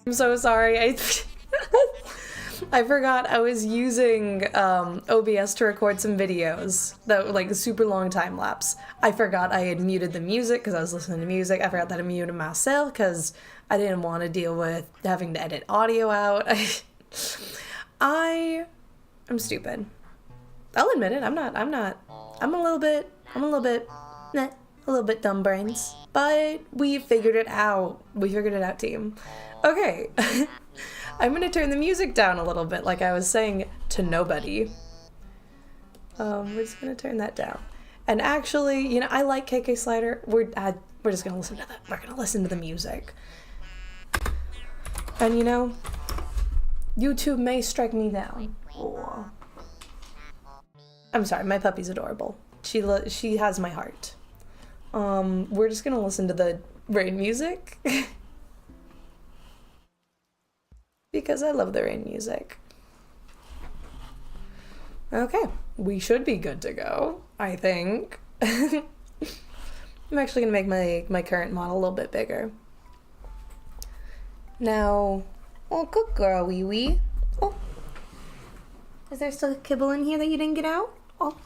I'm so sorry. I forgot I was using OBS to record some videos that were like a super long time lapse. I forgot I had muted the music because I was listening to music. I forgot that I muted myself because I didn't want to deal with having to edit audio out. I am stupid. I'll admit it. I'm a little bit, a little bit dumb brains. But we figured it out. We figured it out, team. Okay. I'm gonna turn the music down a little bit, like I was saying to nobody. We're just gonna turn that down. And actually, you know, I like KK Slider. We're just gonna listen to that. We're gonna listen to the music. And you know, YouTube may strike me down. Oh. I'm sorry, my puppy's adorable. She has my heart. We're just gonna listen to the rain music. Because I love the rain music. Okay, we should be good to go, I think. I'm actually gonna make my current model a little bit bigger. Now, oh, good girl, wee wee. Oh, is there still kibble in here that you didn't get out? Oh,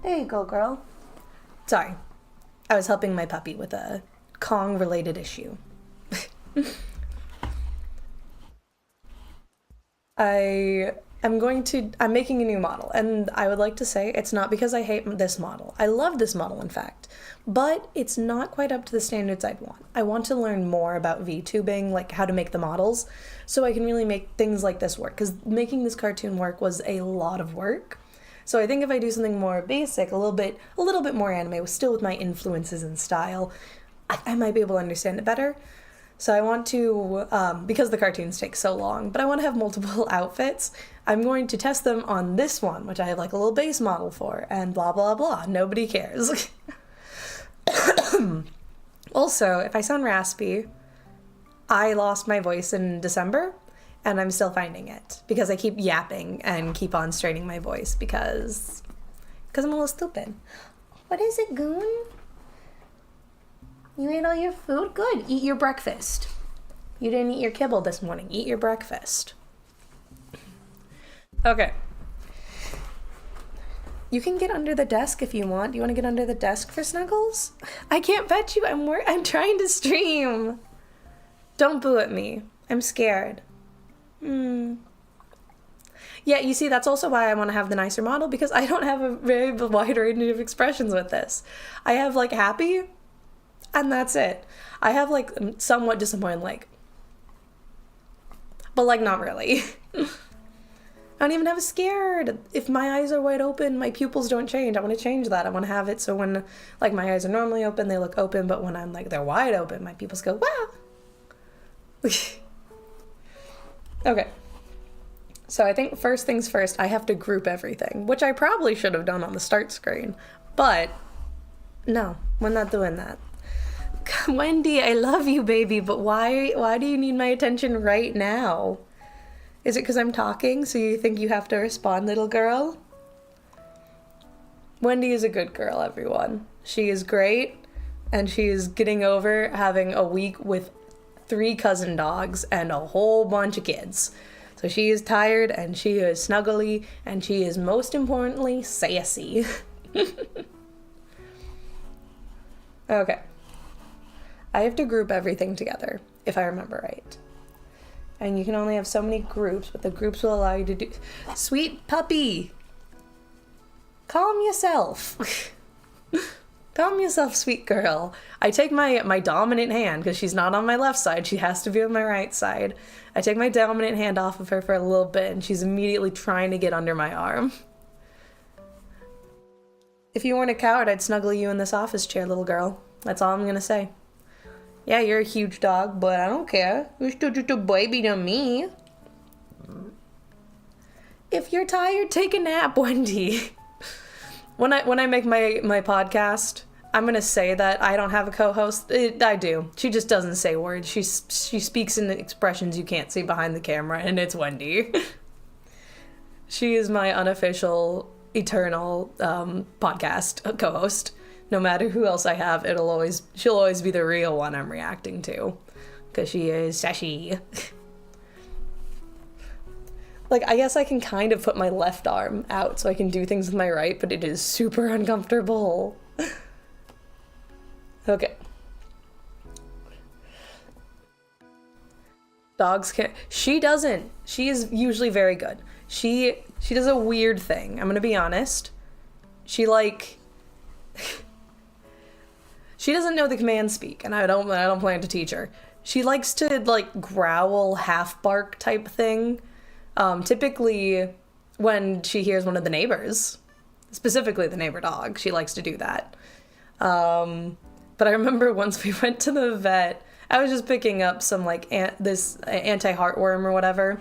there you go, girl. Sorry, I was helping my puppy with a Kong-related issue. I'm making a new model, and I would like to say it's not because I hate this model. I love this model, in fact, but it's not quite up to the standards I'd want. I want to learn more about VTubing, like how to make the models, so I can really make things like this work, because making this cartoon work was a lot of work. So I think if I do something more basic, a little bit more anime, still with my influences and style, I might be able to understand it better. So I want to, because the cartoons take so long, but I want to have multiple outfits. I'm going to test them on this one, which I have like a little base model for, and blah, blah, blah. Nobody cares. Also, if I sound raspy, I lost my voice in December, and I'm still finding it because I keep yapping and keep on straining my voice because I'm a little stupid. What is it, Goon? You ate all your food? Good. Eat your breakfast. You didn't eat your kibble this morning. Eat your breakfast. Okay. You can get under the desk if you want. Do you want to get under the desk for Snuggles? I can't pet you. I'm trying to stream. Don't boo at me. I'm scared. Yeah, you see, that's also why I want to have the nicer model, because I don't have a very wide range of expressions with this. I have, like, happy, and that's it. I have, like, somewhat disappointed, like, but, like, not really. I don't even have a scared. If my eyes are wide open, my pupils don't change. I want to change that. I want to have it so when, like, my eyes are normally open, they look open, but when I'm, like, they're wide open, my pupils go, wow. Okay. So I think first things first, I have to group everything, which I probably should have done on the start screen, but no, we're not doing that. Wendy, I love you, baby, but why do you need my attention right now? Is it because I'm talking, so you think you have to respond, little girl? Wendy is a good girl, everyone. She is great, and she is getting over having a week with 3 cousin dogs and a whole bunch of kids. So she is tired, and she is snuggly, and she is most importantly sassy. Okay. I have to group everything together, if I remember right. And you can only have so many groups, but the groups will allow you to do... Sweet puppy! Calm yourself. Calm yourself, sweet girl. I take my dominant hand, because she's not on my left side, she has to be on my right side. I take my dominant hand off of her for a little bit, and she's immediately trying to get under my arm. If you weren't a coward, I'd snuggle you in this office chair, little girl. That's all I'm gonna say. Yeah, you're a huge dog, but I don't care. You're still just a baby to me. If you're tired, take a nap, Wendy. When I make my podcast, I'm gonna say that I don't have a co-host. I do. She just doesn't say words. She speaks in expressions you can't see behind the camera, and it's Wendy. She is my unofficial, eternal podcast co-host. No matter who else I have, she'll always be the real one I'm reacting to. Because she is sassy. Like, I guess I can kind of put my left arm out so I can do things with my right, but it is super uncomfortable. Okay. Dogs can't. She doesn't. She is usually very good. She does a weird thing. I'm gonna be honest. She like. She doesn't know the command speak, and I don't plan to teach her. She likes to like growl, half bark type thing. Typically, when she hears one of the neighbors, specifically the neighbor dog, she likes to do that. But I remember once we went to the vet, I was just picking up some like this anti-heartworm or whatever,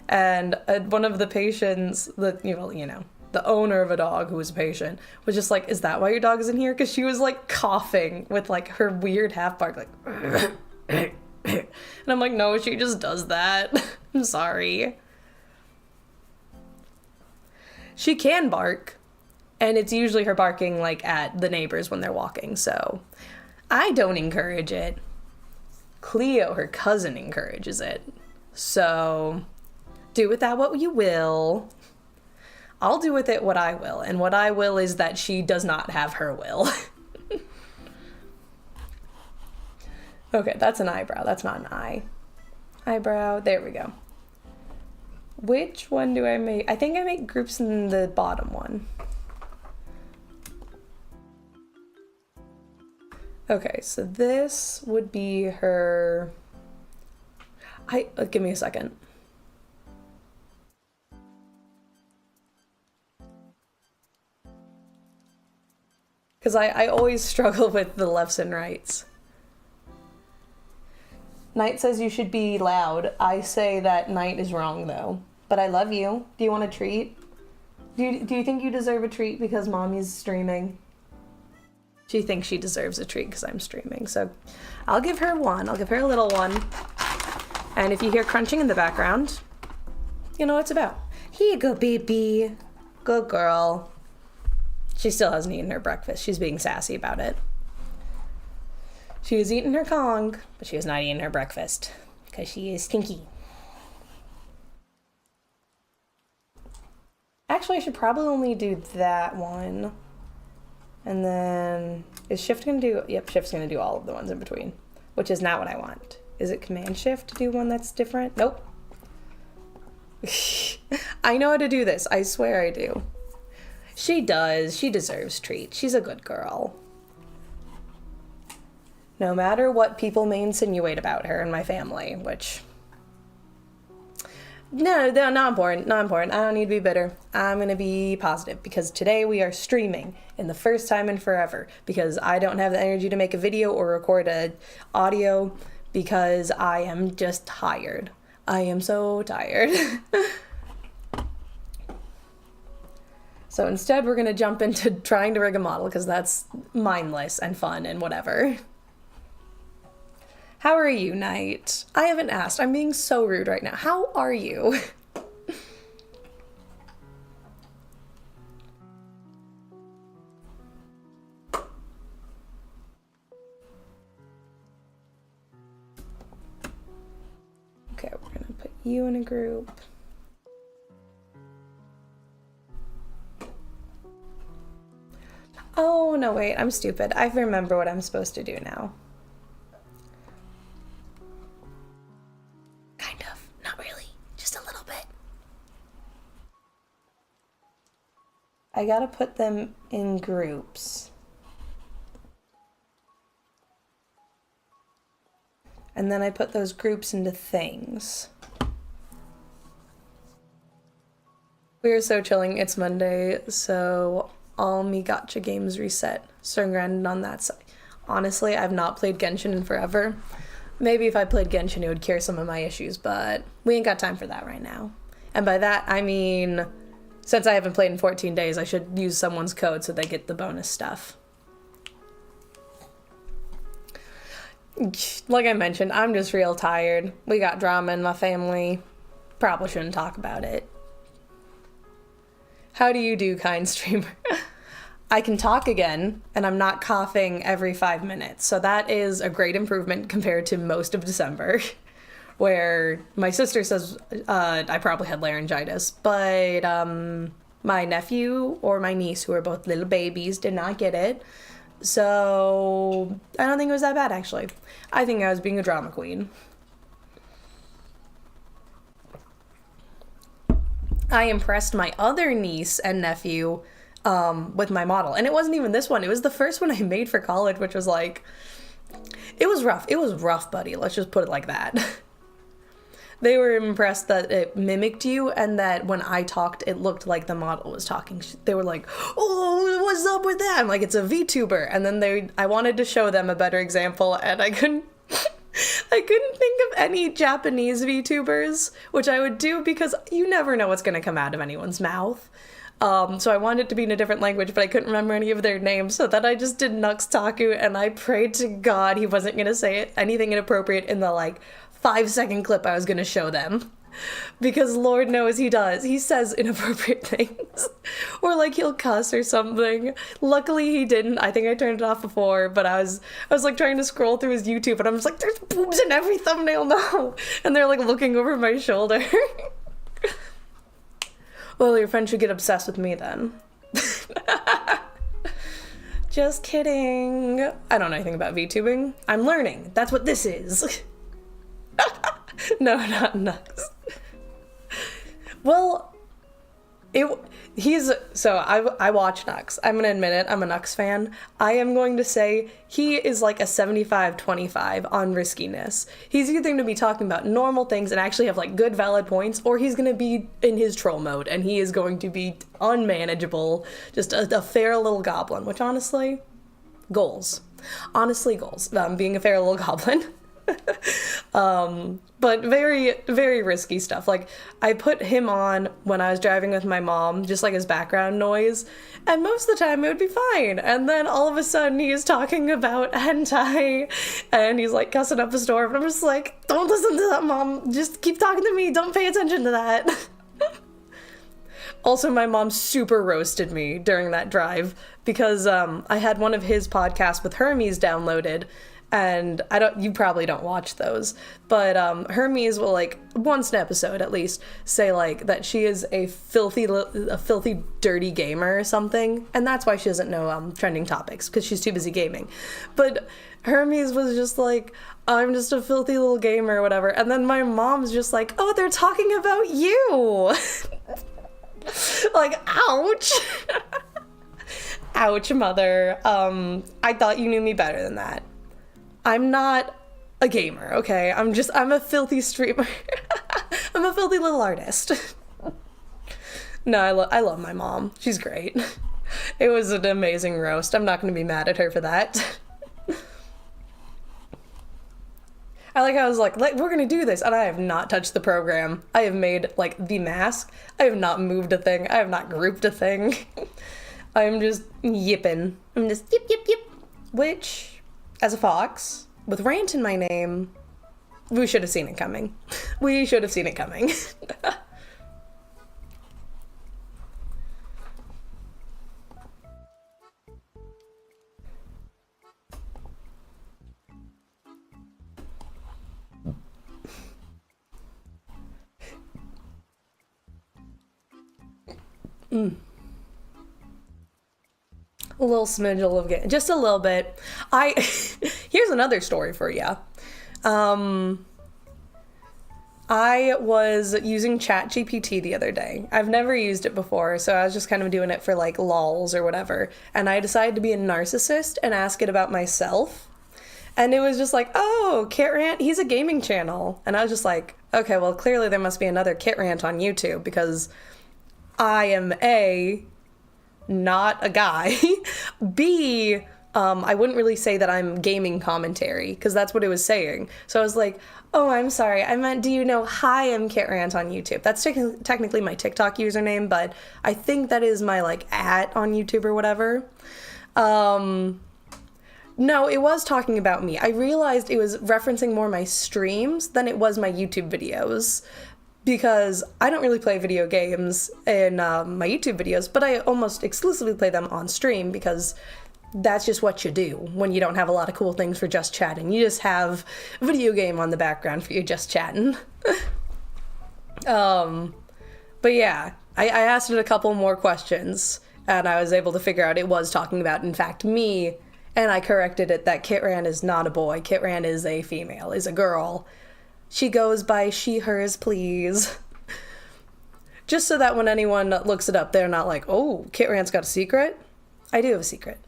and one of the patients, the owner of a dog who was a patient, was just like, "Is that why your dog is in here?" Because she was like coughing with like her weird half bark, like, and I'm like, "No, she just does that." I'm sorry. She can bark, and it's usually her barking like at the neighbors when they're walking, so I don't encourage it. Cleo, her cousin, encourages it. So do with that what you will. I'll do with it what I will, and what I will is that she does not have her will. Okay, that's an eyebrow. That's not an eye. Eyebrow. There we go. Which one do I make? I think I make groups in the bottom one. Okay, so this would be her... give me a second. Because I always struggle with the lefts and rights. Knight says you should be loud. I say that Knight is wrong, though. But I love you. Do you want a treat? Do you think you deserve a treat because Mommy's streaming? She thinks she deserves a treat because I'm streaming. So I'll give her one. I'll give her a little one. And if you hear crunching in the background, you know what it's about. Here you go, baby. Good girl. She still hasn't eaten her breakfast. She's being sassy about it. She has eaten her Kong, but she has not eaten her breakfast because she is stinky. Actually, I should probably only do that one. And then, is Shift going to do... Yep, Shift's going to do all of the ones in between, which is not what I want. Is it Command Shift to do one that's different? Nope. I know how to do this. I swear I do. She does. She deserves treats. She's a good girl. No matter what people may insinuate about her and my family, which... No, not important, not important. I don't need to be bitter. I'm going to be positive because today we are streaming in the first time in forever because I don't have the energy to make a video or record an audio because I am just tired. I am so tired. So instead we're going to jump into trying to rig a model because that's mindless and fun and whatever. How are you, Knight? I haven't asked. I'm being so rude right now. How are you? Okay, we're gonna put you in a group. Oh, no, wait, I'm stupid. I remember what I'm supposed to do now. I gotta put them in groups. And then I put those groups into things. We are so chilling. It's Monday, so all me gacha games reset. So grounded on that side. Honestly, I've not played Genshin in forever. Maybe if I played Genshin, it would cure some of my issues, but we ain't got time for that right now. And by that, I mean... Since I haven't played in 14 days, I should use someone's code so they get the bonus stuff. Like I mentioned, I'm just real tired. We got drama in my family. Probably shouldn't talk about it. How do you do, kind streamer? I can talk again, and I'm not coughing every 5 minutes. So that is a great improvement compared to most of December, where my sister says I probably had laryngitis, but my nephew or my niece, who are both little babies, did not get it. So I don't think it was that bad, actually. I think I was being a drama queen. I impressed my other niece and nephew with my model. And it wasn't even this one. It was the first one I made for college, which was like, it was rough. It was rough, buddy. Let's just put it like that. They were impressed that it mimicked you and that when I talked, it looked like the model was talking. They were like, oh, what's up with that? I'm like, it's a VTuber. And then I wanted to show them a better example, and I couldn't think of any Japanese VTubers, which I would do because you never know what's going to come out of anyone's mouth. So I wanted it to be in a different language, but I couldn't remember any of their names, so then I just did Nuxtaku, and I prayed to God he wasn't going to say anything inappropriate in the, 5-second clip I was going to show them. Because Lord knows he does. He says inappropriate things. Or he'll cuss or something. Luckily he didn't. I think I turned it off before, but I was trying to scroll through his YouTube and I'm just like, there's boobs in every thumbnail now. And they're looking over my shoulder. Well, your friend should get obsessed with me then. Just kidding. I don't know anything about VTubing. I'm learning. That's what this is. No, not Nux. Well, I watch Nux. I'm gonna admit it, I'm a Nux fan. I am going to say he is like a 75-25 on riskiness. He's either going to be talking about normal things and actually have good valid points, or he's going to be in his troll mode and he is going to be unmanageable, just a fair little goblin, which honestly, goals. Being a fair little goblin. But very, very risky stuff. I put him on when I was driving with my mom, just as background noise, and most of the time it would be fine. And then all of a sudden he is talking about hentai, and he's cussing up a storm, and I'm just don't listen to that, Mom. Just keep talking to me. Don't pay attention to that. Also, my mom super roasted me during that drive because I had one of his podcasts with Hermes downloaded. And you probably don't watch those, but Hermes will once an episode at least say that she is a filthy, dirty gamer or something, and that's why she doesn't know trending topics because she's too busy gaming. But Hermes was just I'm just a filthy little gamer or whatever, and then my mom's just oh, they're talking about you. Ouch. Ouch, mother. I thought you knew me better than that. I'm not a gamer, okay? I'm a filthy streamer. I'm a filthy little artist. No, I love my mom. She's great. It was an amazing roast. I'm not going to be mad at her for that. I I was we're going to do this, and I have not touched the program. I have made, the mask. I have not moved a thing. I have not grouped a thing. I'm just yipping. I'm just yip, yip, yip. Which... as a fox, with rant in my name, we should have seen it coming. We should have seen it coming. A little smidgel of game, just a little bit. Here's another story for you. I was using ChatGPT the other day. I've never used it before, so I was just kind of doing it for lols or whatever. And I decided to be a narcissist and ask it about myself. And it was just oh, Kit Rant, he's a gaming channel. And I was just okay, well, clearly there must be another Kit Rant on YouTube because I am A, not a guy. B, I wouldn't really say that I'm gaming commentary because that's what it was saying. So I was oh, I'm sorry. I meant, do you know, hi, I'm Kit Rant on YouTube. That's technically my TikTok username, but I think that is my at on YouTube or whatever. No, it was talking about me. I realized it was referencing more my streams than it was my YouTube videos. because I don't really play video games in my YouTube videos, but I almost exclusively play them on stream because that's just what you do when you don't have a lot of cool things for just chatting. You just have a video game on the background for you just chatting. But yeah, I asked it a couple more questions, and I was able to figure out it was talking about, in fact, me, and I corrected it that Kitran is not a boy. Kitran is a female, is a girl. She goes by she, hers, please. Just so that when anyone looks it up, they're not like, oh, Kitran's got a secret? I do have a secret.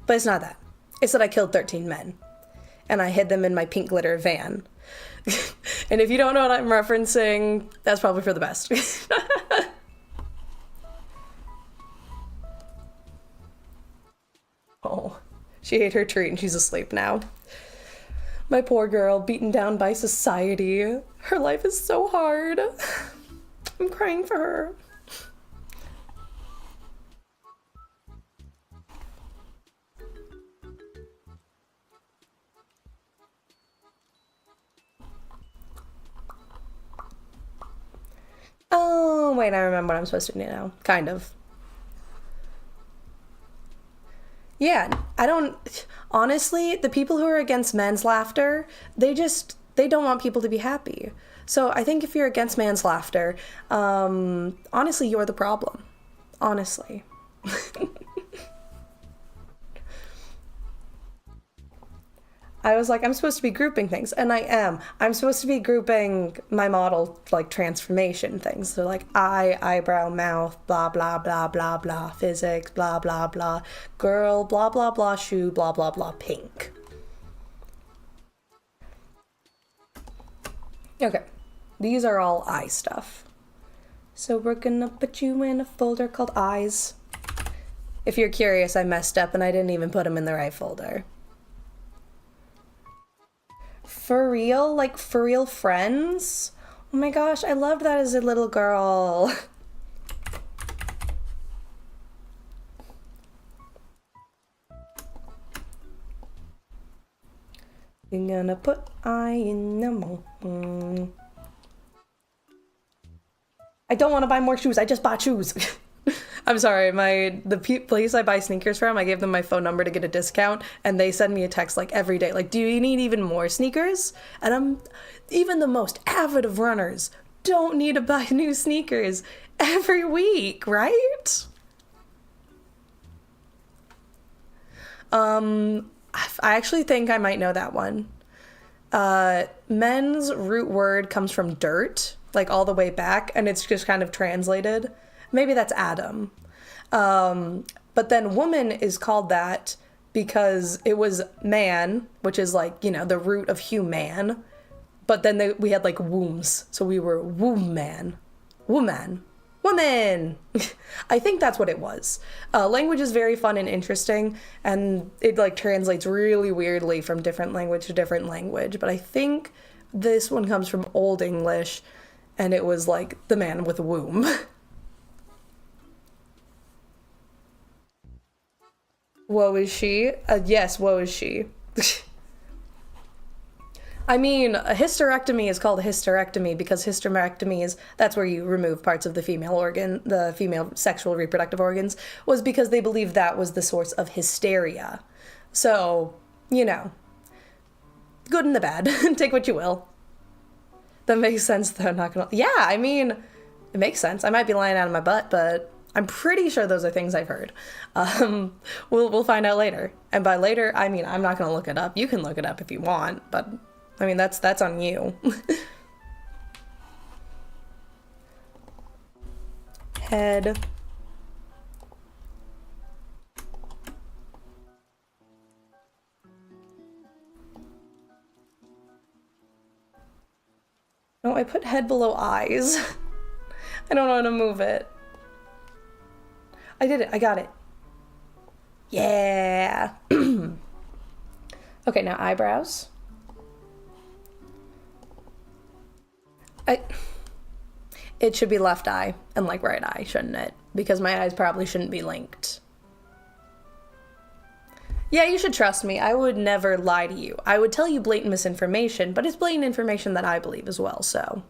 But it's not that. It's that I killed 13 men. And I hid them in my pink glitter van. And if you don't know what I'm referencing, that's probably for the best. Oh, she ate her treat and she's asleep now. My poor girl, beaten down by society. Her life is so hard. I'm crying for her. Oh, wait, I remember what I'm supposed to do now. Kind of. Yeah, I don't. Honestly, the people who are against men's laughter, they don't want people to be happy. So I think if you're against man's laughter, honestly, you're the problem. Honestly. I was like, I'm supposed to be grouping things, and I am. I'm supposed to be grouping my model, like, transformation things. So, like, eye, eyebrow, mouth, blah, blah, blah, blah, blah, physics, blah, blah, blah, girl, blah, blah, blah, shoe, blah, blah, blah, pink. Okay, these are all eye stuff. So we're gonna put you in a folder called eyes. If you're curious, I messed up and I didn't even put them in the right folder. For real? Like, for real friends? Oh my gosh, I loved that as a little girl. You're gonna put eye in the mouth. I don't want to buy more shoes. I just bought shoes. I'm sorry, the place I buy sneakers from, I gave them my phone number to get a discount, and they send me a text like every day, like, do you need even more sneakers? And even the most avid of runners don't need to buy new sneakers every week, right? I actually think I might know that one. Men's root word comes from dirt, like all the way back, and it's just kind of translated. Maybe that's Adam. But then woman is called that because it was man, which is like, the root of human. But then we had like wombs. So we were womb man, woman, woman. I think that's what it was. Language is very fun and interesting, and it like translates really weirdly from different language to different language. But I think this one comes from Old English, and it was like the man with a womb. Woe is she? Yes, woe is she. I mean, a hysterectomy is called a hysterectomy because that's where you remove parts of the female organ, the female sexual reproductive organs, was because they believed that was the source of hysteria. So, good and the bad. Take what you will. That makes sense, though, not gonna... Yeah, I mean, it makes sense. I might be lying out of my butt, but I'm pretty sure those are things I've heard. We'll find out later. And by later, I mean, I'm not gonna look it up. You can look it up if you want, but... I mean, that's on you. Head. No, I put head below eyes. I don't know how to move it. I did it. I got it. Yeah. Okay, now eyebrows. It should be left eye and like right eye, shouldn't it? Because my eyes probably shouldn't be linked. Yeah, you should trust me. I would never lie to you. I would tell you blatant misinformation, but it's blatant information that I believe as well, so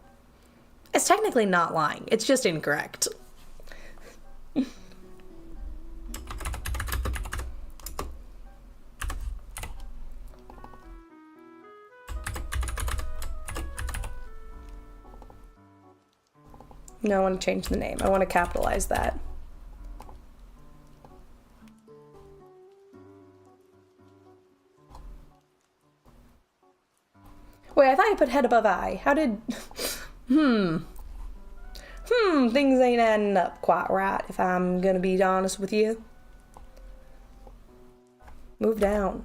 It's technically not lying. It's just incorrect. No, I want to change the name. I want to capitalize that. Wait, I thought you put head above eye. How did... Things ain't adding up quite right, if I'm gonna be honest with you. Move down.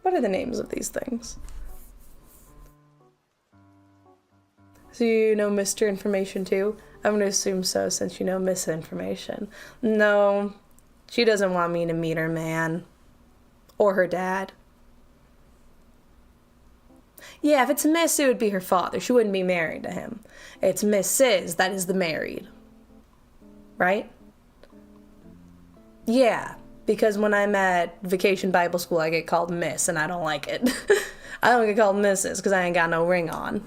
What are the names of these things? So you know Mr. Information too? I'm gonna assume so since you know Misinformation. No, she doesn't want me to meet her man. Or her dad. Yeah, if it's Miss, it would be her father. She wouldn't be married to him. It's Mrs. that is the married. Right? Yeah, because when I'm at Vacation Bible School, I get called Miss, and I don't like it. I don't get called Mrs. because I ain't got no ring on.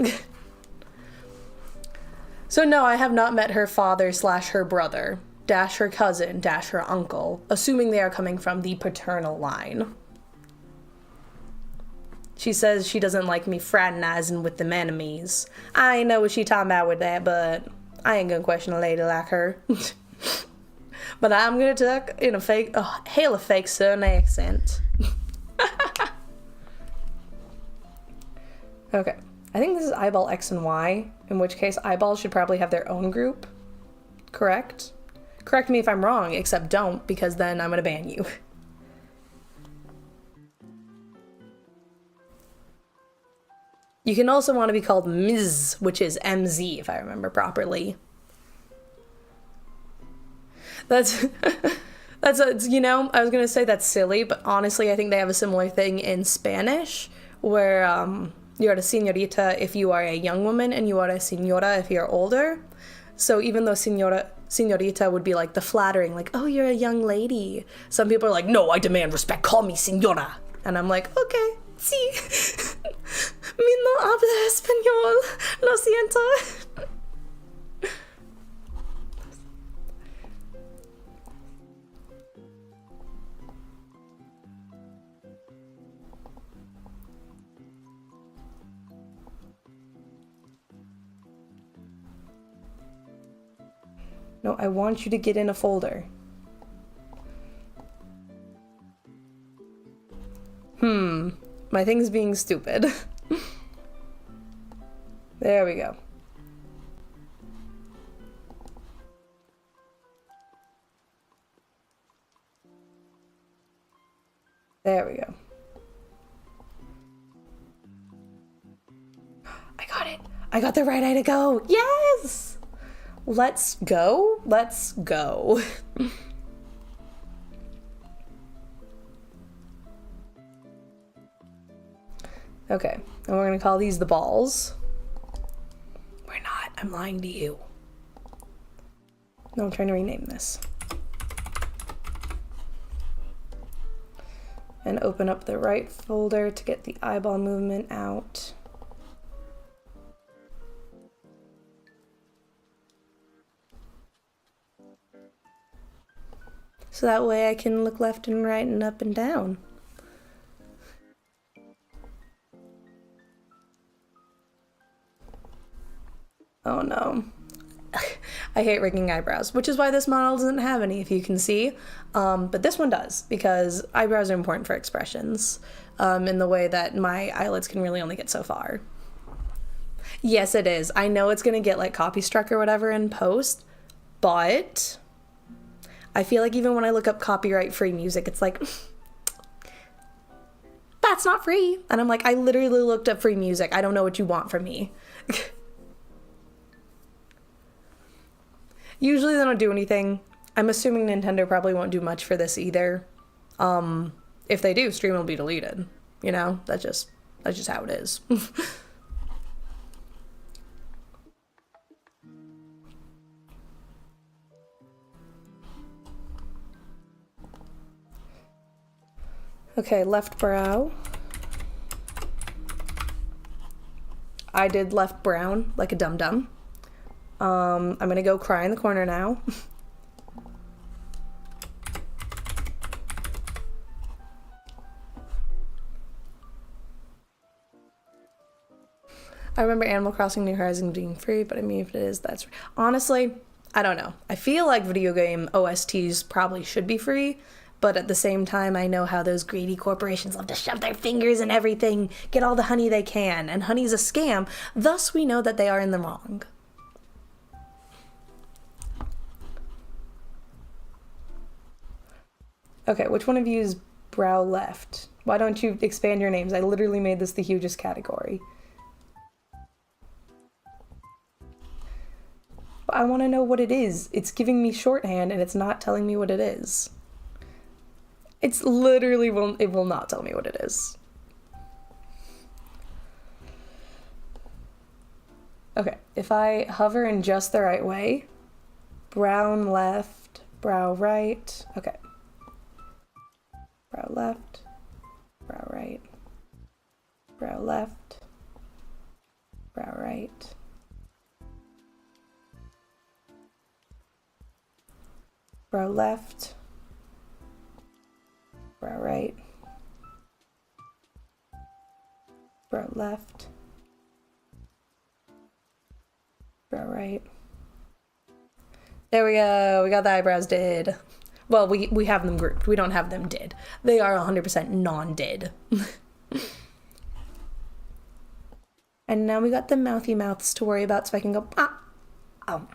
So no, I have not met her father / her brother, / her cousin, / her uncle, assuming they are coming from the paternal line. She says she doesn't like me fraternizing with them enemies. I ain't know what she talking about with that, but I ain't gonna question a lady like her. But I'm gonna talk in a hella fake Southern accent. Okay. I think this is eyeball X and Y, in which case eyeballs should probably have their own group. Correct? Correct me if I'm wrong, except don't, because then I'm gonna ban you. You can also want to be called Ms, which is MZ, if I remember properly. That's, you know, I was gonna say that's silly, but honestly, I think they have a similar thing in Spanish, where, you're a señorita if you are a young woman, and you are a señora if you're older. So even though señorita would be like the flattering, like, oh, you're a young lady. Some people are like, no, I demand respect, call me señora. And I'm like, okay, sí. Mi no habla español, lo siento. No, I want you to get in a folder. My thing's being stupid. There we go. There we go. I got it. I got the right eye to go. Yes! Let's go. Let's go. Okay, and we're gonna call these the balls. We're not. I'm lying to you. No, I'm trying to rename this. And open up the right folder to get the eyeball movement out. So that way I can look left and right and up and down. Oh no. I hate rigging eyebrows, which is why this model doesn't have any, if you can see. But this one does, because eyebrows are important for expressions, in the way that my eyelids can really only get so far. Yes, it is. I know it's gonna get like copy struck or whatever in post, but I feel like even when I look up copyright free music, it's like, that's not free. And I'm like, I literally looked up free music. I don't know what you want from me. Usually they don't do anything. I'm assuming Nintendo probably won't do much for this either. If they do, stream will be deleted. You know, that's just how it is. Okay, left brow. I did left brown like a dum-dum. I'm gonna go cry in the corner now. I remember Animal Crossing New Horizons being free, but I mean, if it is, that's... Honestly, I don't know. I feel like video game OSTs probably should be free, but at the same time, I know how those greedy corporations love to shove their fingers in everything, get all the honey they can, and honey's a scam, thus we know that they are in the wrong. Okay, which one of you is brow left? Why don't you expand your names? I literally made this the hugest category. I want to know what it is. It's giving me shorthand and it's not telling me what it is. It's literally, it will not tell me what it is. Okay, if I hover in just the right way, brown left, brow right, okay. Brow left, brow right, brow left, brow right. Brow left, brow right, brow left, brow right. There we go, we got the eyebrows did. Well, we have them grouped, we don't have them did. They are 100% non-did. And now we got the mouthy mouths to worry about so I can go, ah, oh.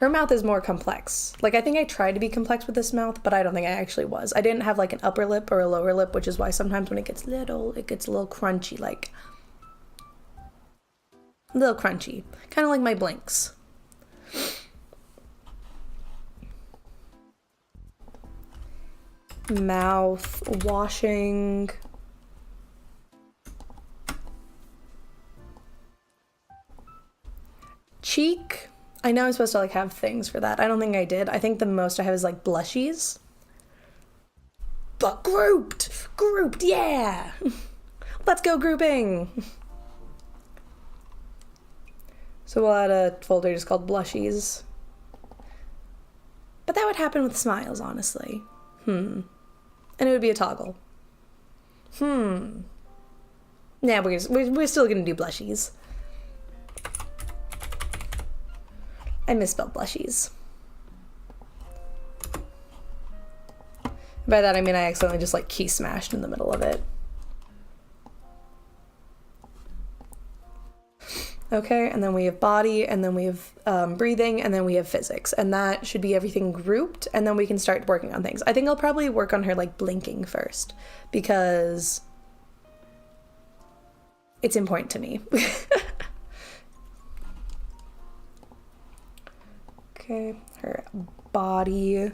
Her mouth is more complex. Like, I think I tried to be complex with this mouth, but I don't think I actually was. I didn't have, like, an upper lip or a lower lip, which is why sometimes when it gets little, it gets a little crunchy, like... A little crunchy. Kind of like my blinks. Mouth washing... Cheek... I know I'm supposed to like have things for that. I don't think I did. I think the most I have is like blushies. But grouped! Grouped, yeah! Let's go grouping! So we'll add a folder just called blushies. But that would happen with smiles, honestly. And it would be a toggle. Yeah, we're still gonna do blushies. I misspelled blushies. By that I mean I accidentally just like key smashed in the middle of it. Okay, and then we have body, and then we have breathing, and then we have physics. And that should be everything grouped, and then we can start working on things. I think I'll probably work on her like blinking first, because it's important to me. Okay, her body.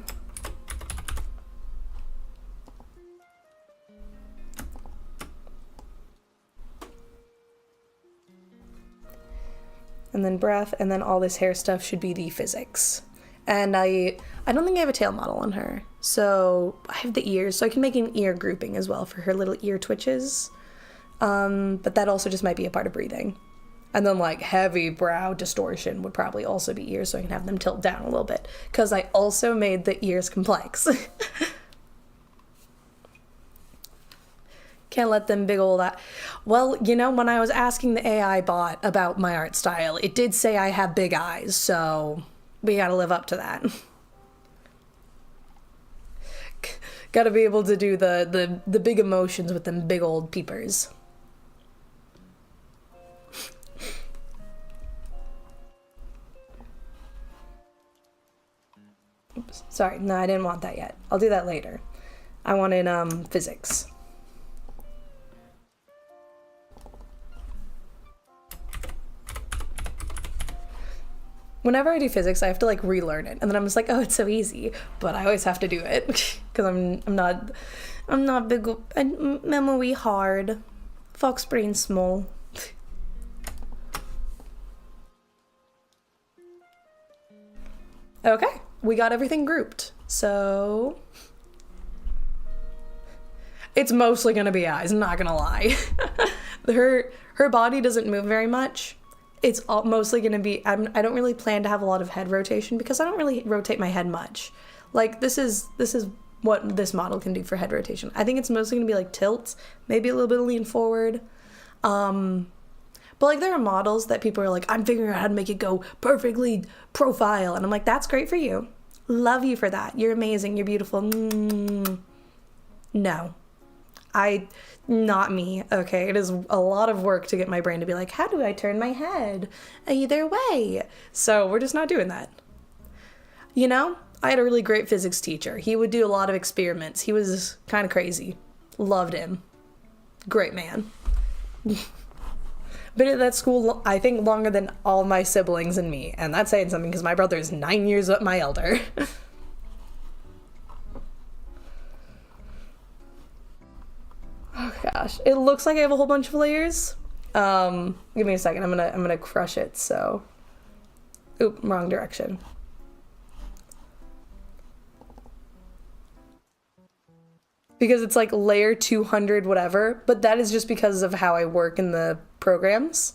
And then breath, and then all this hair stuff should be the physics. And I don't think I have a tail model on her. So I have the ears, so I can make an ear grouping as well for her little ear twitches. But that also just might be a part of breathing. And then like heavy brow distortion would probably also be ears, so I can have them tilt down a little bit. Because I also made the ears complex. Can't let them big ol' that. Well, you know, when I was asking the AI bot about my art style, it did say I have big eyes, so we gotta live up to that. Gotta be able to do the big emotions with them big old peepers. Oops, sorry, no, I didn't want that yet. I'll do that later. I wanted physics. Whenever I do physics, I have to like relearn it, and then I'm just like, oh, it's so easy. But I always have to do it because I'm not big, memory hard, fox brain small. Okay, we got everything grouped. So it's mostly gonna be eyes, I'm not gonna lie. Her body doesn't move very much. It's mostly gonna be, I don't really plan to have a lot of head rotation because I don't really rotate my head much. Like this is what this model can do for head rotation. I think it's mostly gonna be like tilts, maybe a little bit of lean forward. But like there are models that people are like, I'm figuring out how to make it go perfectly profile. And I'm like, that's great for you. Love you for that. You're amazing. You're beautiful. No. Not me. Okay. It is a lot of work to get my brain to be like, how do I turn my head either way? So we're just not doing that. You know, I had a really great physics teacher. He would do a lot of experiments. He was kind of crazy. Loved him. Great man. Been at that school, I think, longer than all my siblings and me. And that's saying something because my brother is 9 years my elder. Oh gosh. It looks like I have a whole bunch of layers. Give me a second. I'm gonna crush it, so. Oop, wrong direction. Because it's like layer 200 whatever, but that is just because of how I work in the programs.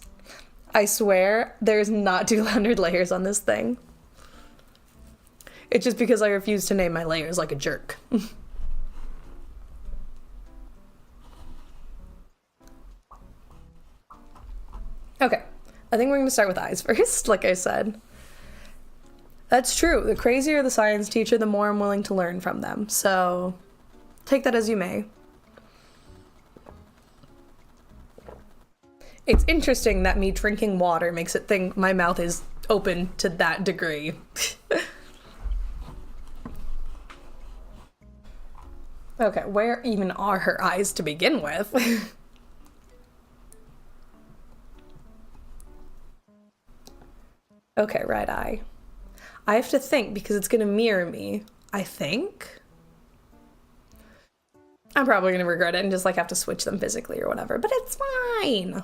I swear there's not 200 layers on this thing. It's just because I refuse to name my layers like a jerk. Okay, I think we're gonna start with eyes first, like I said. That's true. The crazier the science teacher, the more I'm willing to learn from them. So take that as you may. It's interesting that me drinking water makes it think my mouth is open to that degree. Okay, where even are her eyes to begin with? Okay, right eye. I have to think because it's gonna mirror me, I think. I'm probably gonna regret it and just like have to switch them physically or whatever, but it's fine.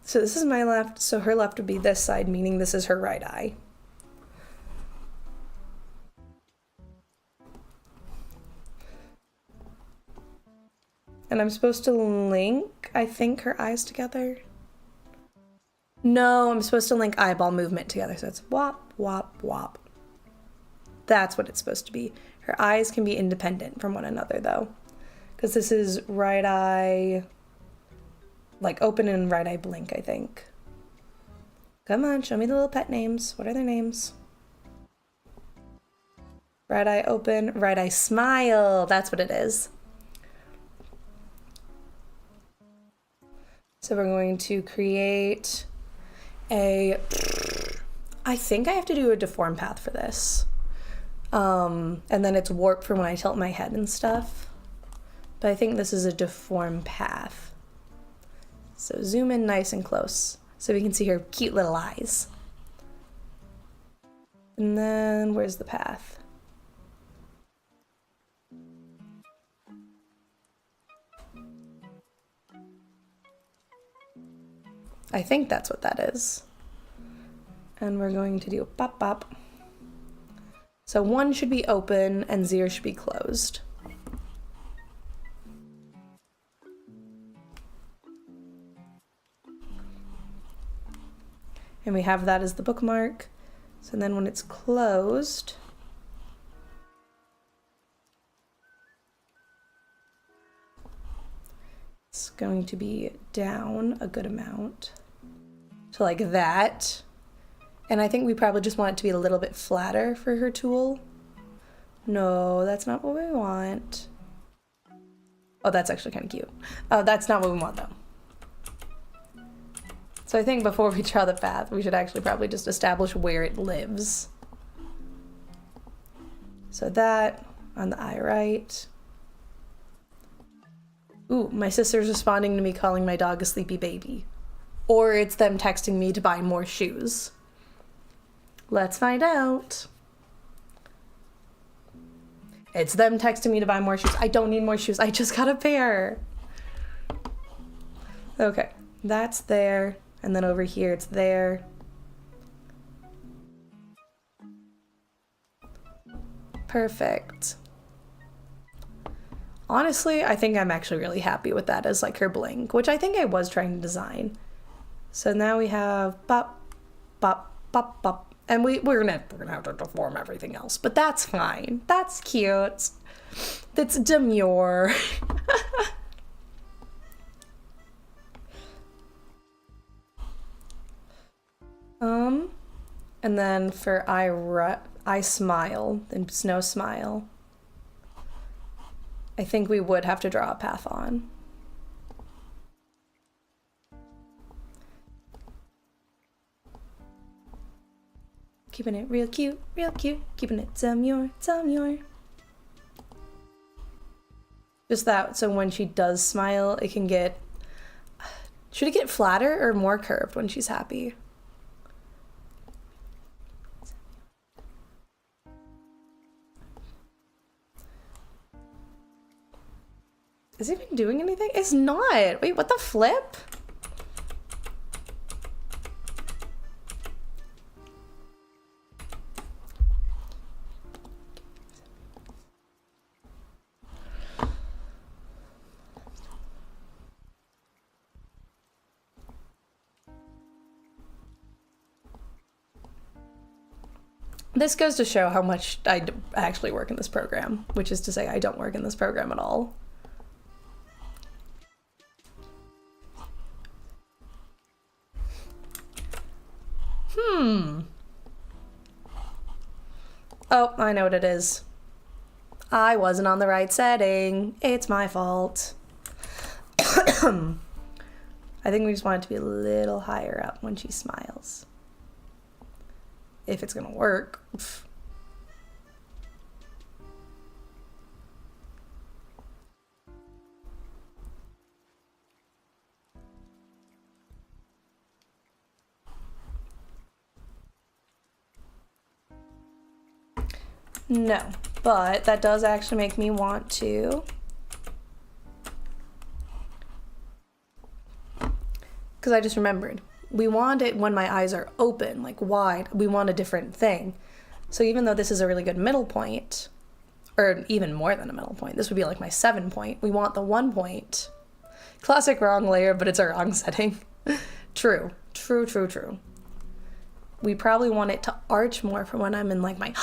So this is my left, so her left would be this side, meaning this is her right eye. And I'm supposed to link, I think, her eyes together. No, I'm supposed to link eyeball movement together, so it's wop, wop, wop. That's what it's supposed to be. Her eyes can be independent from one another, though. Because this is right eye, like open and right eye blink, I think. Come on, show me the little pet names. What are their names? Right eye open, right eye smile. That's what it is. So we're going to create a, I think I have to do a deform path for this. And then it's warped for when I tilt my head and stuff. But I think this is a deform path. So zoom in nice and close so we can see her cute little eyes. And then where's the path? I think that's what that is. And we're going to do a pop pop. So 1 should be open and 0 should be closed. And we have that as the bookmark. So then when it's closed, it's going to be down a good amount. So like that. And I think we probably just want it to be a little bit flatter for her tool. No, that's not what we want. Oh, that's actually kind of cute. Oh, that's not what we want though. So I think before we draw the path, we should actually probably just establish where it lives. So that on the eye right. Ooh, my sister's responding to me calling my dog a sleepy baby. Or it's them texting me to buy more shoes. Let's find out. It's them texting me to buy more shoes. I don't need more shoes. I just got a pair. Okay, that's there. And then over here, it's there. Perfect. Honestly, I think I'm actually really happy with that as like her blink, which I think I was trying to design. So now we have bop, bop, bop, bop. And we're gonna have to deform everything else, but that's fine. That's cute. That's demure. And then for I smile and Snow smile, I think we would have to draw a path on. Keeping it real cute, keeping it demure, demure. Just that, so when she does smile, it can get... Should it get flatter or more curved when she's happy? Is it even doing anything? It's not! Wait, what the flip? This goes to show how much I actually work in this program, which is to say I don't work in this program at all. Oh, I know what it is. I wasn't on the right setting. It's my fault. I think we just want it to be a little higher up when she smiles. If it's gonna work. No, but that does actually make me want to... Because I just remembered. We want it when my eyes are open, like wide. We want a different thing. So even though this is a really good middle point, or even more than a middle point, this would be like my 7 point. We want the 1 point. Classic wrong layer, but it's a wrong setting. True. We probably want it to arch more for when I'm in like my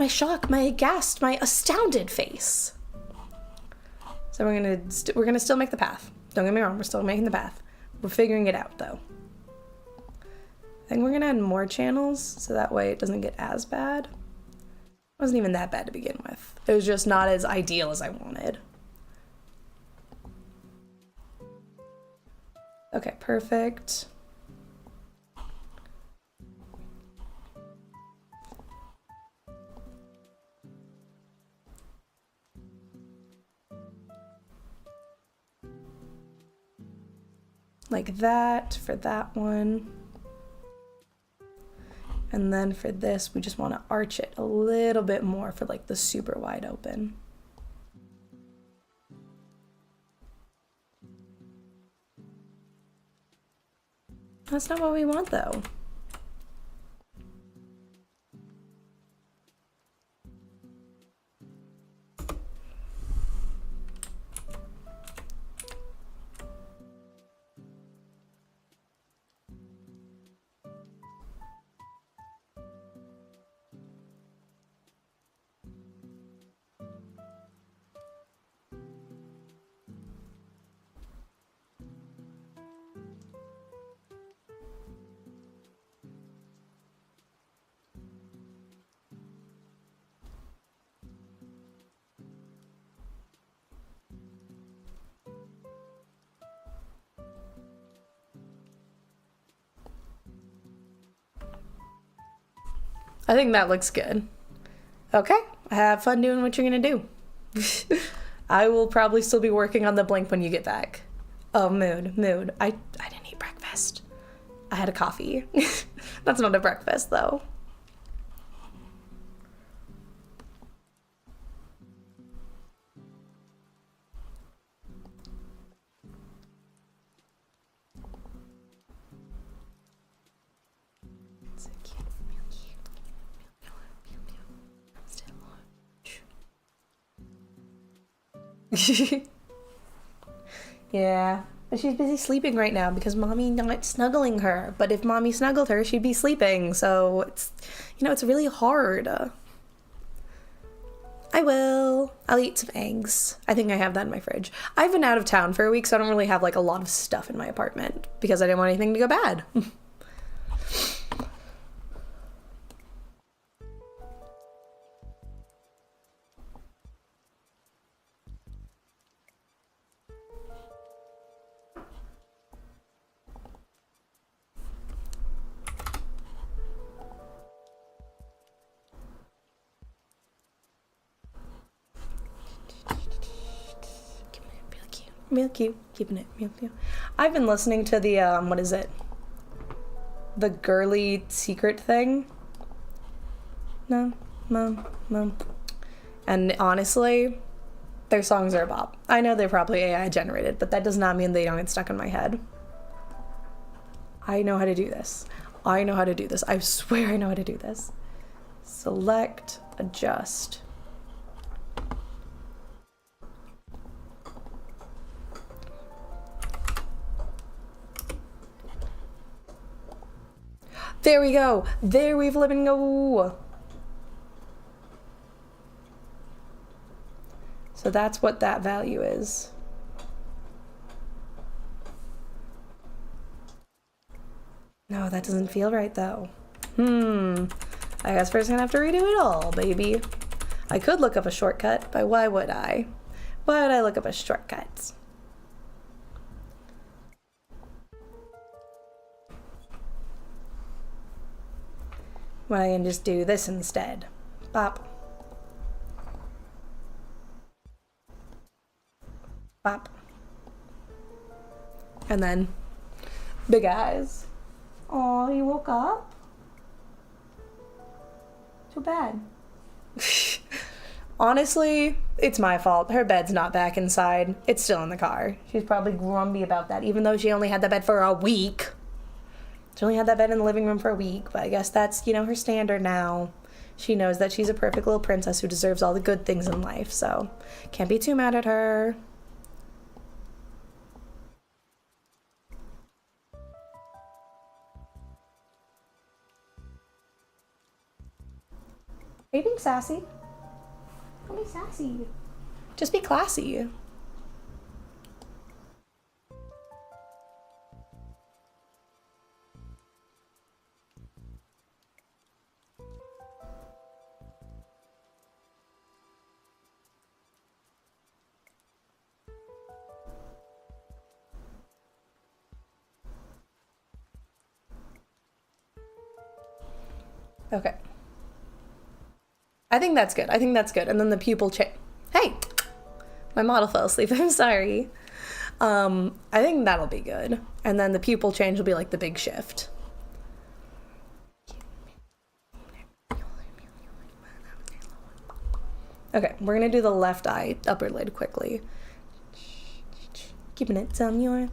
shock, my aghast, my astounded face. So we're gonna still make the path. Don't get me wrong, we're still making the path. We're figuring it out though. I think we're gonna add more channels so that way it doesn't get as bad. It wasn't even that bad to begin with. It was just not as ideal as I wanted. Okay, perfect. Like that for that one. And then for this, we just want to arch it a little bit more for like the super wide open. That's not what we want though. I think that looks good. Okay, have fun doing what you're gonna do. I will probably still be working on the blink when you get back. Oh, mood. I didn't eat breakfast. I had a coffee. That's not a breakfast though. So cute. Yeah. But she's busy sleeping right now because mommy not snuggling her. But if mommy snuggled her, she'd be sleeping. So it's really hard. I will. I'll eat some eggs. I think I have that in my fridge. I've been out of town for a week, so I don't really have like a lot of stuff in my apartment because I didn't want anything to go bad. Real cute. Keeping it real cute. I've been listening to the, what is it? The girly secret thing. No, mom. And honestly, their songs are a bop. I know they're probably AI generated, but that does not mean they don't get stuck in my head. I know how to do this. I swear I know how to do this. Select, adjust. There we go. There we flipping go. So that's what that value is. No, that doesn't feel right though. I guess first gonna have to redo it all, baby. I could look up a shortcut, but why would I? Why would I look up a shortcut? When I can just do this instead. Bop. Bop. And then big eyes. Oh, you woke up? Too bad. Honestly, it's my fault. Her bed's not back inside. It's still in the car. She's probably grumpy about that, even though she only had the bed for a week. She only had that bed in the living room for a week, but I guess that's, her standard now. She knows that she's a perfect little princess who deserves all the good things in life, so can't be too mad at her. Are you being sassy? Don't be sassy. Just be classy. Okay. I think that's good. And then the pupil change. Hey! My model fell asleep. I'm sorry. I think that'll be good. And then the pupil change will be like the big shift. Okay, we're gonna do the left eye upper lid quickly. Keeping it demure.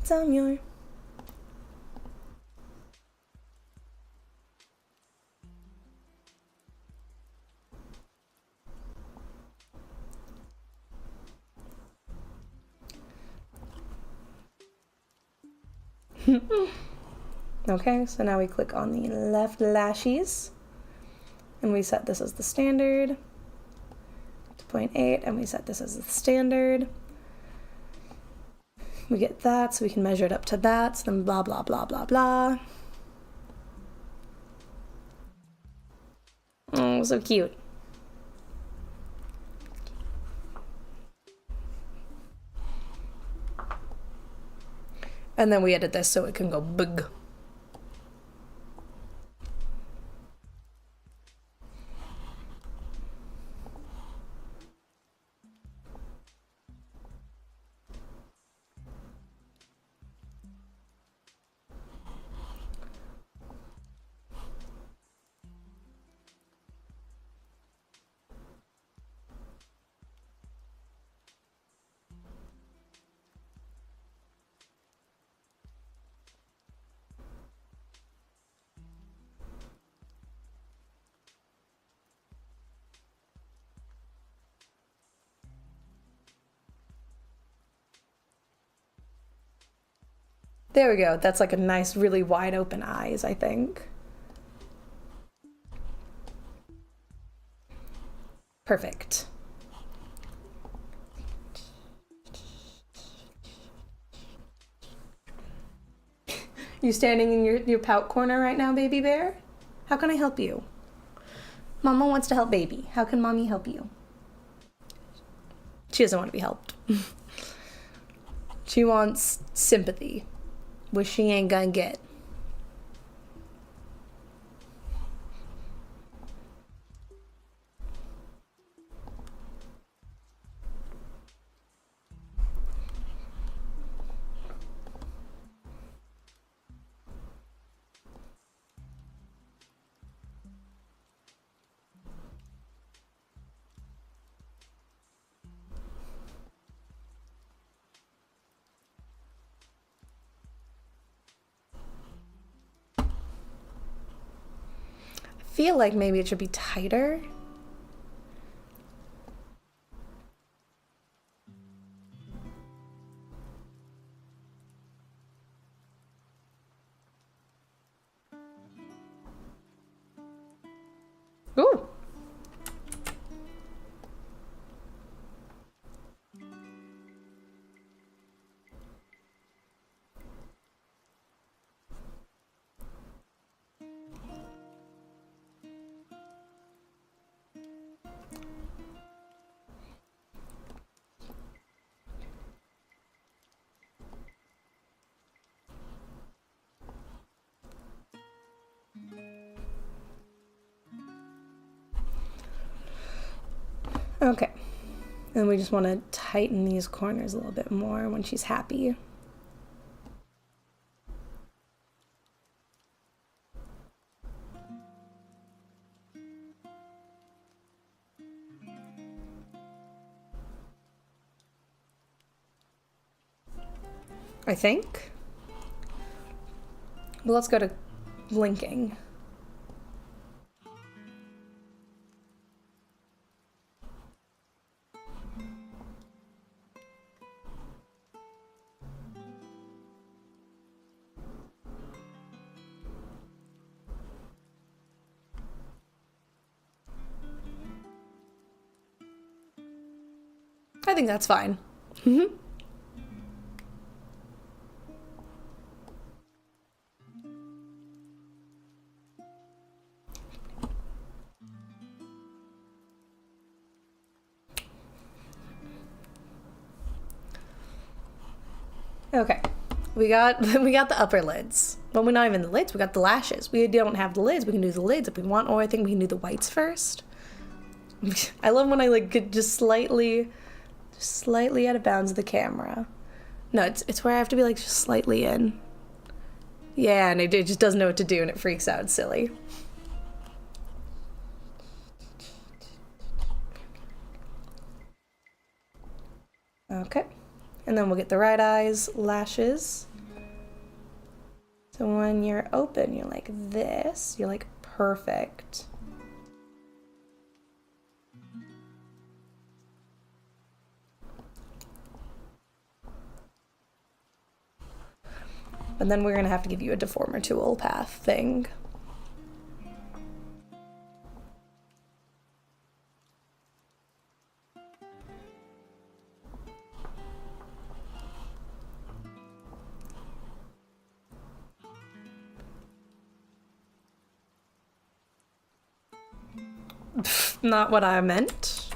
Okay, so now we click on the left lashes and we set this as the standard to 0.8 and we set this as the standard. We get that, so we can measure it up to that, so then blah, blah, blah, blah, blah. Oh, so cute. And then we edit this so it can go big. There we go. That's like a nice, really wide open eyes, I think. Perfect. You standing in your pout corner right now, baby bear? How can I help you? Mama wants to help baby. How can mommy help you? She doesn't want to be helped. She wants sympathy, which she ain't gonna get. Feel like maybe it should be tighter. Ooh. Okay. And we just want to tighten these corners a little bit more when she's happy. I think. Well, let's go to blinking. I think that's fine. Okay, we got the upper lids. Well, we're not even the lids. We got the lashes. We don't have the lids. We can do the lids if we want, or I think we can do the whites first. I love when I like get just slightly out of bounds of the camera. No, it's where I have to be like just slightly in. Yeah, and it just doesn't know what to do and it freaks out. It's silly. Okay. And then we'll get the right eyes, lashes. So when you're open, you're like this. You're like perfect. And then we're gonna have to give you a deformer tool path thing. Not what I meant.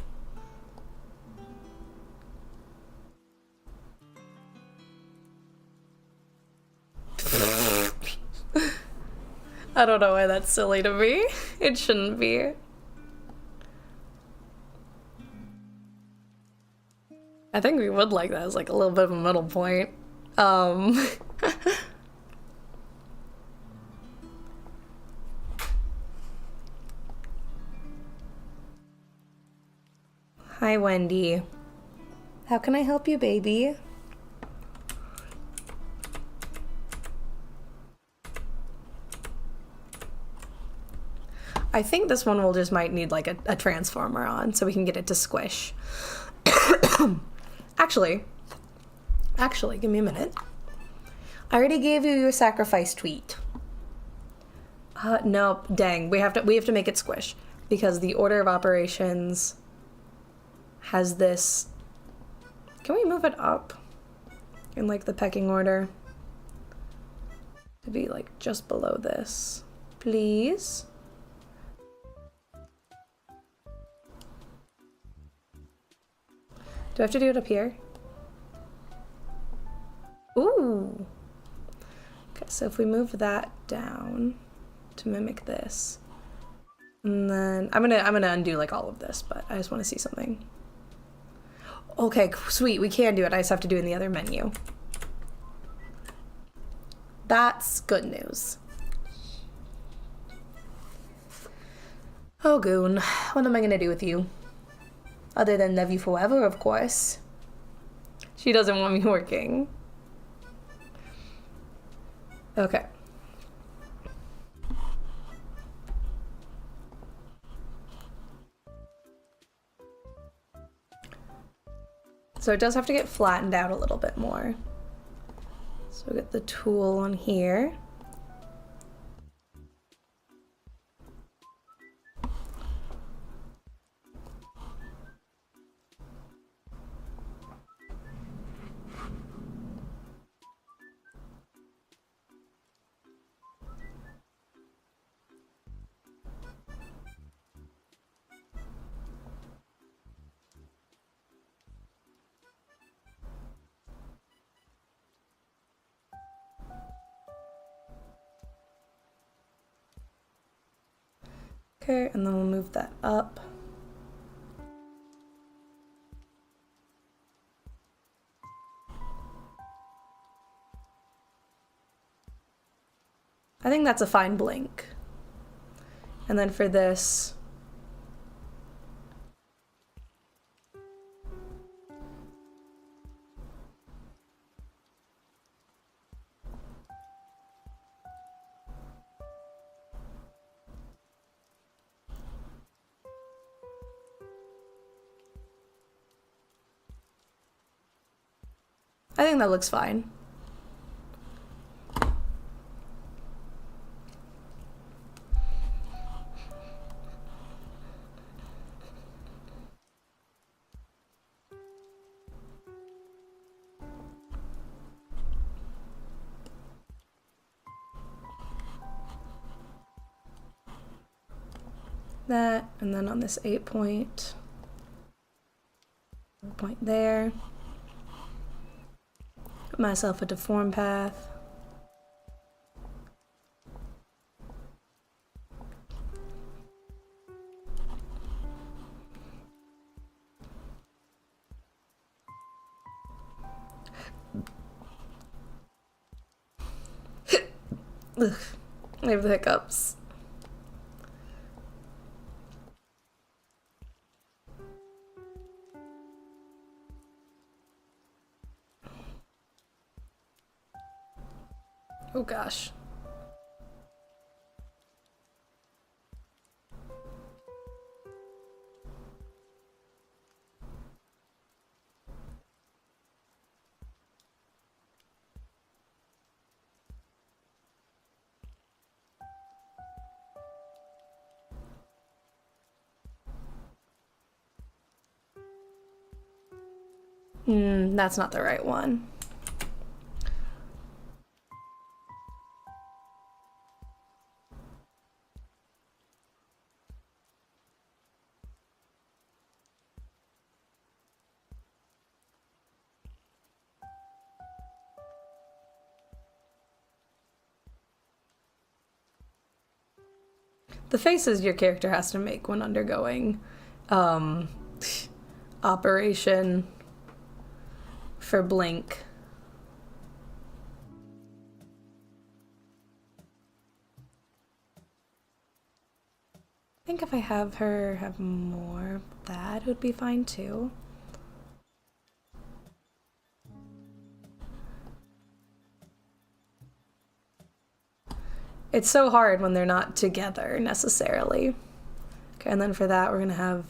I don't know why that's silly to me. It shouldn't be. I think we would like that as like a little bit of a middle point. Hi, Wendy. How can I help you, baby? I think this one will just might need like a transformer on so we can get it to squish. Actually, give me a minute. I already gave you your sacrifice tweet. No, dang. We have to make it squish because the order of operations has this. Can we move it up in like the pecking order to be like just below this, please? Do I have to do it up here? Ooh. Okay, so if we move that down to mimic this, and then I'm gonna undo like all of this, but I just want to see something. Okay, sweet, we can do it. I just have to do it in the other menu. That's good news. Oh, Goon, what am I gonna do with you? Other than love you forever, of course. She doesn't want me working. Okay. So it does have to get flattened out a little bit more. So we get the tool on here. Okay, and then we'll move that up. I think that's a fine blink. And then for this, I think that looks fine. That, and then on this 8-point, point there. Put myself a deform path. Ugh, I have the hiccups. Oh gosh. That's not the right one. The faces your character has to make when undergoing operation for Blink. I think if I have her have more, that would be fine too. It's so hard when they're not together necessarily. Okay, and then for that we're gonna have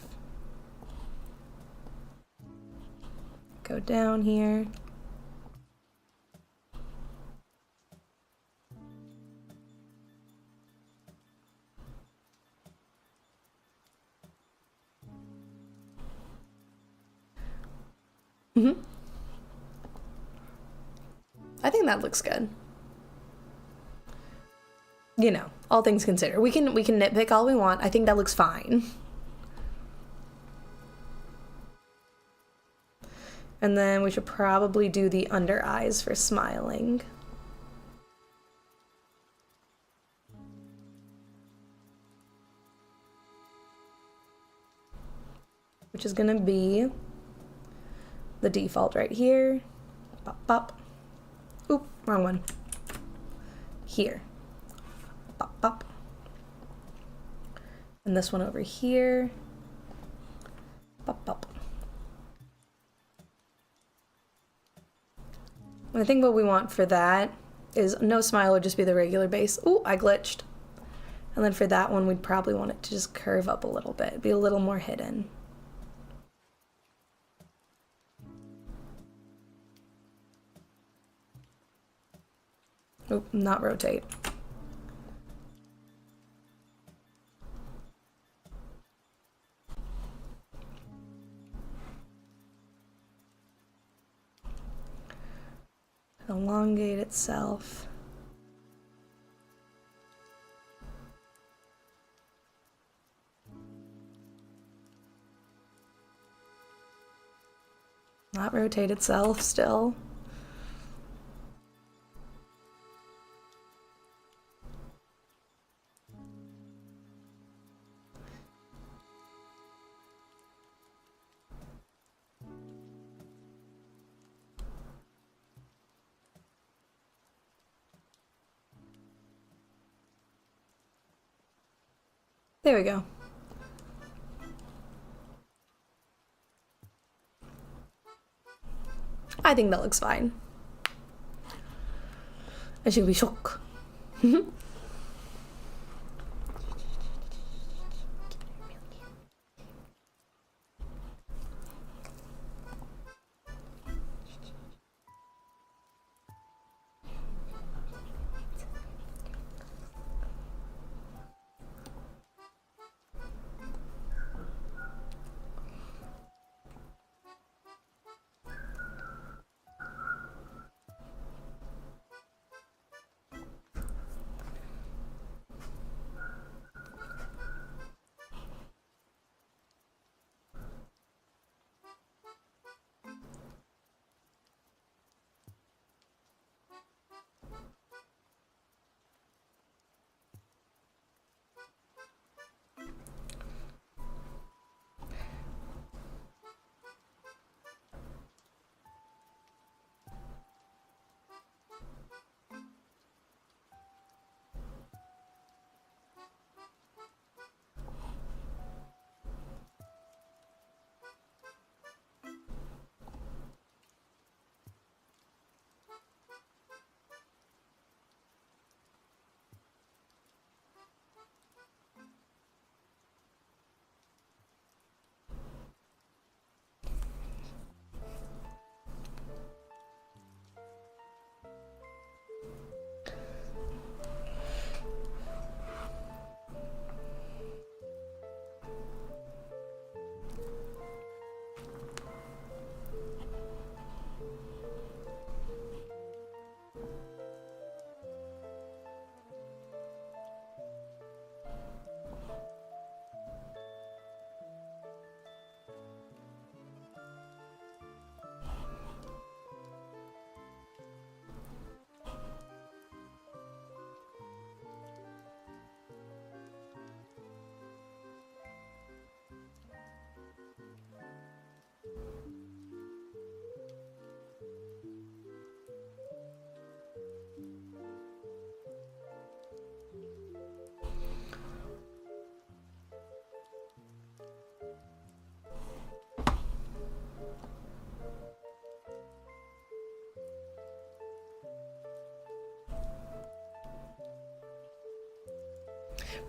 go down here. I think that looks good. You know, all things considered. We can nitpick all we want. I think that looks fine. And then we should probably do the under eyes for smiling. Which is gonna be the default right here. Pop, pop. Oop, wrong one. Here. Pop, pop. And this one over here. Pop, pop. I think what we want for that is no smile would just be the regular base. Ooh, I glitched. And then for that one, we'd probably want it to just curve up a little bit, be a little more hidden. Oop, not rotate. Elongate itself. Not rotate itself still. There we go. I think that looks fine. I should be shocked.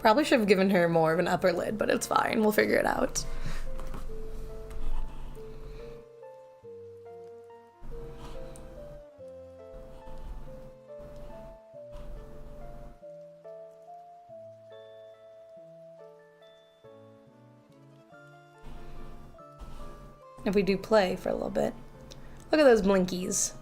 Probably should have given her more of an upper lid, but it's fine. We'll figure it out. If we do play for a little bit. Look at those blinkies.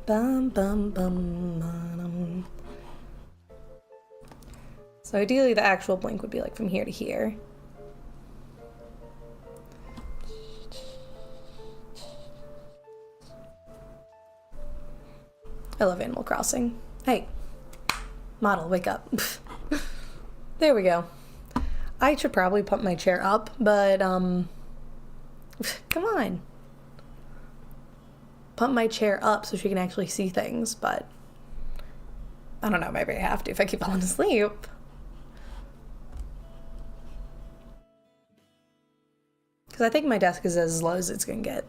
Bum, bum, bum, bum. So ideally the actual blink would be like from here to here. I love Animal Crossing. Hey, model, wake up. There we go. I should probably pump my chair up, but come on. Pump my chair up so she can actually see things, but I don't know, maybe I have to if I keep falling asleep. Because I think my desk is as low as it's gonna get.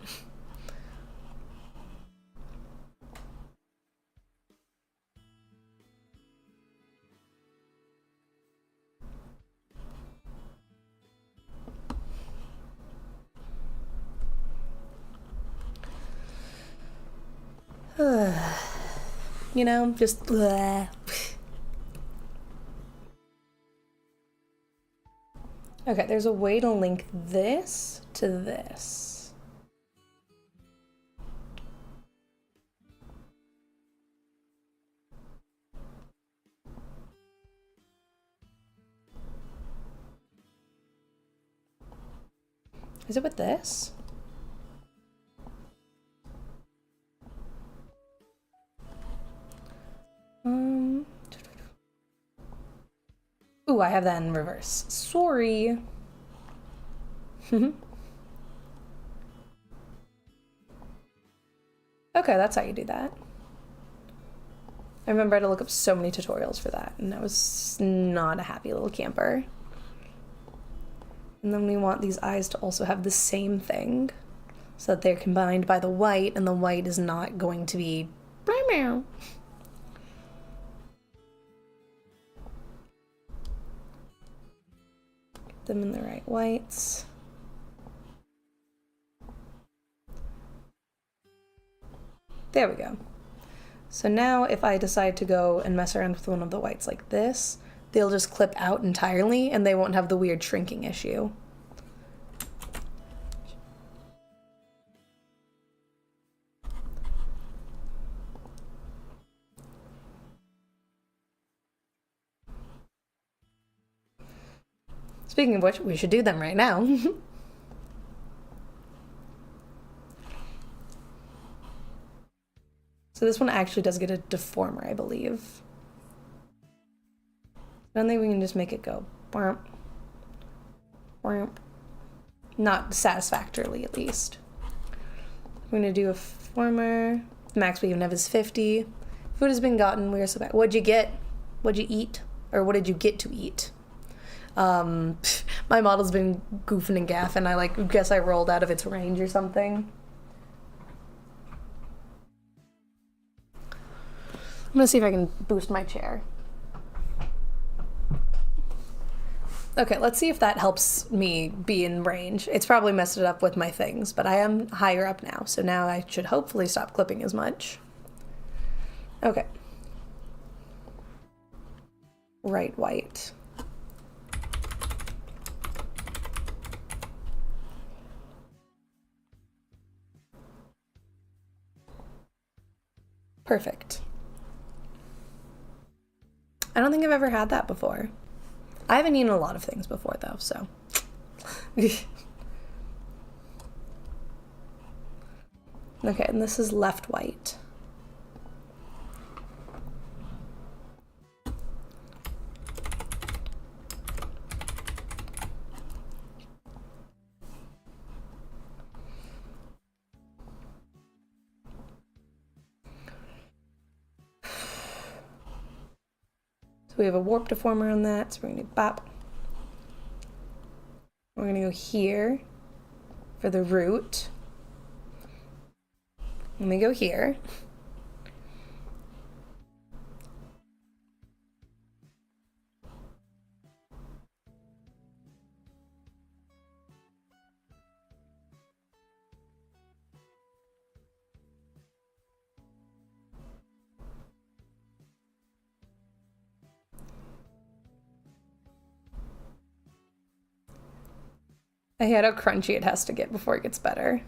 You know, just bleh. Okay, there's a way to link this to this. Is it with this? Ooh, I have that in reverse. Sorry. Okay, that's how you do that. I remember I had to look up so many tutorials for that, and I was not a happy little camper. And then we want these eyes to also have the same thing, so that they're combined by the white, and the white is not going to be... Get them in the right whites. There we go. So now if I decide to go and mess around with one of the whites like this, they'll just clip out entirely and they won't have the weird shrinking issue. Speaking of which, we should do them right now. So this one actually does get a deformer, I believe. I don't think we can just make it go. Not satisfactorily, at least. We're gonna do a former. The max we even have is 50. Food has been gotten. We are so bad. What'd you get? What'd you eat? Or what did you get to eat? My model's been goofing and gaffing. I guess I rolled out of its range or something. I'm gonna see if I can boost my chair. Okay, let's see if that helps me be in range. It's probably messed it up with my things, but I am higher up now, so now I should hopefully stop clipping as much. Okay. Right white. Perfect. I don't think I've ever had that before. I haven't eaten a lot of things before, though, so. Okay, and this is left white. So we have a warp deformer on that, so we're gonna bop. We're gonna go here for the root. Let me go here. I hate how crunchy it has to get before it gets better.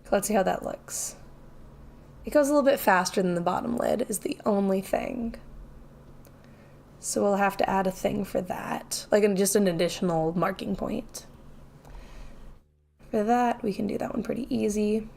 Let's see how that looks. It goes a little bit faster than the bottom lid is the only thing. So we'll have to add a thing for that, like just an additional marking point. For that, we can do that one pretty easy.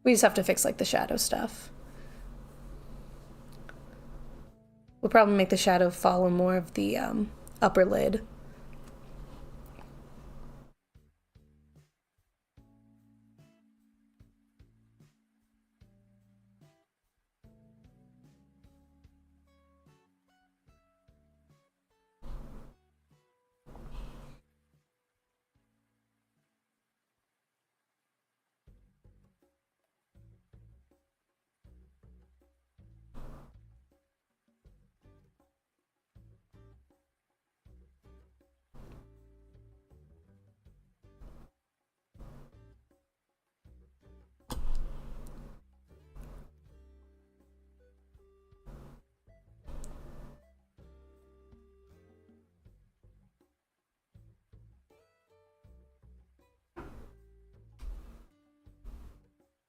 We just have to fix like the shadow stuff. We'll probably make the shadow follow more of the upper lid.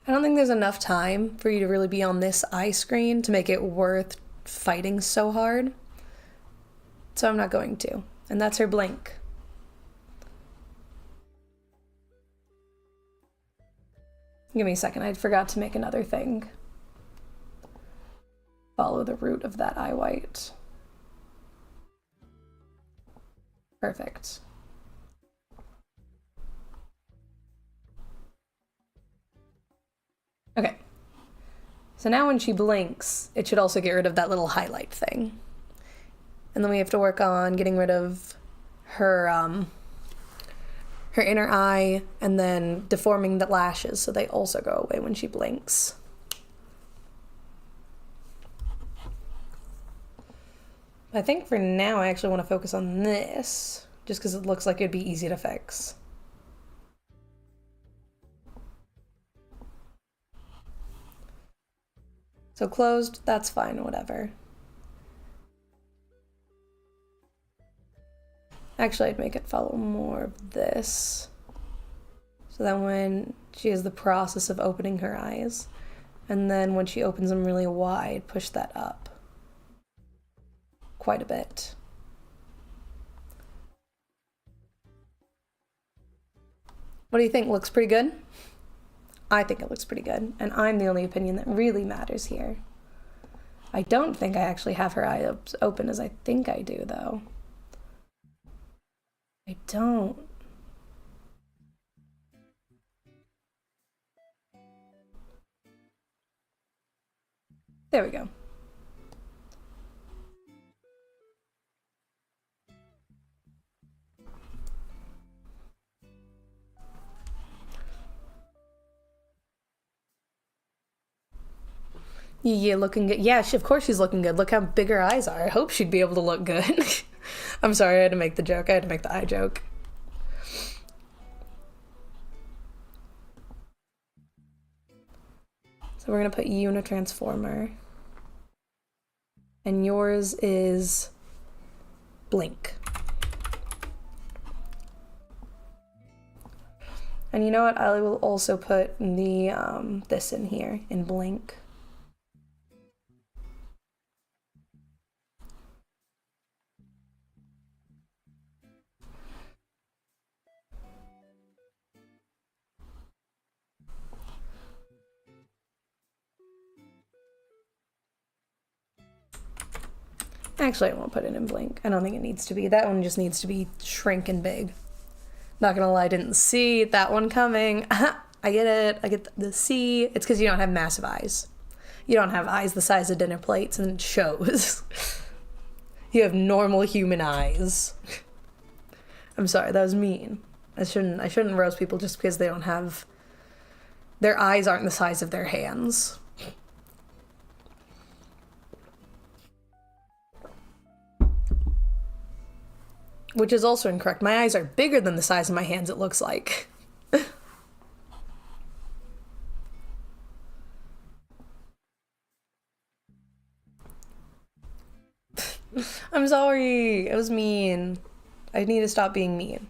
I don't think there's enough time for you to really be on this eye screen to make it worth fighting so hard. So I'm not going to. And that's her blink. Give me a second, I forgot to make another thing. Follow the root of that eye white. Perfect. Okay. So now when she blinks, it should also get rid of that little highlight thing. And then we have to work on getting rid of her her inner eye and then deforming the lashes so they also go away when she blinks. I think for now I actually want to focus on this just because it looks like it'd be easy to fix. So closed, that's fine, whatever. Actually, I'd make it follow more of this. So then when she has the process of opening her eyes, and then when she opens them really wide, push that up quite a bit. What do you think? Looks pretty good? I think it looks pretty good, and I'm the only opinion that really matters here. I don't think I actually have her eye open as I think I do, though. I don't. There we go. Yeah, looking good. Yeah, of course she's looking good. Look how big her eyes are. I hope she'd be able to look good. I'm sorry, I had to make the joke. I had to make the eye joke. So we're gonna put you in a transformer. And yours is blink. And you know what? I will also put the this in here in blink. Actually, I won't put it in blink. I don't think it needs to be. That one just needs to be shrink and big. Not gonna lie, I didn't see that one coming. I get it. I get the C. It's because you don't have massive eyes. You don't have eyes the size of dinner plates, and it shows. You have normal human eyes. I'm sorry, that was mean. I shouldn't roast people just because they don't have, their eyes aren't the size of their hands. Which is also incorrect. My eyes are bigger than the size of my hands, it looks like. I'm sorry. It was mean. I need to stop being mean.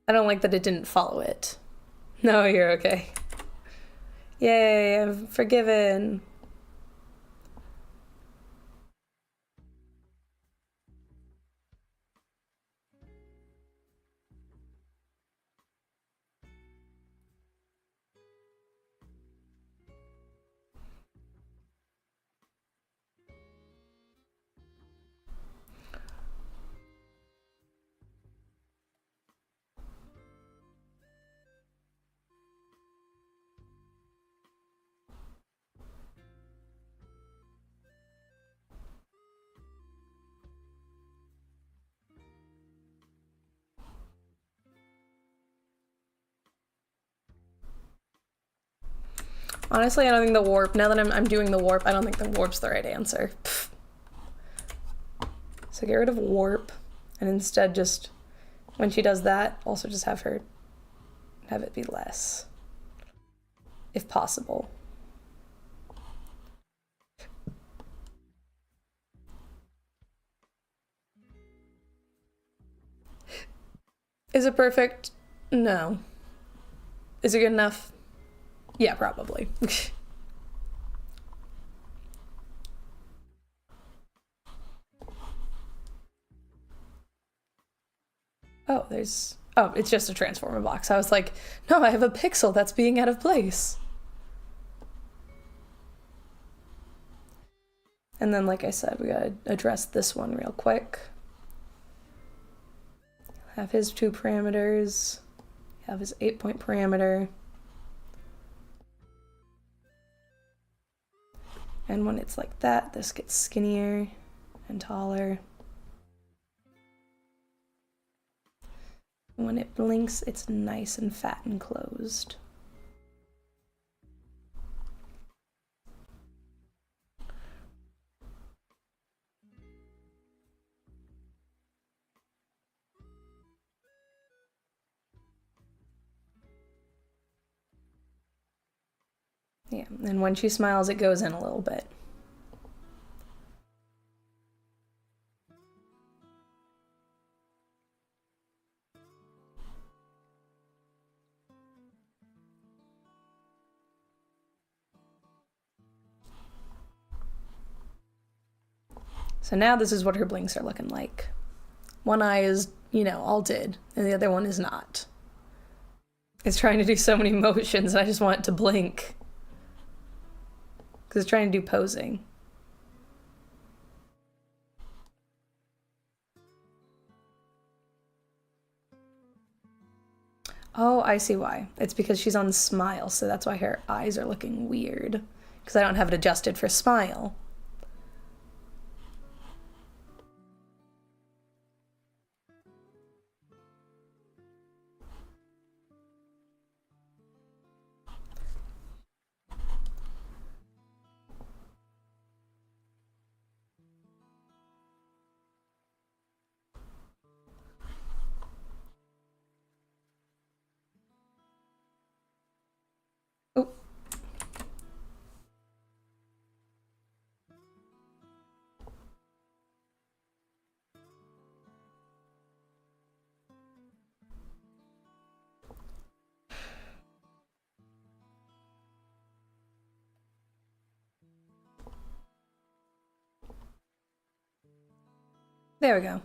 I don't like that it didn't follow it. No, you're okay. Yay, I'm forgiven. Honestly, I don't think the warp, now that I'm doing the warp, I don't think the warp's the right answer. Pfft. So get rid of warp, and instead just, when she does that, also just have it be less. If possible. Is it perfect? No. Is it good enough? Yeah, probably. Oh, it's just a transformer box. I was like, no, I have a pixel that's being out of place. And then, like I said, we gotta address this one real quick. Have his 2 parameters. Have his 8-point parameter. And when it's like that, this gets skinnier and taller. When it blinks, it's nice and fat and closed. Yeah, and when she smiles, it goes in a little bit. So now this is what her blinks are looking like. One eye is, all did, and the other one is not. It's trying to do so many motions, and I just want it to blink. Because it's trying to do posing. Oh, I see why. It's because she's on smile, so that's why her eyes are looking weird. Because I don't have it adjusted for smile. Oh. There we go.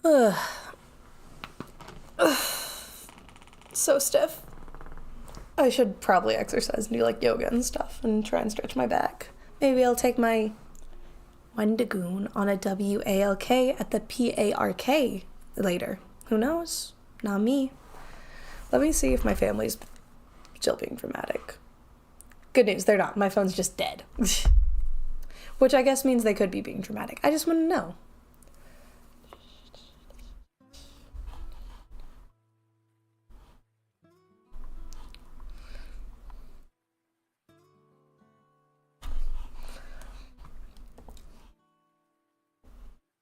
Ugh. Ugh. So stiff. I should probably exercise and do like yoga and stuff and try and stretch my back. Maybe I'll take my Wendigoon on a WALK at the PARK later. Who knows? Not me. Let me see if my family's still being dramatic. Good news, they're not. My phone's just dead. Which I guess means they could be being dramatic. I just want to know.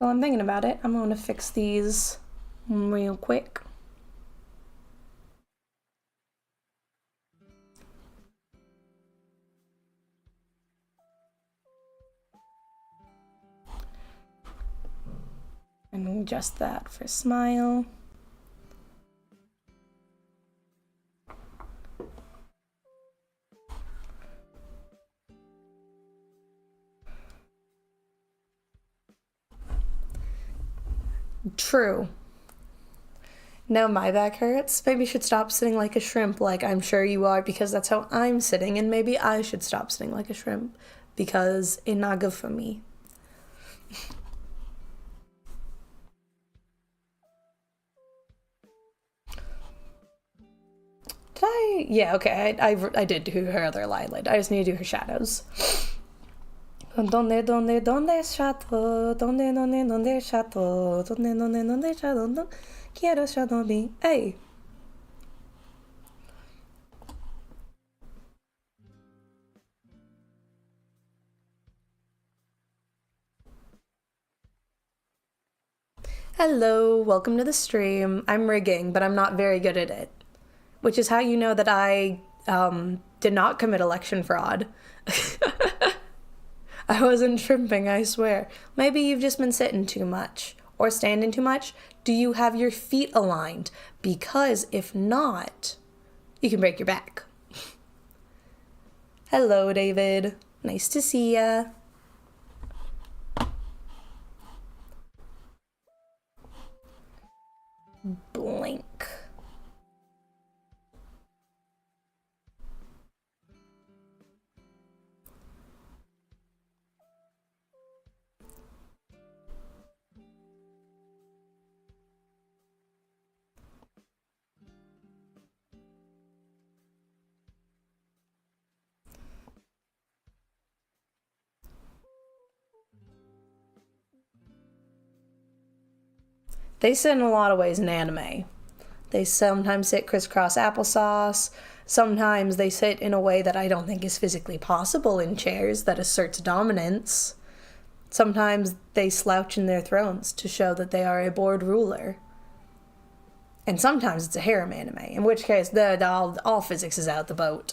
While I'm thinking about it, I'm going to fix these real quick. And adjust that for smile. True. Now my back hurts. Maybe you should stop sitting like a shrimp, like I'm sure you are, because that's how I'm sitting, and maybe I should stop sitting like a shrimp, because it's not good for me. Did I? Yeah, okay, I did do her other eyelid. I just need to do her shadows. ¿Dónde shadow? ¿Dónde shadow? ¿Dónde shadow? Quiero shadow me. Hey. Hello, welcome to the stream. I'm rigging, but I'm not very good at it. Which is how you know that I did not commit election fraud. I wasn't shrimping, I swear. Maybe you've just been sitting too much or standing too much. Do you have your feet aligned? Because if not, you can break your back. Hello, David. Nice to see ya. Blink. They sit in a lot of ways in anime. They sometimes sit crisscross applesauce. Sometimes they sit in a way that I don't think is physically possible in chairs that asserts dominance. Sometimes they slouch in their thrones to show that they are a bored ruler. And sometimes it's a harem anime, in which case all physics is out the boat.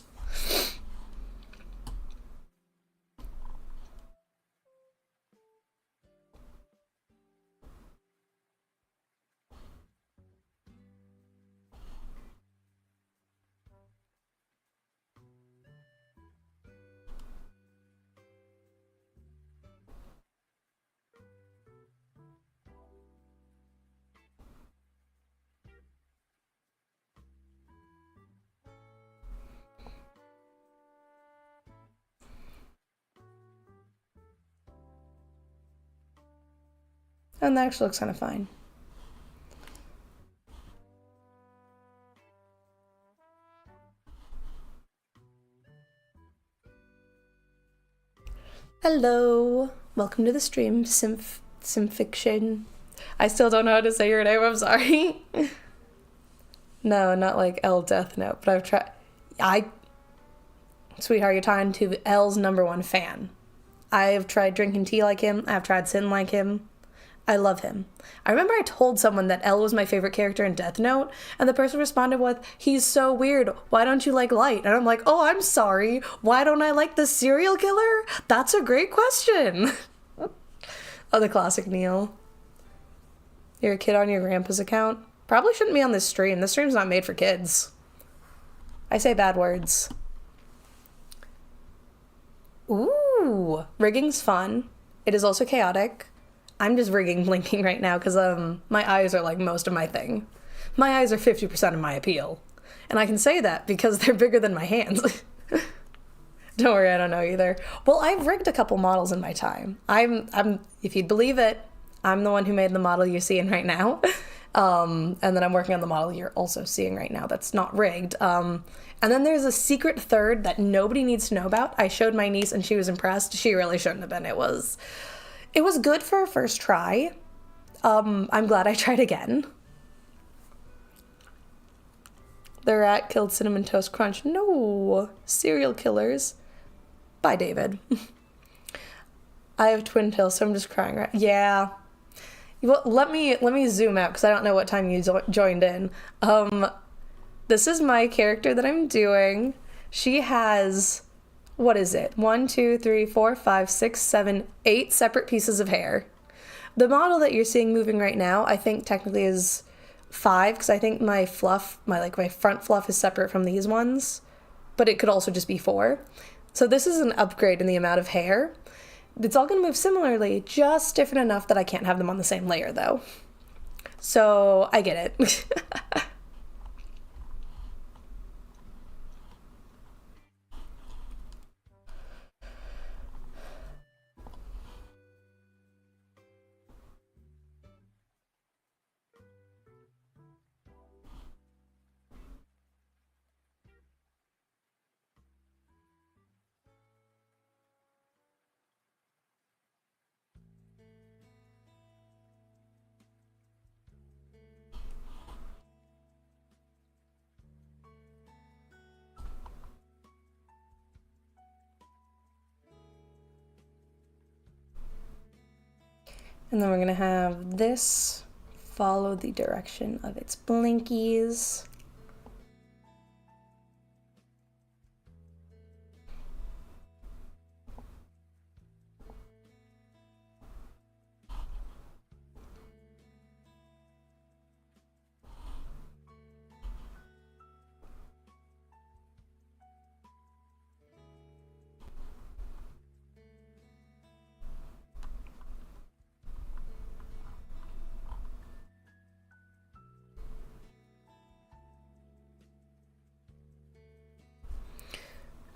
And that actually looks kind of fine. Hello, welcome to the stream, Simfiction. I still don't know how to say your name, I'm sorry. No, not like L Death Note, but I've tried. Sweetheart, you're talking to L's #1 fan. I've tried drinking tea like him, I've tried sitting like him. I love him. I remember I told someone that L was my favorite character in Death Note, and the person responded with, "He's so weird. Why don't you like Light?" And I'm like, "Oh, I'm sorry. Why don't I like the serial killer? That's a great question." Oh, the classic Neil. You're a kid on your grandpa's account? Probably shouldn't be on this stream. This stream's not made for kids. I say bad words. Ooh, rigging's fun. It is also chaotic. I'm just rigging blinking right now because my eyes are like most of my thing. My eyes are 50% of my appeal. And I can say that because they're bigger than my hands. Don't worry, I don't know either. Well, I've rigged a couple models in my time. I'm if you'd believe it, I'm the one who made the model you're seeing right now. And then I'm working on the model you're also seeing right now that's not rigged. And then there's a secret third that nobody needs to know about. I showed my niece and she was impressed. She really shouldn't have been. It was good for a first try. I'm glad I tried again. The rat killed Cinnamon Toast Crunch. No, serial killers. Bye, David. I have twin tails, so I'm just crying. Right? Yeah. Well, let me zoom out because I don't know what time you joined in. This is my character that I'm doing. She has, what is it? 1, 2, 3, 4, 5, 6, 7, 8 separate pieces of hair. The model that you're seeing moving right now, I think technically is 5 because I think my fluff, my front fluff is separate from these ones, but it could also just be 4. So this is an upgrade in the amount of hair. It's all going to move similarly, just different enough that I can't have them on the same layer though. So I get it. And then we're gonna have this follow the direction of its blinkies.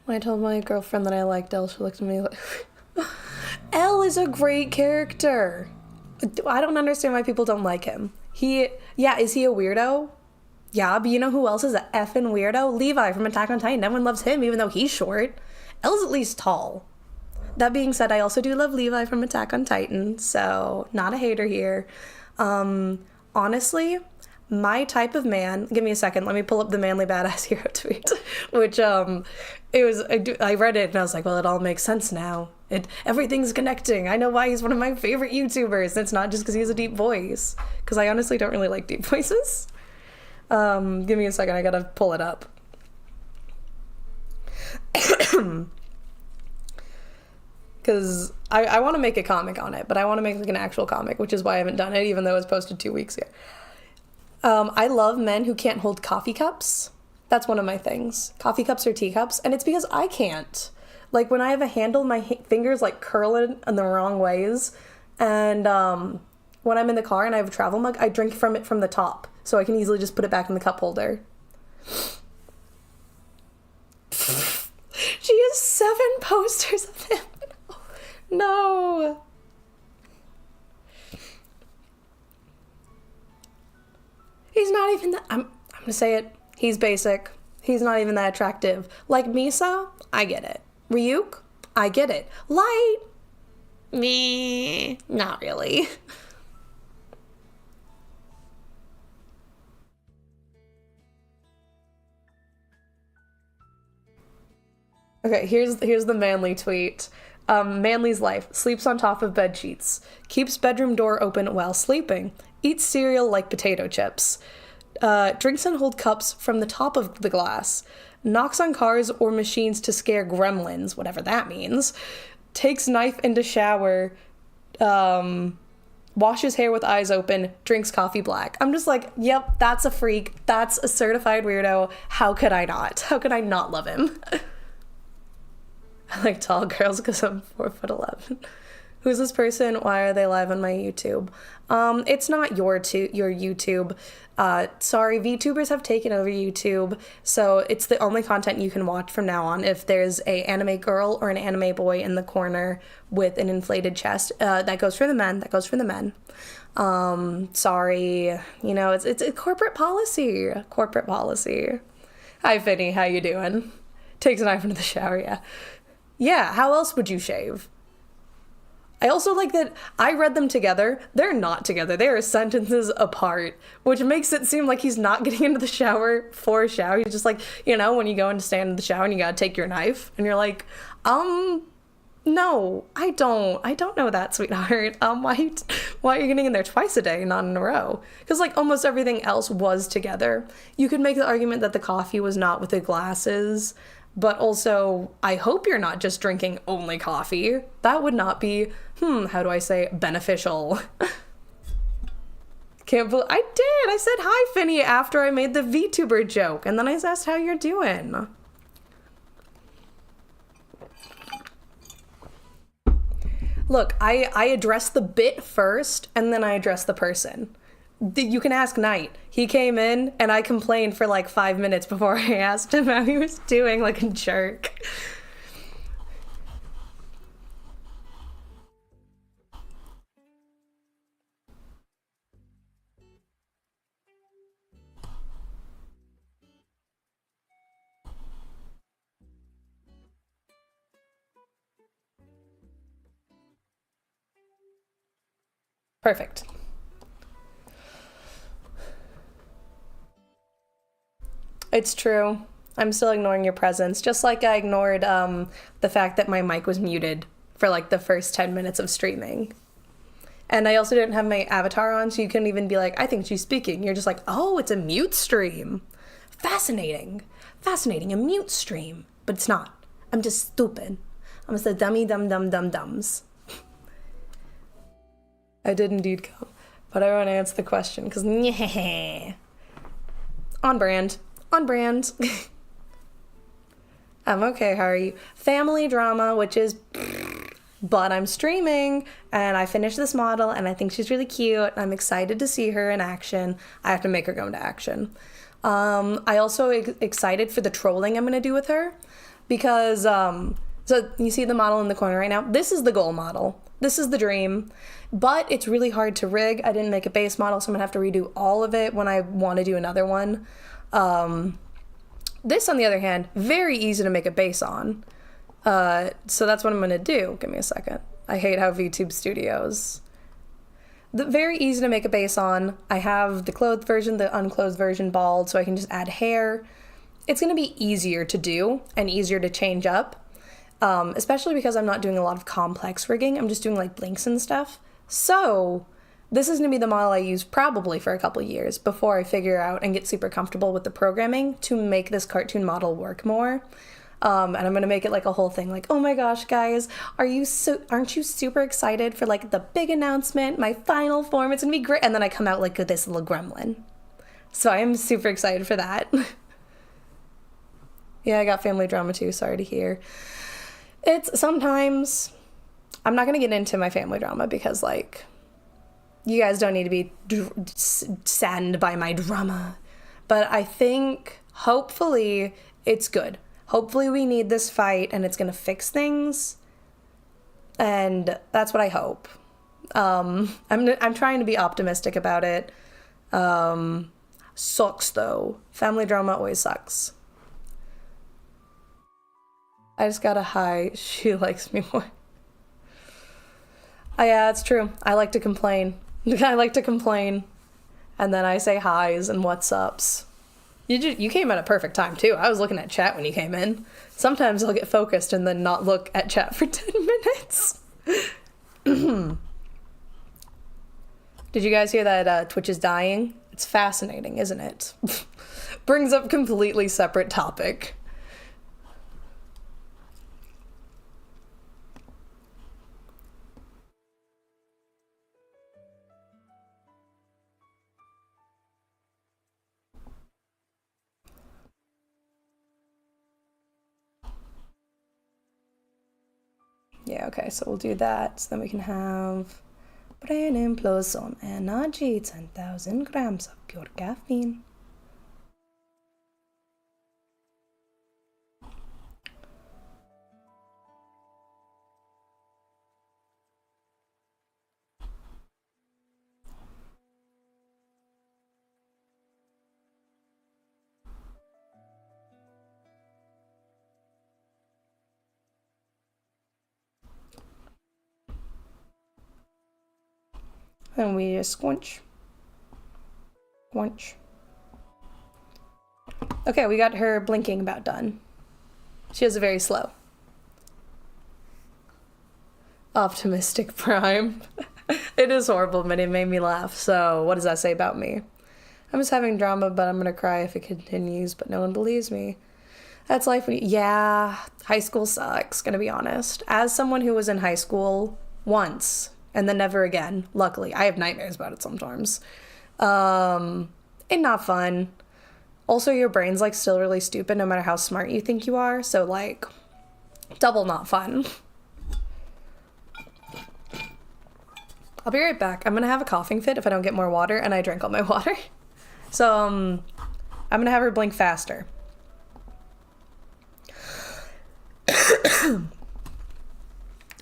When I told my girlfriend that I liked Elle, she looked at me like, Elle is a great character. I don't understand why people don't like him. Is he a weirdo? Yeah, but you know who else is a effing weirdo? Levi from Attack on Titan. Everyone loves him, even though he's short. Elle's at least tall. That being said, I also do love Levi from Attack on Titan, so not a hater here. Honestly, my type of man, give me a second, let me pull up the manly badass hero tweet, which I read it and I was like, well, it all makes sense now. Everything's connecting. I know why he's one of my favorite YouTubers. It's not just because he has a deep voice, because I honestly don't really like deep voices. Give me a second, I gotta pull it up. Because I want to make a comic on it, but I want to make like an actual comic, which is why I haven't done it, even though it was posted 2 weeks ago. I love men who can't hold coffee cups. That's one of my things. Coffee cups or teacups. And it's because I can't. Like, when I have a handle, my fingers, like, curl in the wrong ways. And when I'm in the car and I have a travel mug, I drink from it from the top. So I can easily just put it back in the cup holder. She has 7 posters of him. No. He's not even that. I'm gonna say it. He's basic. He's not even that attractive. Like Misa, I get it. Ryuk, I get it. Light, me, not really. Okay, here's the manly tweet. Manly's life. Sleeps on top of bed sheets. Keeps bedroom door open while sleeping. Eats cereal like potato chips. Drinks and hold cups from the top of the glass. Knocks on cars or machines to scare gremlins, whatever that means. Takes knife into shower. Washes hair with eyes open. Drinks coffee black. I'm just like, yep, that's a freak. That's a certified weirdo. How could I not? How could I not love him? I like tall girls because I'm 4'11". Who's this person? Why are they live on my YouTube? It's not your YouTube. Sorry, VTubers have taken over YouTube, so it's the only content you can watch from now on. If there's a anime girl or an anime boy in the corner with an inflated chest, that goes for the men. That goes for the men. Sorry, it's a corporate policy. Corporate policy. Hi, Finny. How you doing? Takes a knife into the shower. Yeah. Yeah. How else would you shave? I also like that I read them together. They're not together. They are sentences apart, which makes it seem like he's not getting into the shower for a shower. He's just like, when you go in to stand in the shower and you gotta take your knife, and you're like, no, I don't know that, sweetheart. Why are you getting in there twice a day, not in a row? Because like almost everything else was together. You could make the argument that the coffee was not with the glasses, but also, I hope you're not just drinking only coffee. That would not be, how do I say, beneficial. Can't believe I did. I said hi, Finny, after I made the VTuber joke, and then I asked how you're doing. Look, I address the bit first, and then I address the person. You can ask Knight. He came in and I complained for like 5 minutes before I asked him how he was doing, like a jerk. Perfect. It's true. I'm still ignoring your presence, just like I ignored the fact that my mic was muted for like the first 10 minutes of streaming. And I also didn't have my avatar on, so you couldn't even be like, I think she's speaking. You're just like, oh, it's a mute stream. Fascinating. Fascinating, a mute stream. But it's not. I'm just stupid. I'm just a dummy dums. I did indeed come, but I want to answer the question, because on brand. On brand. I'm okay, how are you? Family drama, which is but I'm streaming and I finished this model and I think she's really cute. I'm excited to see her in action. I have to make her go into action. I also excited for the trolling I'm going to do with her because so you see the model in the corner right now? This is the goal model. This is the dream, but it's really hard to rig. I didn't make a base model, so I'm gonna have to redo all of it when I want to do another one. This, on the other hand, very easy to make a base on. So that's what I'm gonna do. Give me a second. I hate how VTube Studios. Very easy to make a base on. I have the clothed version, the unclothed version bald, so I can just add hair. It's gonna be easier to do and easier to change up. Especially because I'm not doing a lot of complex rigging. I'm just doing like blinks and stuff. So this is going to be the model I use probably for a couple years before I figure out and get super comfortable with the programming to make this cartoon model work more. And I'm going to make it like a whole thing like, oh my gosh, guys, aren't you super excited for like the big announcement, my final form? It's going to be great. And then I come out like this little gremlin. So I am super excited for that. Yeah, I got family drama too. Sorry to hear. It's sometimes, I'm not going to get into my family drama because, like, you guys don't need to be saddened by my drama. But I think, hopefully, it's good. Hopefully we need this fight and it's going to fix things. And that's what I hope. I'm trying to be optimistic about it. Sucks, though. Family drama always sucks. I just got a hi. She likes me more. Oh, yeah, it's true. I like to complain. I like to complain. And then I say hi's and what's ups. You came at a perfect time too. I was looking at chat when you came in. Sometimes I'll get focused and then not look at chat for 10 minutes. Did you guys hear that Twitch is dying? It's fascinating, isn't it? Brings up completely separate topic. Yeah, okay, so we'll do that. So then we can have brain implosion energy, 10,000 grams of pure caffeine. And we just squinch. Squinch. Okay, we got her blinking about done. She has a very slow. Optimistic Prime. It is horrible, but it made me laugh. So what does that say about me? I'm just having drama, but I'm gonna cry if it continues, but no one believes me. That's life when yeah, high school sucks, gonna be honest. As someone who was in high school once, and then never again, luckily. I have nightmares about it sometimes. And not fun. Also, your brain's, like, still really stupid no matter how smart you think you are. So, like, double not fun. I'll be right back. I'm gonna have a coughing fit if I don't get more water, and I drank all my water. So, I'm gonna have her blink faster. Well,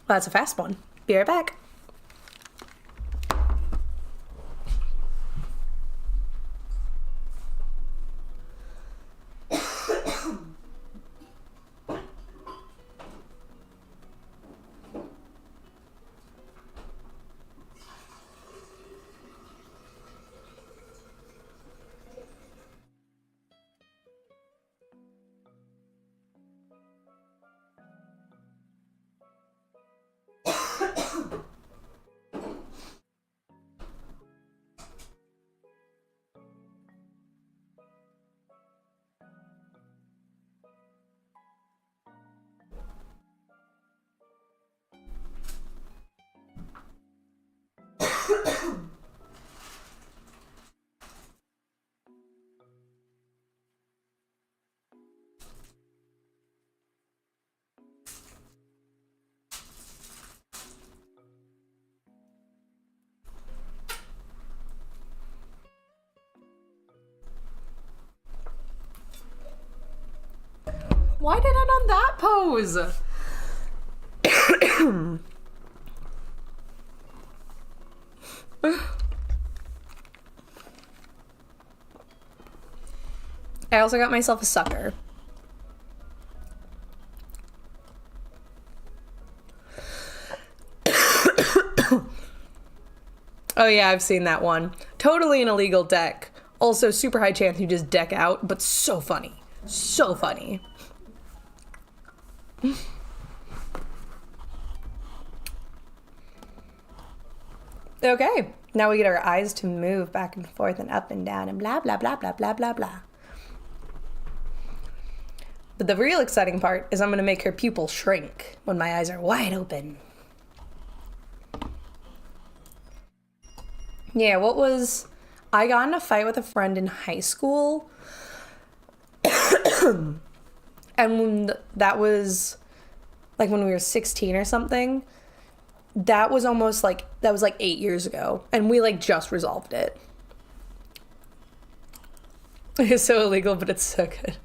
that's a fast one. Be right back. Why did I on that pose? I also got myself a sucker. Oh yeah, I've seen that one. Totally an illegal deck. Also super high chance you just deck out, but so funny. So funny. Okay, now we get our eyes to move back and forth and up and down and blah, blah, blah, blah, blah, blah, blah. But the real exciting part is I'm going to make her pupil shrink when my eyes are wide open. Yeah, I got in a fight with a friend in high school. And that was like when we were 16 or something. That was 8 years ago. And we like just resolved it. It's so illegal, but it's so good.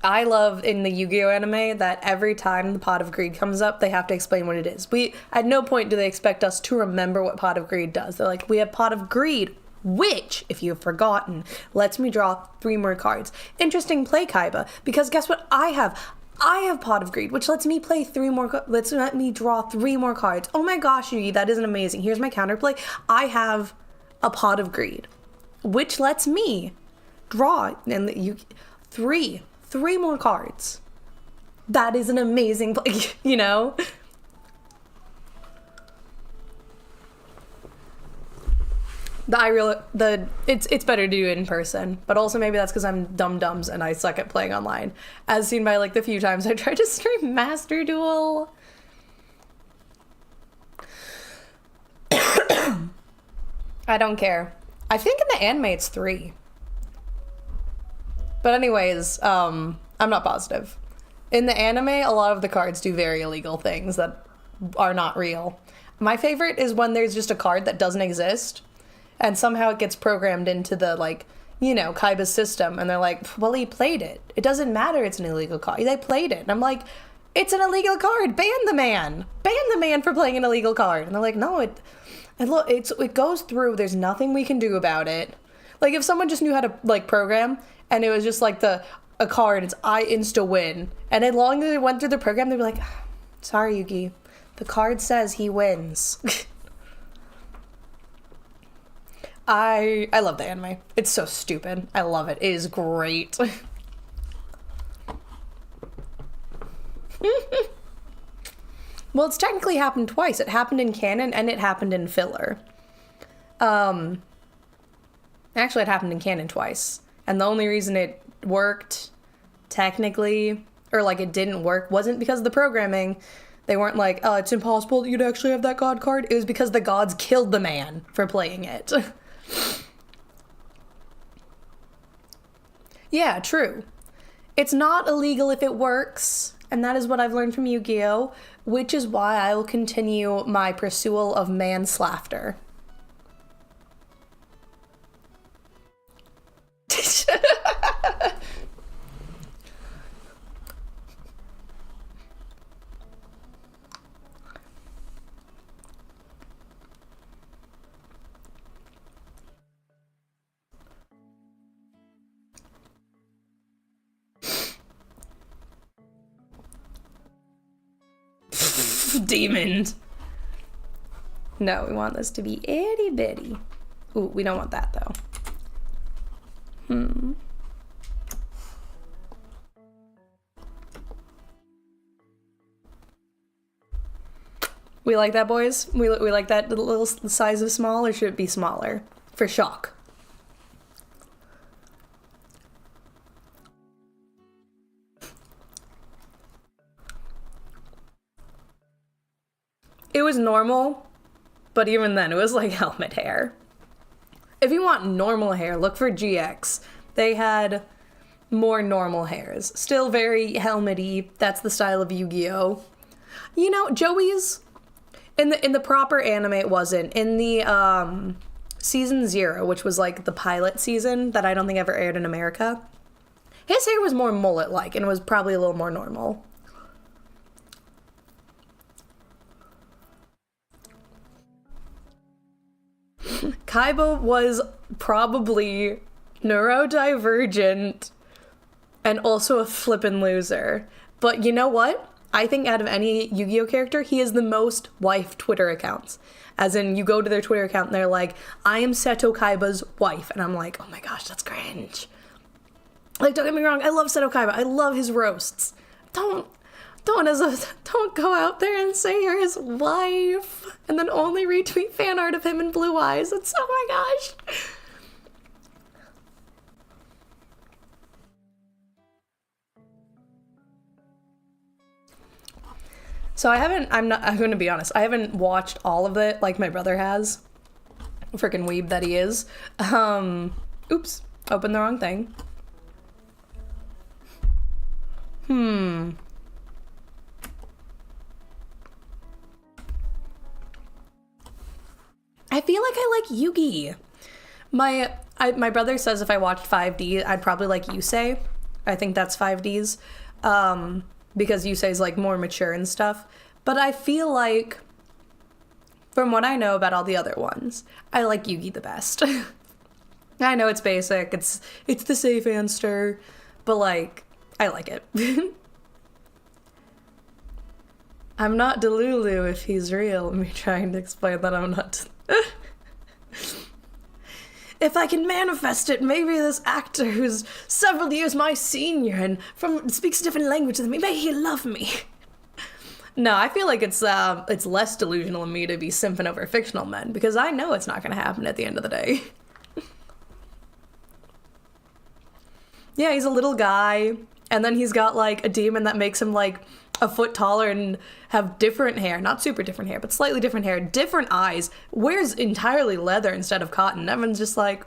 I love in the Yu-Gi-Oh anime that every time the Pot of Greed comes up, they have to explain what it is. At no point do they expect us to remember what Pot of Greed does. They're like, we have Pot of Greed, which, if you've forgotten, lets me draw 3 more cards. Interesting play, Kaiba, because guess what I have? I have Pot of Greed, which lets me play 3 more, let me draw 3 more cards. Oh my gosh, Yugi, that isn't amazing. Here's my counterplay. I have a Pot of Greed, which lets me draw and you three more cards. That is an amazing play, you know? It's better to do it in person, but also maybe that's because I'm dum-dums and I suck at playing online, as seen by like the few times I tried to stream Master Duel. I don't care. I think in the anime it's 3. But anyways, I'm not positive. In the anime, a lot of the cards do very illegal things that are not real. My favorite is when there's just a card that doesn't exist, and somehow it gets programmed into the, like, you know, Kaiba's system, and they're like, well, he played it. It doesn't matter it's an illegal card. They played it. And I'm like, it's an illegal card. Ban the man. Ban the man for playing an illegal card. And they're like, no, it goes through. There's nothing we can do about it. Like, if someone just knew how to, like, program, and it was just, like, a card, it's I insta-win. And as long as it went through the program, they'd be like, sorry, Yugi. The card says he wins. I love the anime. It's so stupid. I love it. It is great. Well, it's technically happened twice. It happened in canon and it happened in filler. Actually, it happened in canon twice. And the only reason it worked, technically, or like it didn't work, wasn't because of the programming. They weren't like, oh, it's impossible that you'd actually have that god card. It was because the gods killed the man for playing it. Yeah, true. It's not illegal if it works, and that is what I've learned from Yu-Gi-Oh!, which is why I will continue my pursuit of manslaughter. Demon. No, we want this to be itty bitty. Ooh, we don't want that though. We like that, boys? We like that little size of small, or should it be smaller? For shock. It was normal, but even then, it was like helmet hair. If you want normal hair, look for GX. They had more normal hairs. Still very helmety. That's the style of Yu-Gi-Oh! You know, Joey's in the proper anime, it wasn't. In the season 0, which was like the pilot season that I don't think ever aired in America, his hair was more mullet-like and was probably a little more normal. Kaiba was probably neurodivergent and also a flippin' loser. But you know what? I think out of any Yu-Gi-Oh! Character, he is the most wife Twitter accounts. As in, you go to their Twitter account and they're like, I am Seto Kaiba's wife. And I'm like, oh my gosh, that's cringe. Like, don't get me wrong, I love Seto Kaiba. I love his roasts. Don't go out there and say you're his wife and then only retweet fan art of him in blue eyes. It's, oh my gosh. So I'm going to be honest, I haven't watched all of it like my brother has. Freaking weeb that he is. Oops, opened the wrong thing. I feel like I like Yugi. My brother says if I watched 5D, I'd probably like Yusei. I think that's 5Ds. Because Yusei's like more mature and stuff. But I feel like, from what I know about all the other ones, I like Yugi the best. I know it's basic, it's the safe answer, but like, I like it. I'm not Delulu if he's real. Me trying to explain that I'm not. if I can manifest it, maybe this actor who's several years my senior and speaks a different language than me, maybe he'll love me. No, I feel like it's less delusional in me to be simping over fictional men, because I know it's not going to happen at the end of the day. Yeah, he's a little guy, and then he's got, like, a demon that makes him, like, a foot taller and have different hair. Not super different hair, but slightly different hair. Different eyes. Wears entirely leather instead of cotton. Everyone's just like,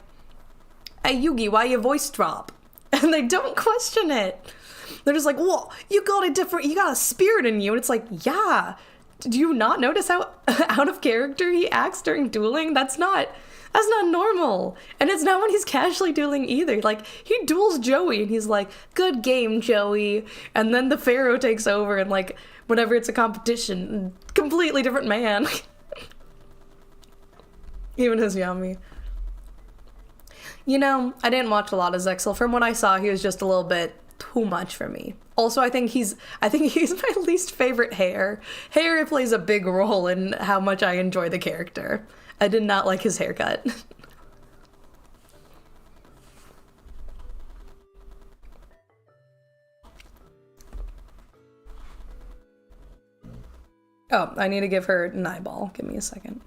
hey, Yugi, why your voice drop? And they don't question it. They're just like, whoa, you got a spirit in you. And it's like, yeah. Do you not notice how out of character he acts during dueling? That's not normal. And it's not when he's casually dueling either. Like, he duels Joey and he's like, good game, Joey. And then the Pharaoh takes over and, like, whenever it's a competition, completely different man. Even as Yami. You know, I didn't watch a lot of Zexal. From what I saw, he was just a little bit too much for me. Also, I think he's my least favorite hair. Hair plays a big role in how much I enjoy the character. I did not like his haircut. Oh, I need to give her an eyeball. Give me a second.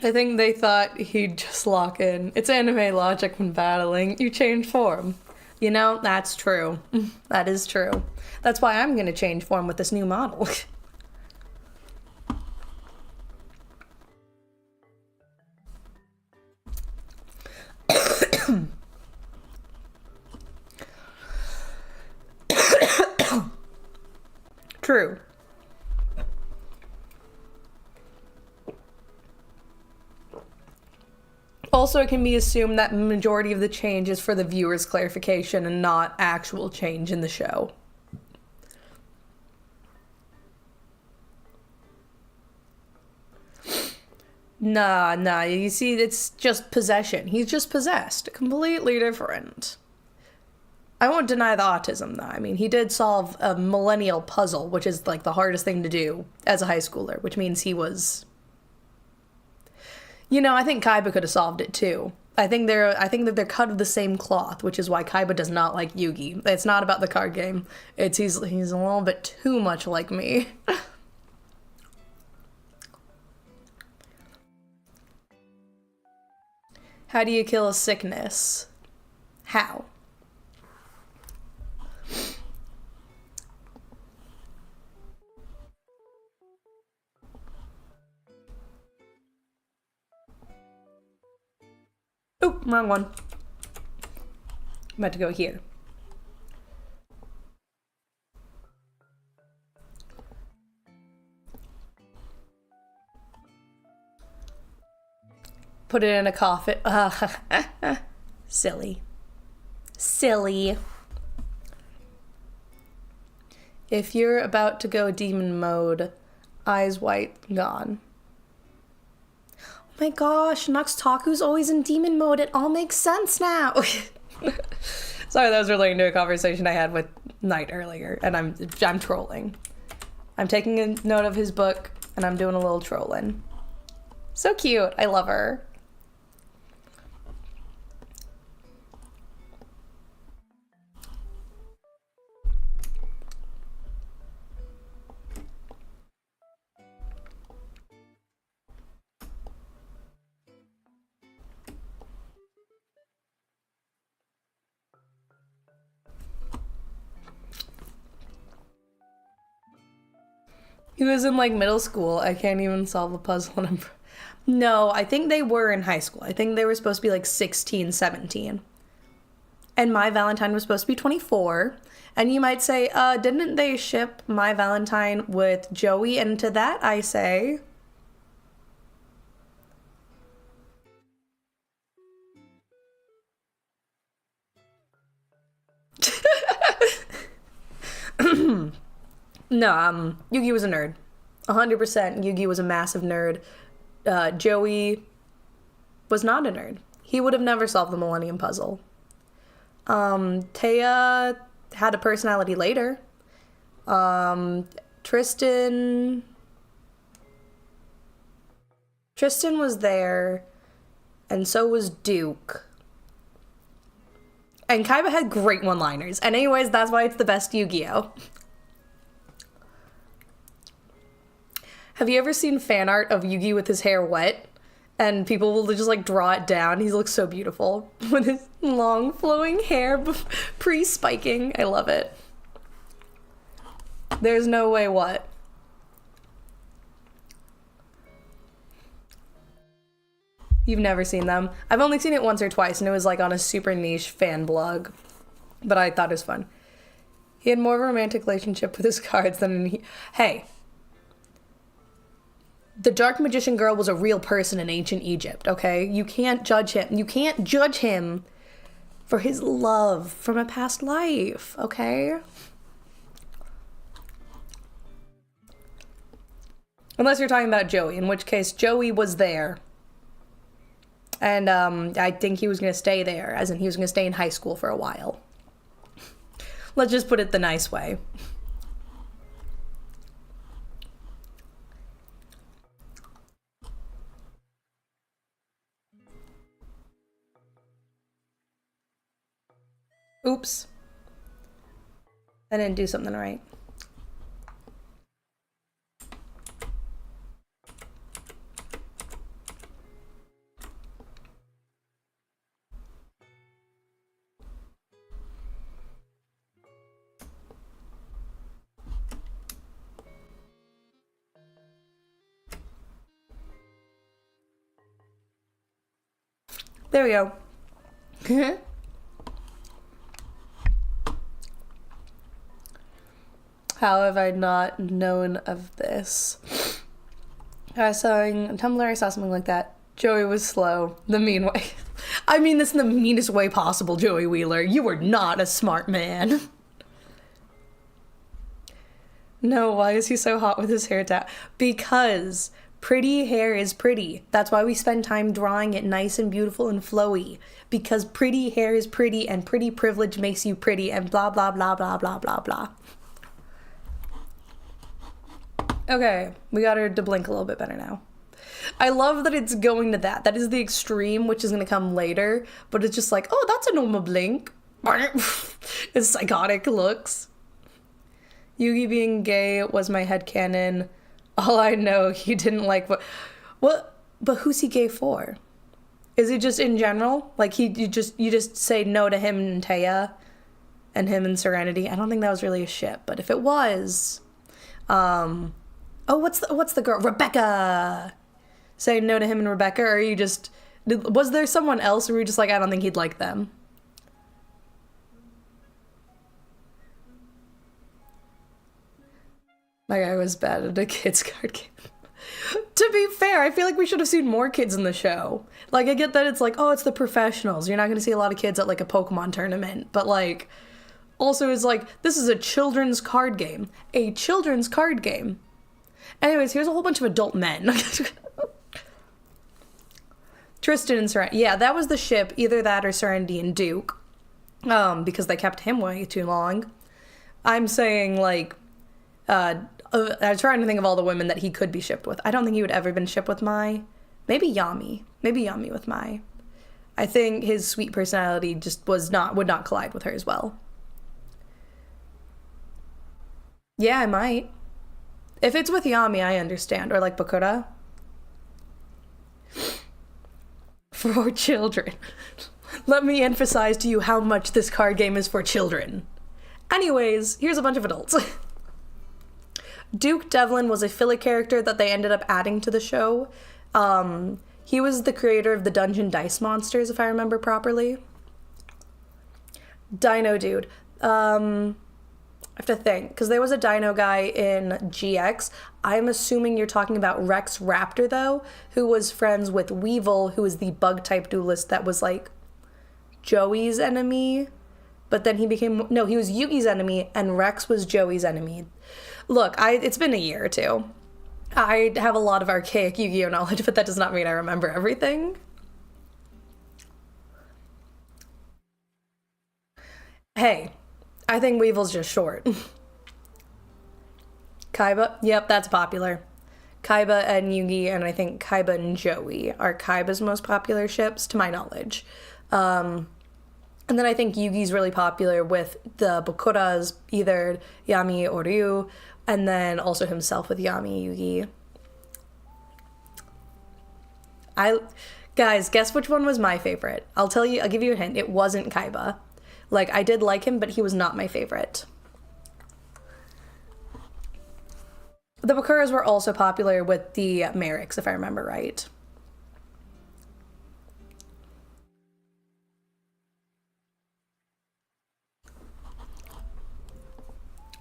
I think they thought he'd just lock in. It's anime logic when battling. You change form. You know, that's true. That is true. That's why I'm gonna change form with this new model. True. Also, it can be assumed that majority of the change is for the viewer's clarification and not actual change in the show. Nah, you see, it's just possession. He's just possessed. Completely different. I won't deny the autism, though. I mean, he did solve a millennial puzzle, which is, like, the hardest thing to do as a high schooler, which means he was... You know, I think Kaiba could have solved it too. I think that they're cut of the same cloth, which is why Kaiba does not like Yugi. It's not about the card game. He's a little bit too much like me. How do you kill a sickness? How? Oh, wrong one. I'm about to go here. Put it in a coffin. Silly. Silly. If you're about to go demon mode, eyes white, gone. Oh my gosh, Noxtaku's always in demon mode. It all makes sense now. Sorry, that was relating to a conversation I had with Knight earlier, and I'm trolling. I'm taking a note of his book, and I'm doing a little trolling. So cute. I love her. He was in, like, middle school. I can't even solve a puzzle number. No, I think they were in high school. I think they were supposed to be, like, 16, 17. And My Valentine was supposed to be 24. And you might say, didn't they ship My Valentine with Joey? And to that, I say... No, Yugi was a nerd. 100% Yugi was a massive nerd. Joey was not a nerd. He would have never solved the Millennium Puzzle. Taya had a personality later. Tristan was there, and so was Duke. And Kaiba had great one-liners. And anyways, that's why it's the best Yu-Gi-Oh! Have you ever seen fan art of Yugi with his hair wet? And people will just like draw it down. He looks so beautiful with his long flowing hair pre-spiking. I love it. There's no way what? You've never seen them? I've only seen it once or twice, and it was like on a super niche fan blog. But I thought it was fun. He had more of a romantic relationship with his cards than Hey. The Dark Magician Girl was a real person in ancient Egypt, okay? You can't judge him. You can't judge him for his love from a past life, okay? Unless you're talking about Joey, in which case Joey was there. And I think he was going to stay there, as in he was going to stay in high school for a while. Let's just put it the nice way. Oops. I didn't do something right. There we go. How have I not known of this? I was on Tumblr, I saw something like that. Joey was slow. The mean way. I mean this in the meanest way possible, Joey Wheeler. You were not a smart man. No, why is he so hot with his hair down? Because pretty hair is pretty. That's why we spend time drawing it nice and beautiful and flowy. Because pretty hair is pretty and pretty privilege makes you pretty and blah, blah, blah, blah, blah, blah, blah. Okay, we got her to blink a little bit better now. I love that it's going to that. That is the extreme, which is going to come later. But it's just like, oh, that's a normal blink. It's psychotic looks. Yugi being gay was my headcanon. All I know, he didn't like what? But who's he gay for? Is it just in general? Like you just say no to him and Taya, and him and Serenity? I don't think that was really a ship, but if it was, oh, what's the girl? Rebecca. Saying no to him and Rebecca, or are you just? Was there someone else, or were you just like, I don't think he'd like them? My guy was bad at a kids card game. To be fair, I feel like we should have seen more kids in the show. Like, I get that it's like, oh, it's the professionals. You're not going to see a lot of kids at, like, a Pokemon tournament. But, like, also it's like, this is a children's card game. A children's card game. Anyways, here's a whole bunch of adult men. Tristan and Serenity. Yeah, that was the ship. Either that or Serenity and Duke. Because they kept him way too long. I'm saying, like, I'm trying to think of all the women that he could be shipped with. I don't think he would ever been shipped with Mai. Maybe Yami. Maybe Yami with Mai. I think his sweet personality just would not collide with her as well. Yeah, I might. If it's with Yami, I understand. Or like Bakura. For children. Let me emphasize to you how much this card game is for children. Anyways, here's a bunch of adults. Duke Devlin was a filler character that they ended up adding to the show. He was the creator of the Dungeon Dice Monsters, if I remember properly. Dino Dude. I have to think, because there was a dino guy in GX. I'm assuming you're talking about Rex Raptor, though, who was friends with Weevil, who was the bug-type duelist that was, like, Joey's enemy. But then he was Yugi's enemy, and Rex was Joey's enemy. Look, it's been a year or two. I have a lot of archaic Yu-Gi-Oh knowledge, but that does not mean I remember everything. Hey, I think Weevil's just short. Kaiba, yep, that's popular. Kaiba and Yugi, and I think Kaiba and Joey are Kaiba's most popular ships, to my knowledge. And then I think Yugi's really popular with the Bokuras, either Yami or Ryu, and then also himself with Yami Yugi. I guys, guess which one was my favorite? I'll tell you, I'll give you a hint. It wasn't Kaiba. Like, I did like him, but he was not my favorite. The Bakuras were also popular with the Merrics, if I remember right.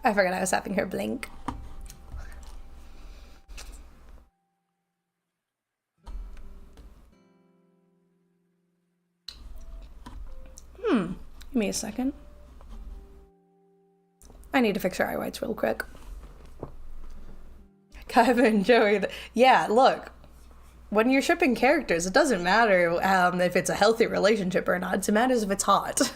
I forgot I was having her blink. Give me a second. I need to fix her eye whites real quick. Kaiba and Joey. Yeah, look. When you're shipping characters, it doesn't matter if it's a healthy relationship or not. It matters if it's hot.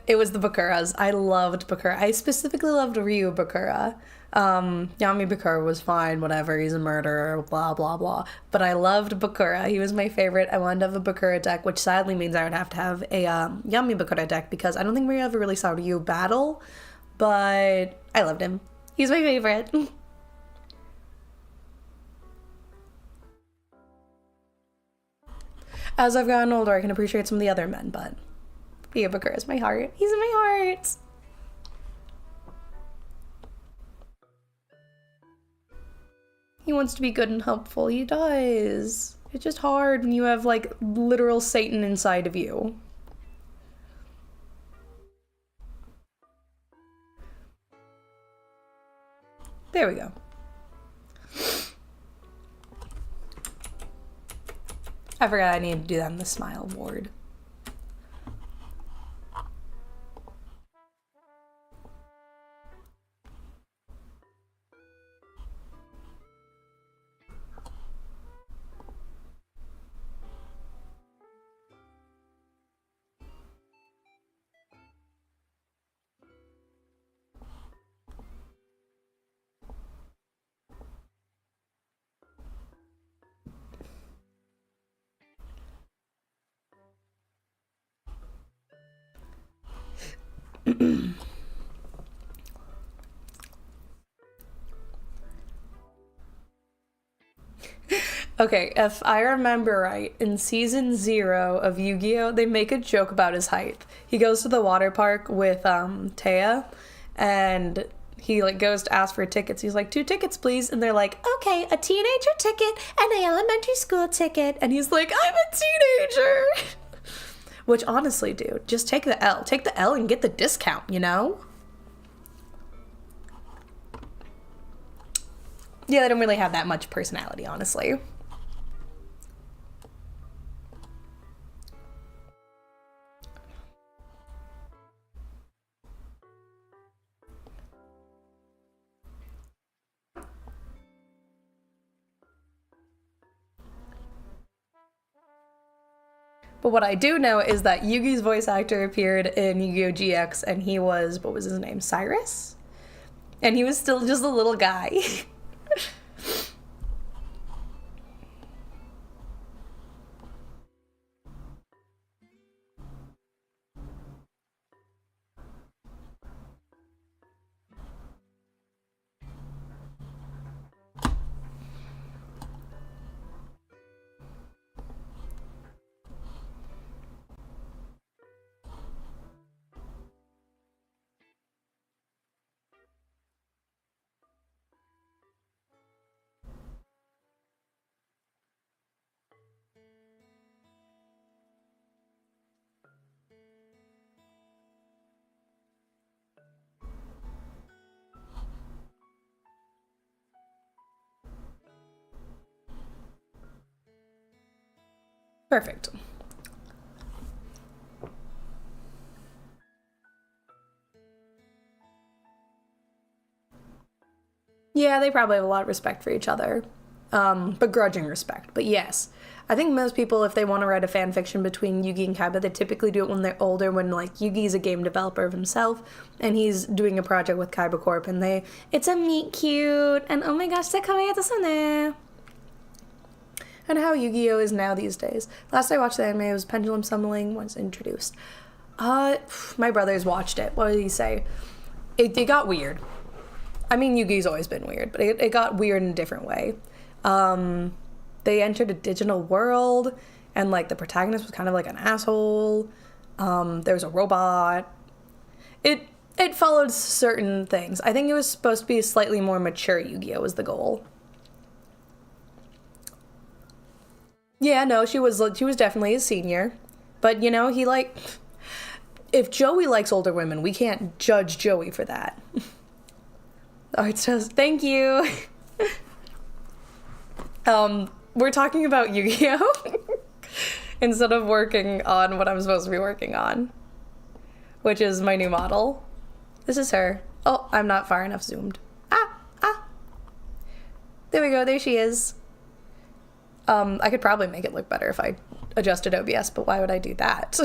It was the Bakuras. I loved Bakura. I specifically loved Ryu Bakura. Yami Bakura was fine, whatever. He's a murderer, blah blah blah. But I loved Bakura. He was my favorite. I wanted to have a Bakura deck, which sadly means I would have to have a Yami Bakura deck because I don't think we ever really saw Ryu battle. But I loved him. He's my favorite. As I've gotten older, I can appreciate some of the other men, but Ryu Bakura is my heart. He's in my heart. He wants to be good and helpful. He does. It's just hard when you have like literal Satan inside of you. There we go. I forgot I needed to do that in the smile ward. Okay, if I remember right, in season 0 of Yu-Gi-Oh, they make a joke about his height. He goes to the water park with Taya, and he like goes to ask for tickets. He's like, 2 tickets, please. And they're like, okay, a teenager ticket and an elementary school ticket. And he's like, I'm a teenager. Which honestly, dude, just take the L. Take the L and get the discount, you know? Yeah, they don't really have that much personality, honestly. But what I do know is that Yugi's voice actor appeared in Yu-Gi-Oh! GX, and he was, what was his name, Cyrus? And he was still just a little guy. Perfect. Yeah, they probably have a lot of respect for each other. Begrudging respect. But yes, I think most people, if they want to write a fan fiction between Yugi and Kaiba, they typically do it when they're older, when like Yugi's a game developer of himself and he's doing a project with Kaiba Corp, and it's a meet cute, and oh my gosh, kawaii desu. And how Yu-Gi-Oh is now these days. Last I watched the anime, it was Pendulum Summoning was introduced. My brothers watched it. What did he say? It got weird. I mean, Yugi's always been weird, but it got weird in a different way. They entered a digital world, and like the protagonist was kind of like an asshole. There was a robot. It followed certain things. I think it was supposed to be a slightly more mature Yu-Gi-Oh was the goal. Yeah, no, she was definitely a senior, but you know, if Joey likes older women, we can't judge Joey for that. Art says, thank you. We're talking about Yu-Gi-Oh! Instead of working on what I'm supposed to be working on, which is my new model. This is her. Oh, I'm not far enough zoomed. Ah. There we go, there she is. I could probably make it look better if I adjusted OBS, but why would I do that?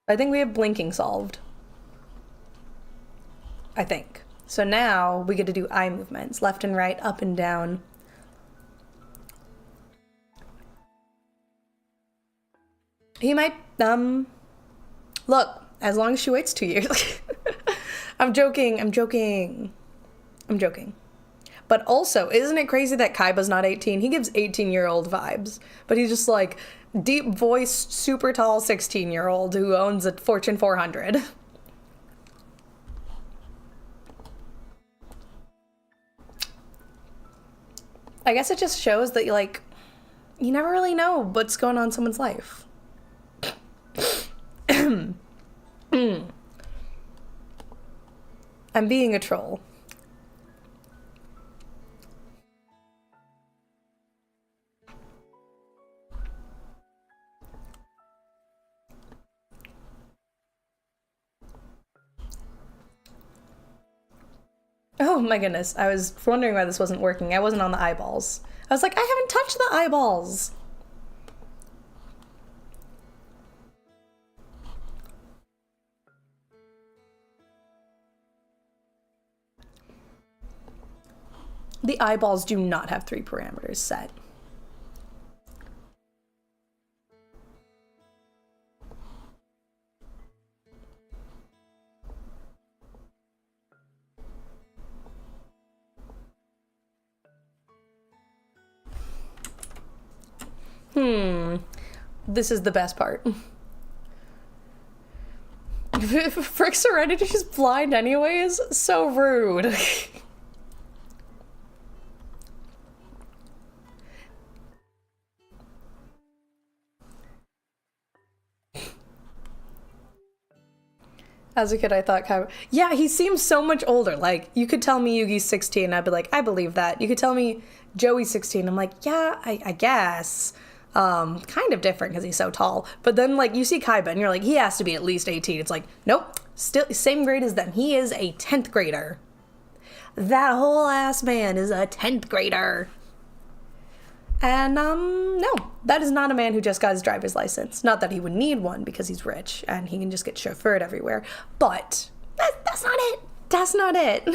I think we have blinking solved. I think. So now we get to do eye movements, left and right, up and down. He might, look, as long as she waits 2 years. I'm joking. But also, isn't it crazy that Kaiba's not 18? He gives 18-year-old vibes, but he's just like deep voiced, super tall 16-year-old who owns a Fortune 400. I guess it just shows that you never really know what's going on in someone's life. I'm being a troll. Oh my goodness, I was wondering why this wasn't working. I wasn't on the eyeballs. I was like, I haven't touched the eyeballs. The eyeballs do not have 3 parameters set. This is the best part. Frick Serenity's blind anyways? So rude. As a kid, I thought Kaiba... Yeah, he seems so much older. Like, you could tell me Yugi's 16, I'd be like, I believe that. You could tell me Joey's 16, I'm like, yeah, I guess. Kind of different because he's so tall. But then, like, you see Kaiba and you're like, he has to be at least 18. It's like, nope, still same grade as them. He is a 10th grader. That whole ass man is a 10th grader. And, no, that is not a man who just got his driver's license. Not that he would need one because he's rich and he can just get chauffeured everywhere. But that's not it. That's not it.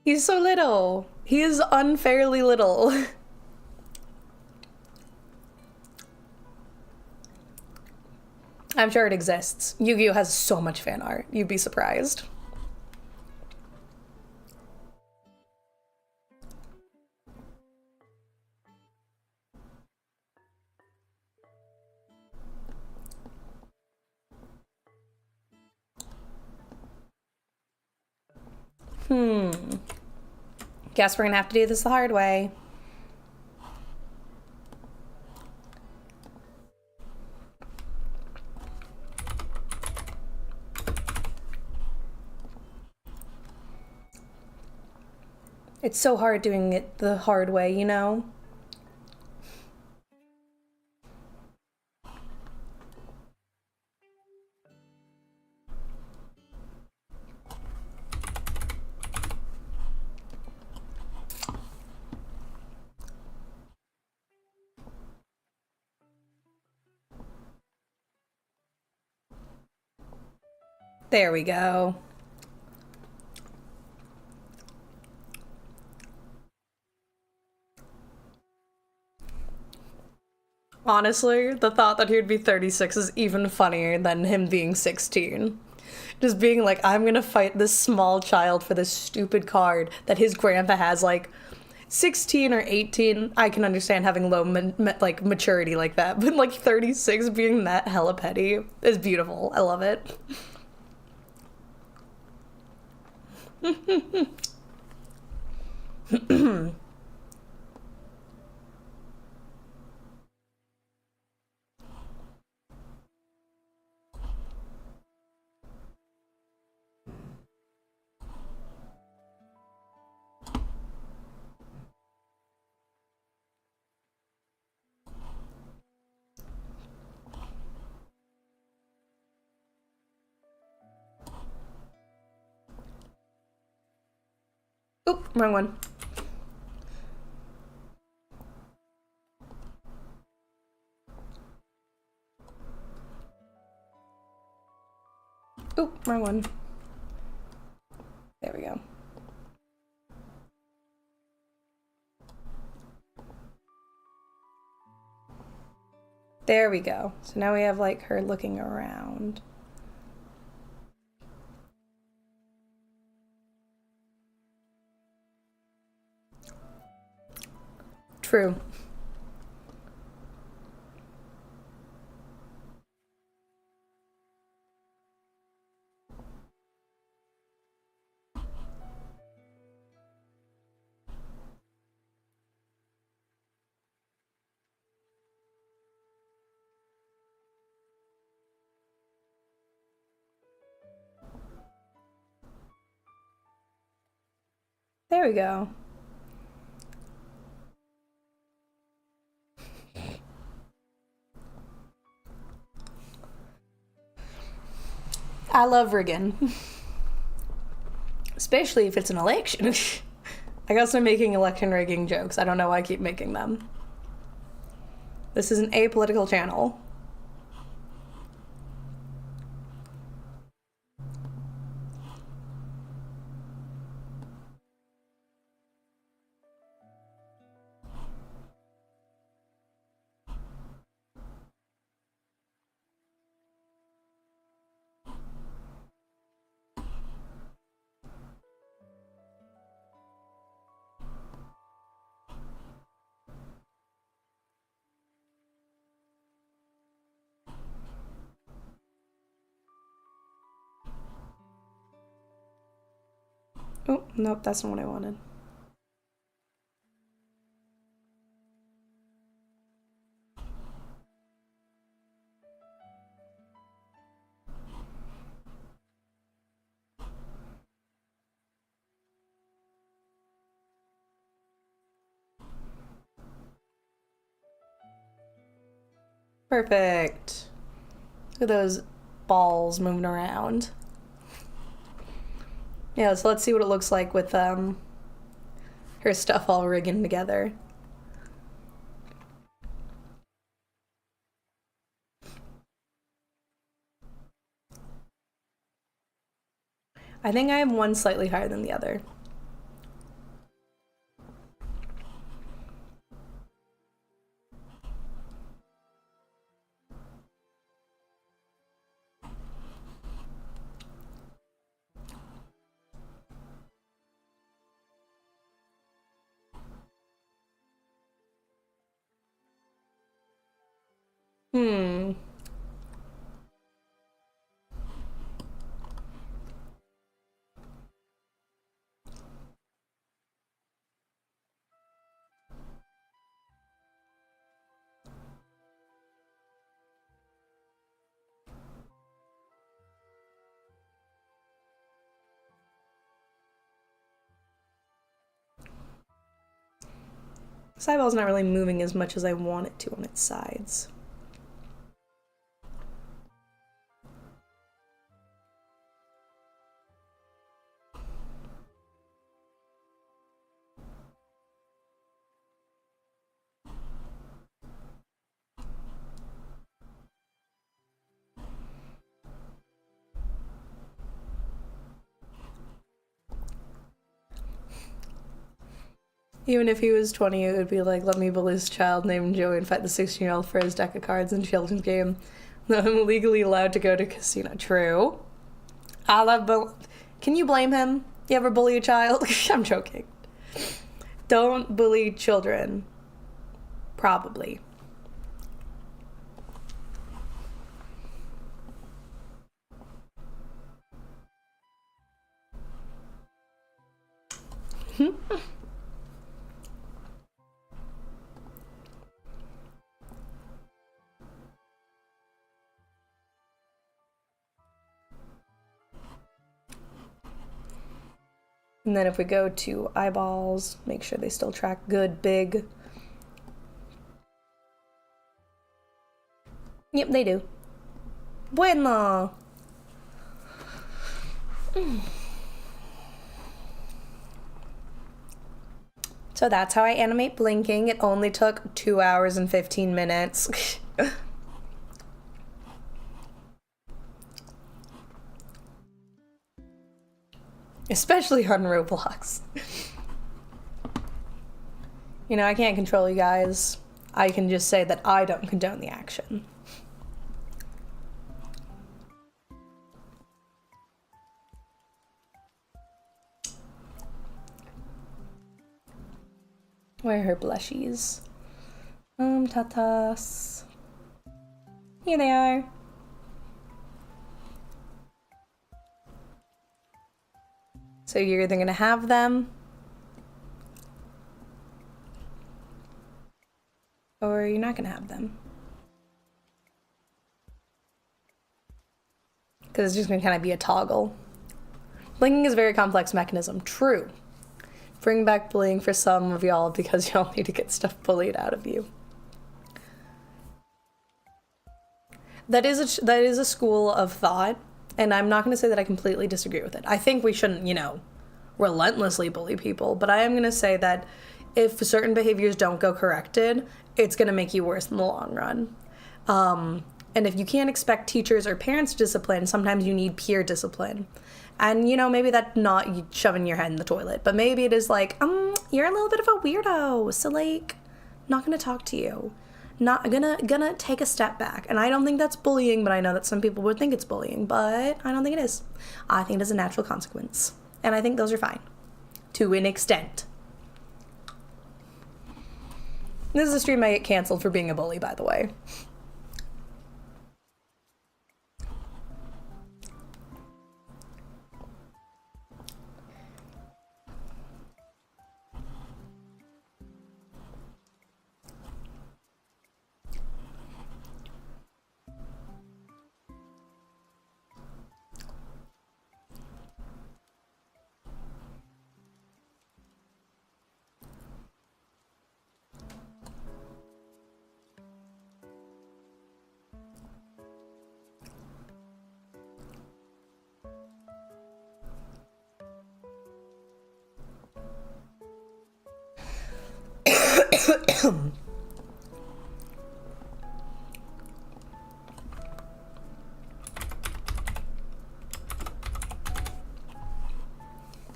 He's so little. He is unfairly little. I'm sure it exists. Yu-Gi-Oh has so much fan art. You'd be surprised. Guess we're gonna have to do this the hard way. It's so hard doing it the hard way, you know? There we go. Honestly, the thought that he would be 36 is even funnier than him being 16. Just being like, I'm gonna fight this small child for this stupid card that his grandpa has, like, 16 or 18. I can understand having low like maturity like that, but like 36 being that hella petty is beautiful. I love it. Oop, wrong one. Oop, wrong one. There we go. There we go. So now we have like her looking around. True. There we go. I love rigging. Especially if it's an election. I gotta start making election rigging jokes. I don't know why I keep making them. This is an apolitical channel. Oh, nope, that's not what I wanted. Perfect. Look at those balls moving around. Yeah, so let's see what it looks like with her stuff all rigging together. I think I am one slightly higher than the other. Hmm. This eyeball's not really moving as much as I want it to on its sides. Even if he was 20, it would be like, let me bully this child named Joey and fight the 16-year-old for his deck of cards in children's game. Though I'm legally allowed to go to casino. True. I love Can you blame him? You ever bully a child? I'm joking. Don't bully children. Probably. And then if we go to eyeballs, make sure they still track good, big. Yep, they do. Bueno. So that's how I animate blinking. It only took 2 hours and 15 minutes. Especially on Roblox. You know, I can't control you guys. I can just say that I don't condone the action. Where are her blushies? Tatas. Here they are. So you're either gonna have them, or you're not gonna have them. Because it's just gonna kind of be a toggle. Blinking is a very complex mechanism. True. Bring back bullying for some of y'all because y'all need to get stuff bullied out of you. That is a school of thought, and I'm not going to say that I completely disagree with it. I think we shouldn't, you know, relentlessly bully people, but I am going to say that if certain behaviors don't go corrected, it's going to make you worse in the long run. And if you can't expect teachers or parents to discipline, sometimes you need peer discipline. And, you know, maybe that's not shoving your head in the toilet, but maybe it is like, you're a little bit of a weirdo, so, like, not gonna talk to you. Not gonna take a step back. And I don't think that's bullying, but I know that some people would think it's bullying, but I don't think it is. I think it is a natural consequence. And I think those are fine. To an extent. This is a stream I get canceled for being a bully, by the way.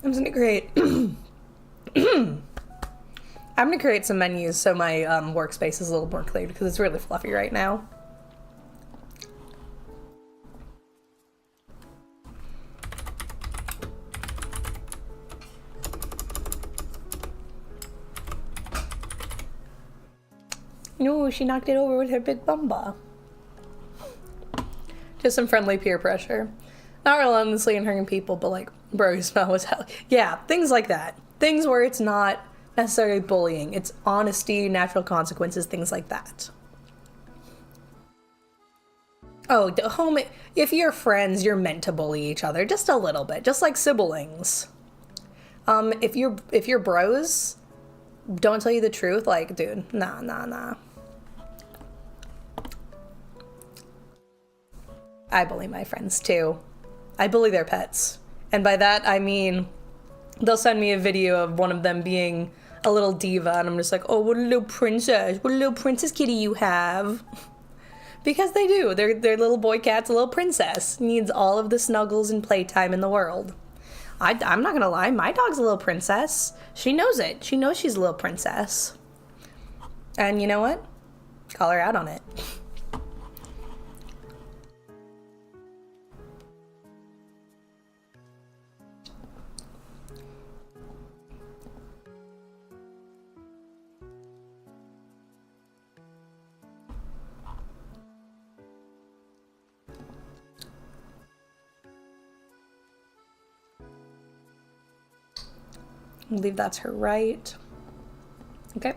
I'm gonna create I'm gonna create some menus so my workspace is a little more clear because it's really fluffy right now. No, she knocked it over with her big bumba. Just some friendly peer pressure. Not relentlessly in hurting people, but like, bro, you smell as hell. Yeah, things like that. Things where it's not necessarily bullying. It's honesty, natural consequences, things like that. Oh, if you're friends, you're meant to bully each other just a little bit, just like siblings. If you're bros, don't tell you the truth, like, dude, nah, nah, nah. I bully my friends too. I bully their pets. And by that, I mean, they'll send me a video of one of them being a little diva, and I'm just like, oh, what a little princess. What a little princess kitty you have. Because they do. Their little boy cat's a little princess. Needs all of the snuggles and playtime in the world. I'm not gonna lie, my dog's a little princess. She knows it. She knows she's a little princess. And you know what? Call her out on it. I believe that's her right. Okay.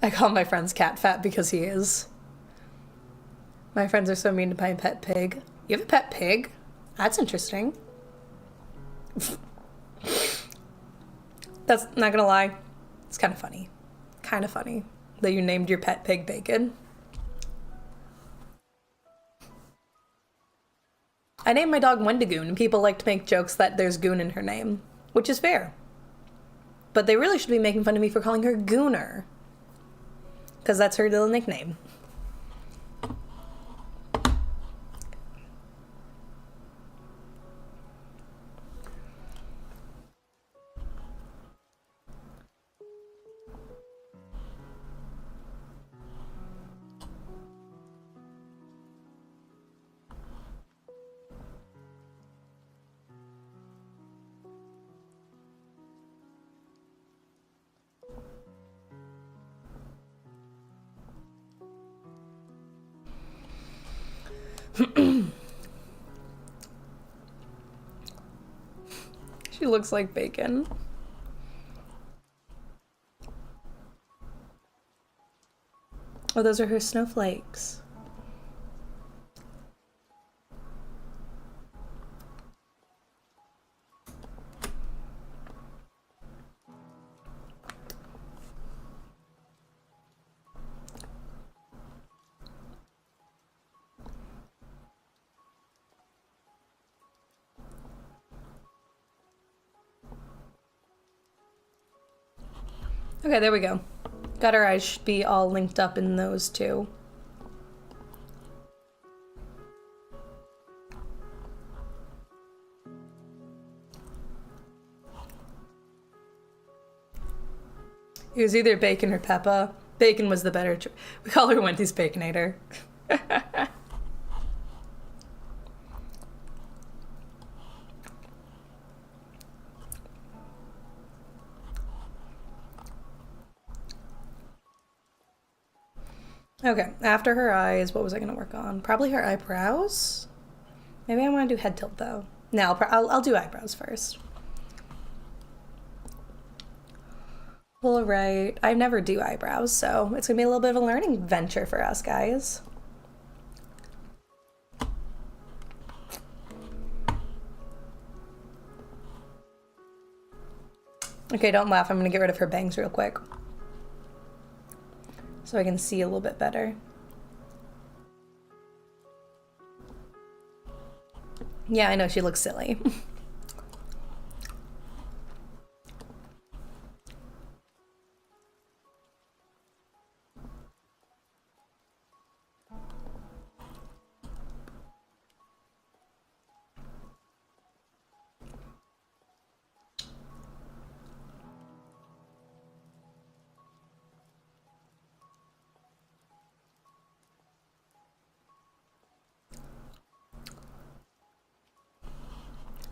I call my friend's cat fat because he is. My friends are so mean to my pet pig. You have a pet pig? That's interesting. That's not gonna lie. It's kind of funny. Kind of funny that you named your pet pig Bacon. I named my dog Wendigoon, and people like to make jokes that there's goon in her name, which is fair. But they really should be making fun of me for calling her Gooner, because that's her little nickname. She looks like Bacon. Oh, those are her snowflakes. Okay, there we go. Got her eyes should be all linked up in those two. It was either Bacon or Peppa. Bacon was the better choice. We call her Wendy's Baconator. Okay, after her eyes, what was I gonna work on? Probably her eyebrows? Maybe I want to do head tilt though. No, I'll do eyebrows first. All right, I never do eyebrows, so it's gonna be a little bit of a learning venture for us guys. Okay, don't laugh. I'm gonna get rid of her bangs real quick so I can see a little bit better. Yeah, I know she looks silly.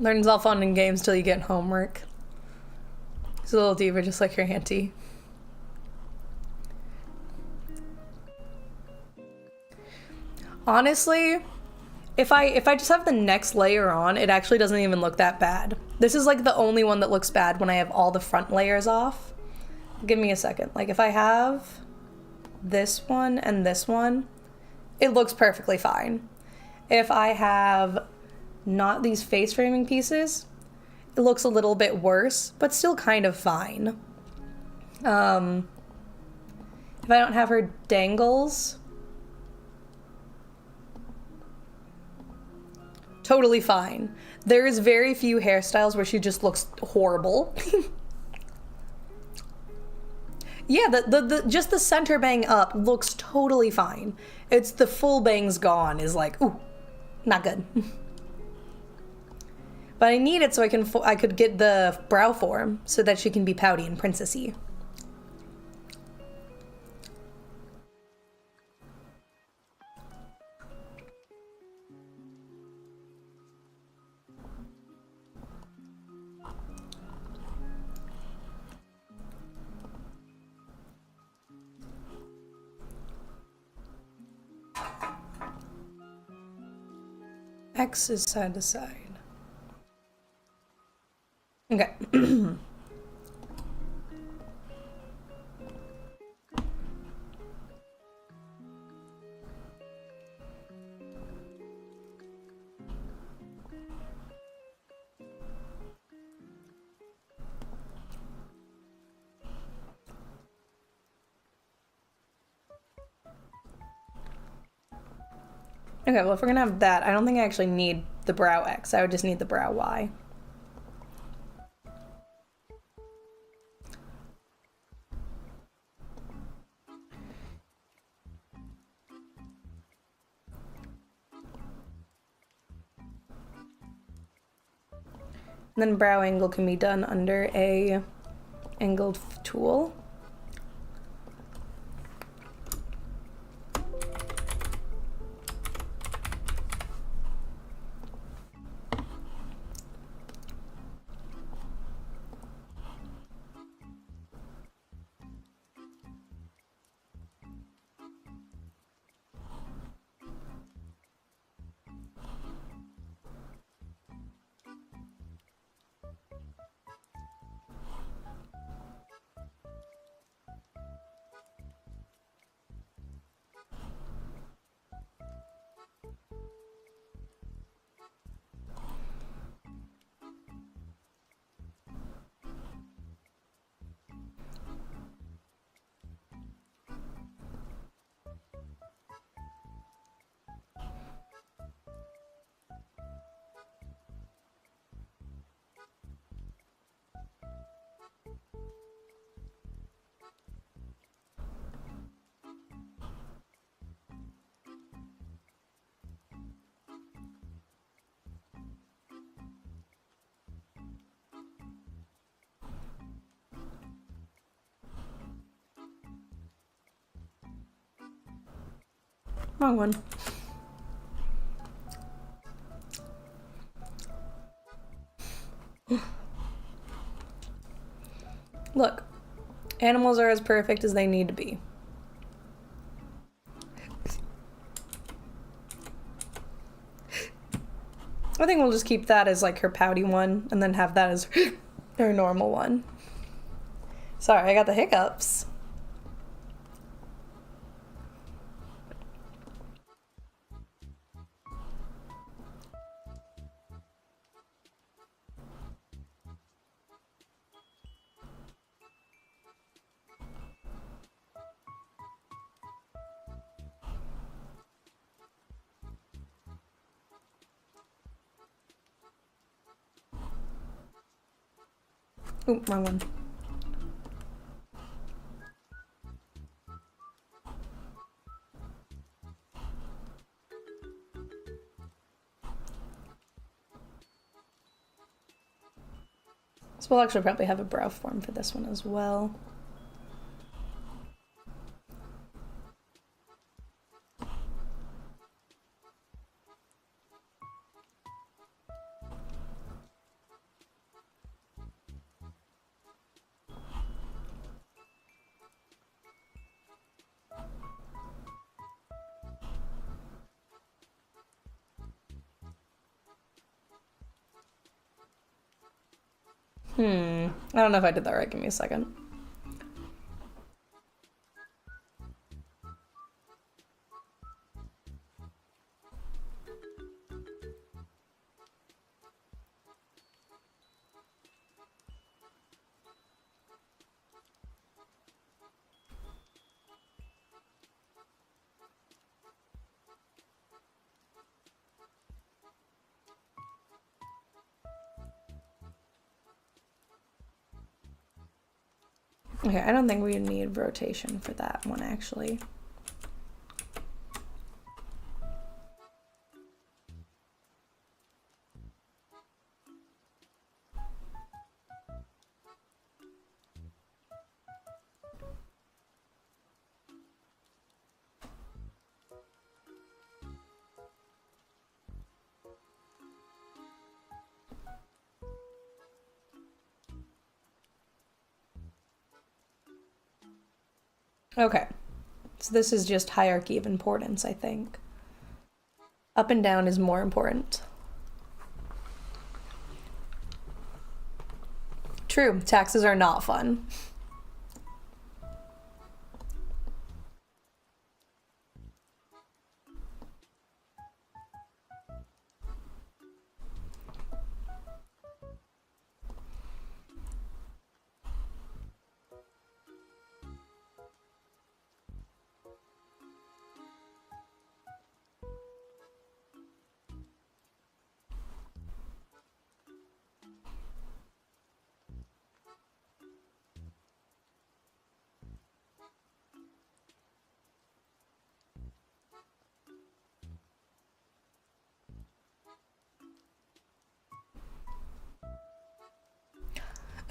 Learning's all fun in games till you get homework. It's a little deeper, just like your auntie. Honestly, if I just have the next layer on, it actually doesn't even look that bad. This is like the only one that looks bad when I have all the front layers off. Give me a second. Like if I have this one and this one, it looks perfectly fine. If I have not these face framing pieces, it looks a little bit worse, but still kind of fine. If I don't have her dangles, totally fine. There's very few hairstyles where she just looks horrible. Yeah, the just the center bang up looks totally fine. It's the full bangs gone is like, ooh, not good. But I need it so I could get the brow form so that she can be pouty and princessy. X is side to side. Okay. Okay, well, if we're gonna have that, I don't think I actually need the brow X. I would just need the brow Y. And then brow angle can be done under a angled tool. Wrong one. Look, animals are as perfect as they need to be. I think we'll just keep that as like her pouty one and then have that as her normal one. Sorry, I got the hiccups. Ooh, wrong one. So we'll actually probably have a brow form for this one as well. I don't know if I did that right. Give me a second. Okay, I don't think we need rotation for that one, actually. Okay, so this is just hierarchy of importance, I think. Up and down is more important. True, taxes are not fun.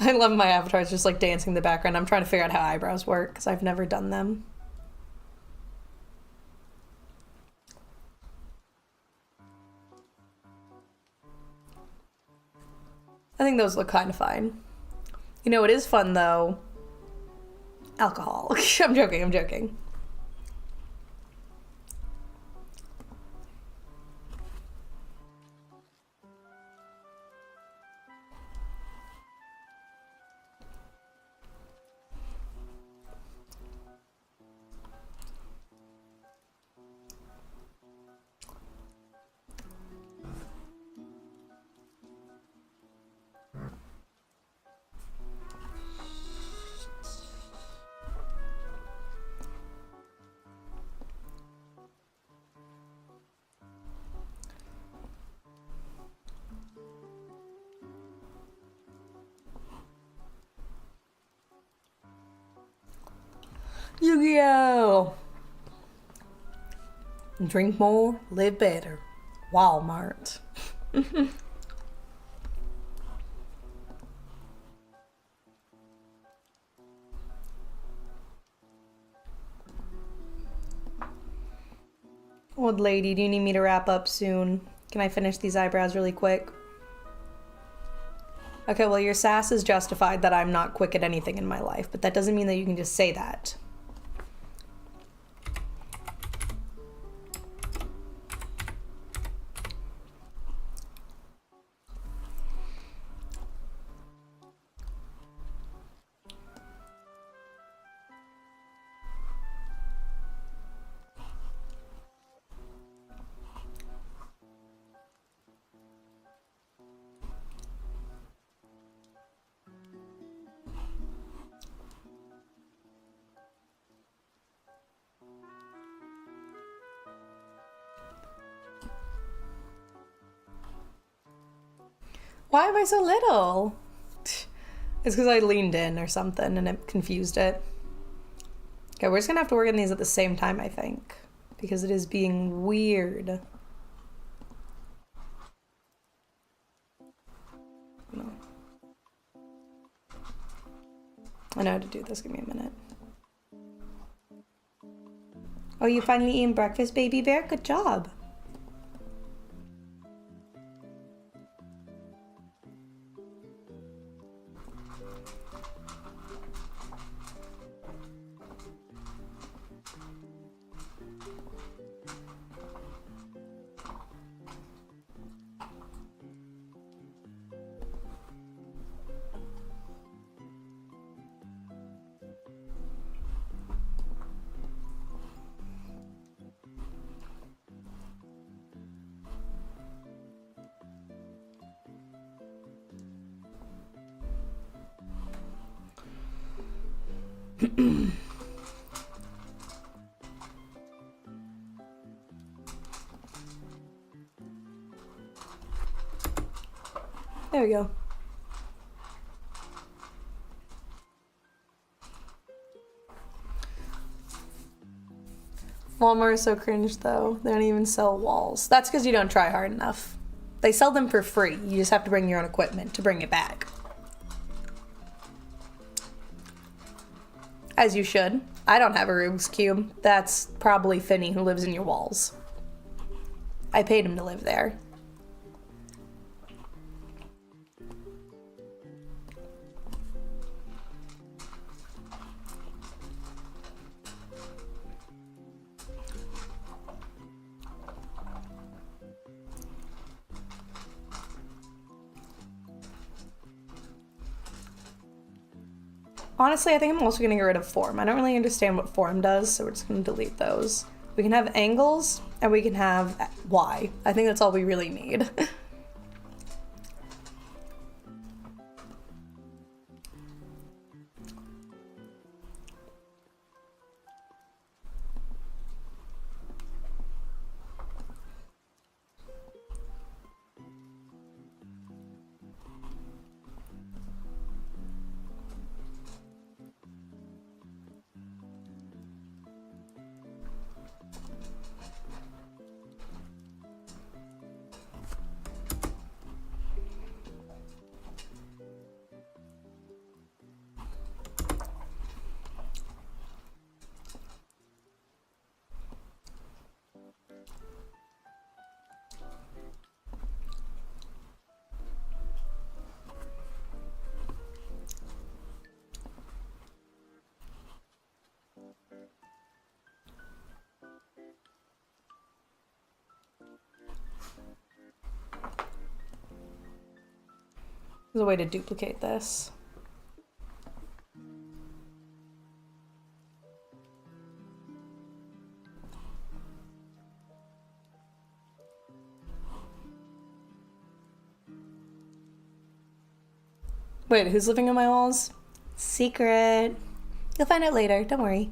I love my avatars just like dancing in the background. I'm trying to figure out how eyebrows work because I've never done them. I think those look kind of fine. You know, it is fun though. Alcohol. I'm joking, I'm joking. Yu-Gi-Oh! Drink more, live better. Walmart. Old lady, do you need me to wrap up soon? Can I finish these eyebrows really quick? Okay, well, your sass is justified that I'm not quick at anything in my life, but that doesn't mean that you can just say that. Why am I so little? It's because I leaned in or something and it confused it. Okay, we're just gonna have to work on these at the same time, I think. Because it is being weird. No. I know how to do this, give me a minute. Oh, you finally eating breakfast, baby bear? Good job. There we go. Walmart is so cringe though. They don't even sell walls. That's because you don't try hard enough. They sell them for free. You just have to bring your own equipment to bring it back. As you should. I don't have a Rubik's Cube. That's probably Finney who lives in your walls. I paid him to live there. Honestly, I think I'm also going to get rid of form. I don't really understand what form does, so we're just going to delete those. We can have angles, and we can have Y. I think that's all we really need. There's a way to duplicate this. Wait, who's living on my walls? Secret. You'll find out later, don't worry.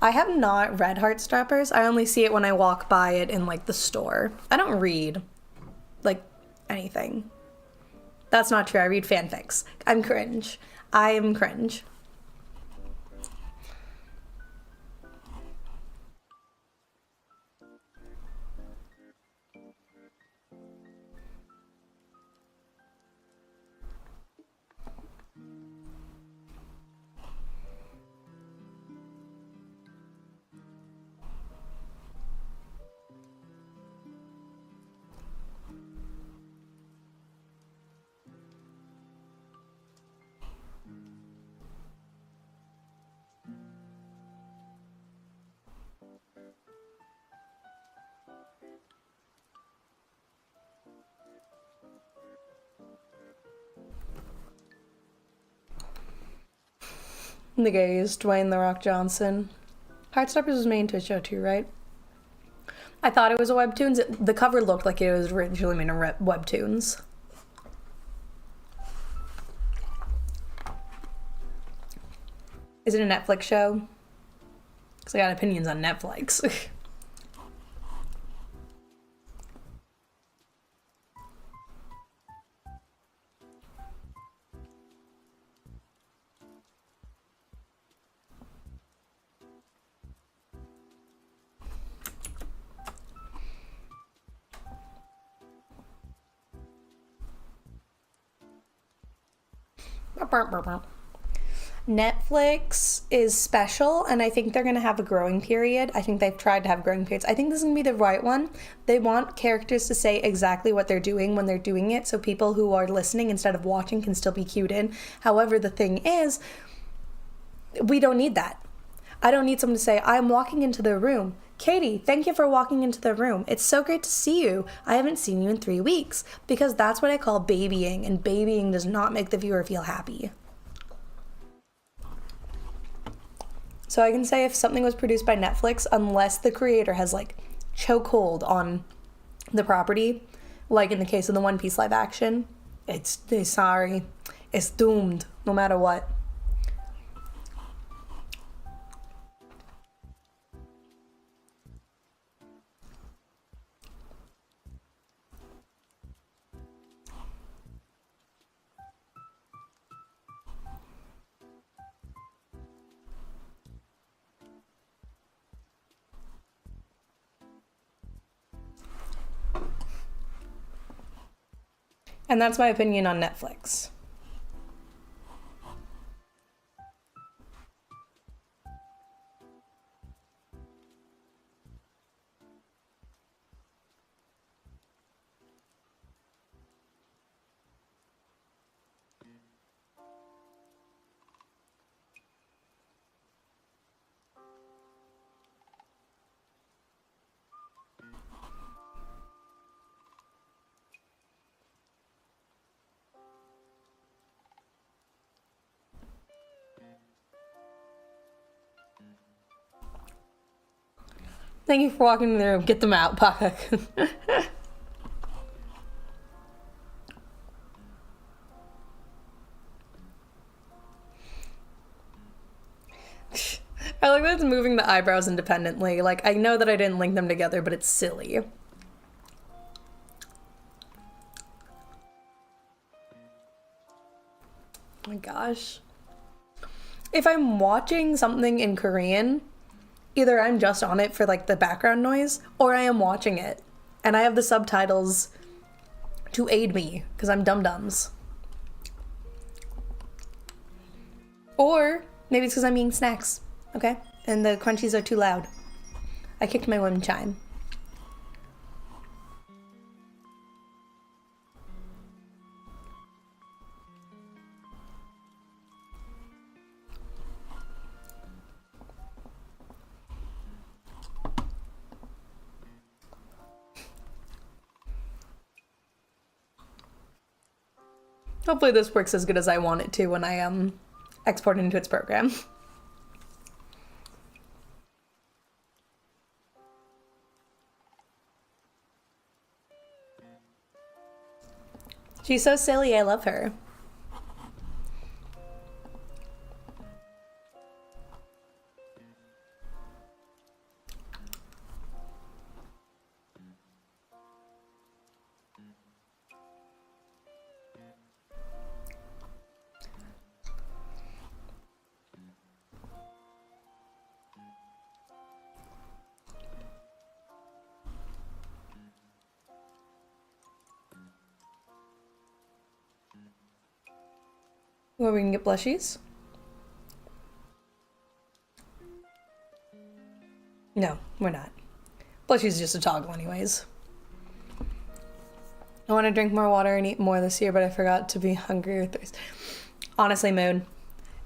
I have not read Heartstoppers. I only see it when I walk by it in, like, the store. I don't read, like, anything. That's not true. I read fanfics. I'm cringe. I am cringe. The gays, Dwayne The Rock Johnson. Heartstoppers was made into a show too, right? I thought it was a webtoons. The cover looked like it was originally made in webtoons. Is it a Netflix show? Because I got opinions on Netflix. Netflix is special, and I think they're going to have a growing period. I think they've tried to have growing periods. I think this is going to be the right one. They want characters to say exactly what they're doing when they're doing it, so people who are listening instead of watching can still be cued in. However, the thing is, we don't need that. I don't need someone to say, I'm walking into the room. Katie, thank you for walking into the room. It's so great to see you. I haven't seen you in 3 weeks. Because that's what I call babying, and babying does not make the viewer feel happy. So I can say if something was produced by Netflix, unless the creator has, like, chokehold on the property, like in the case of the One Piece live action, it's sorry. It's doomed, no matter what. And that's my opinion on Netflix. Thank you for walking in the room. Get them out, Pakak. I like that it's moving the eyebrows independently. Like, I know that I didn't link them together, but it's silly. Oh my gosh. If I'm watching something in Korean, either I'm just on it for like the background noise, or I am watching it. And I have the subtitles to aid me, because I'm dum-dums. Or maybe it's because I'm eating snacks, okay? And the crunchies are too loud. I kicked my wind chime. Hopefully this works as good as I want it to when I export it into its program. She's so silly, I love her. Well, we can get blushies? No, we're not. Blushies is just a toggle anyways. I want to drink more water and eat more this year, but I forgot to be hungry or thirsty. Honestly, Moon.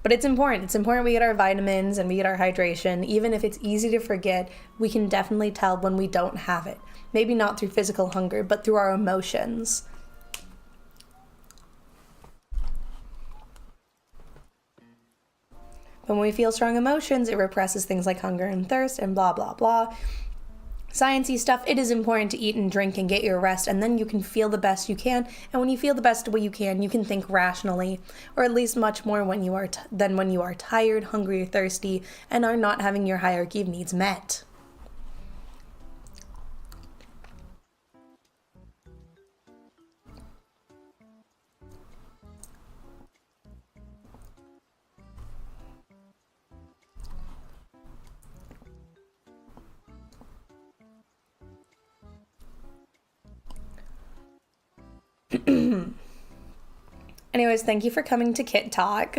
But it's important. It's important we get our vitamins and we get our hydration. Even if it's easy to forget, we can definitely tell when we don't have it. Maybe not through physical hunger, but through our emotions. When we feel strong emotions, it represses things like hunger and thirst and blah, blah, blah. Sciencey stuff, it is important to eat and drink and get your rest, and then you can feel the best you can. And when you feel the best way you can think rationally, or at least much more than when you are tired, hungry, or thirsty, and are not having your hierarchy of needs met. Anyways, thank you for coming to Kit Talk.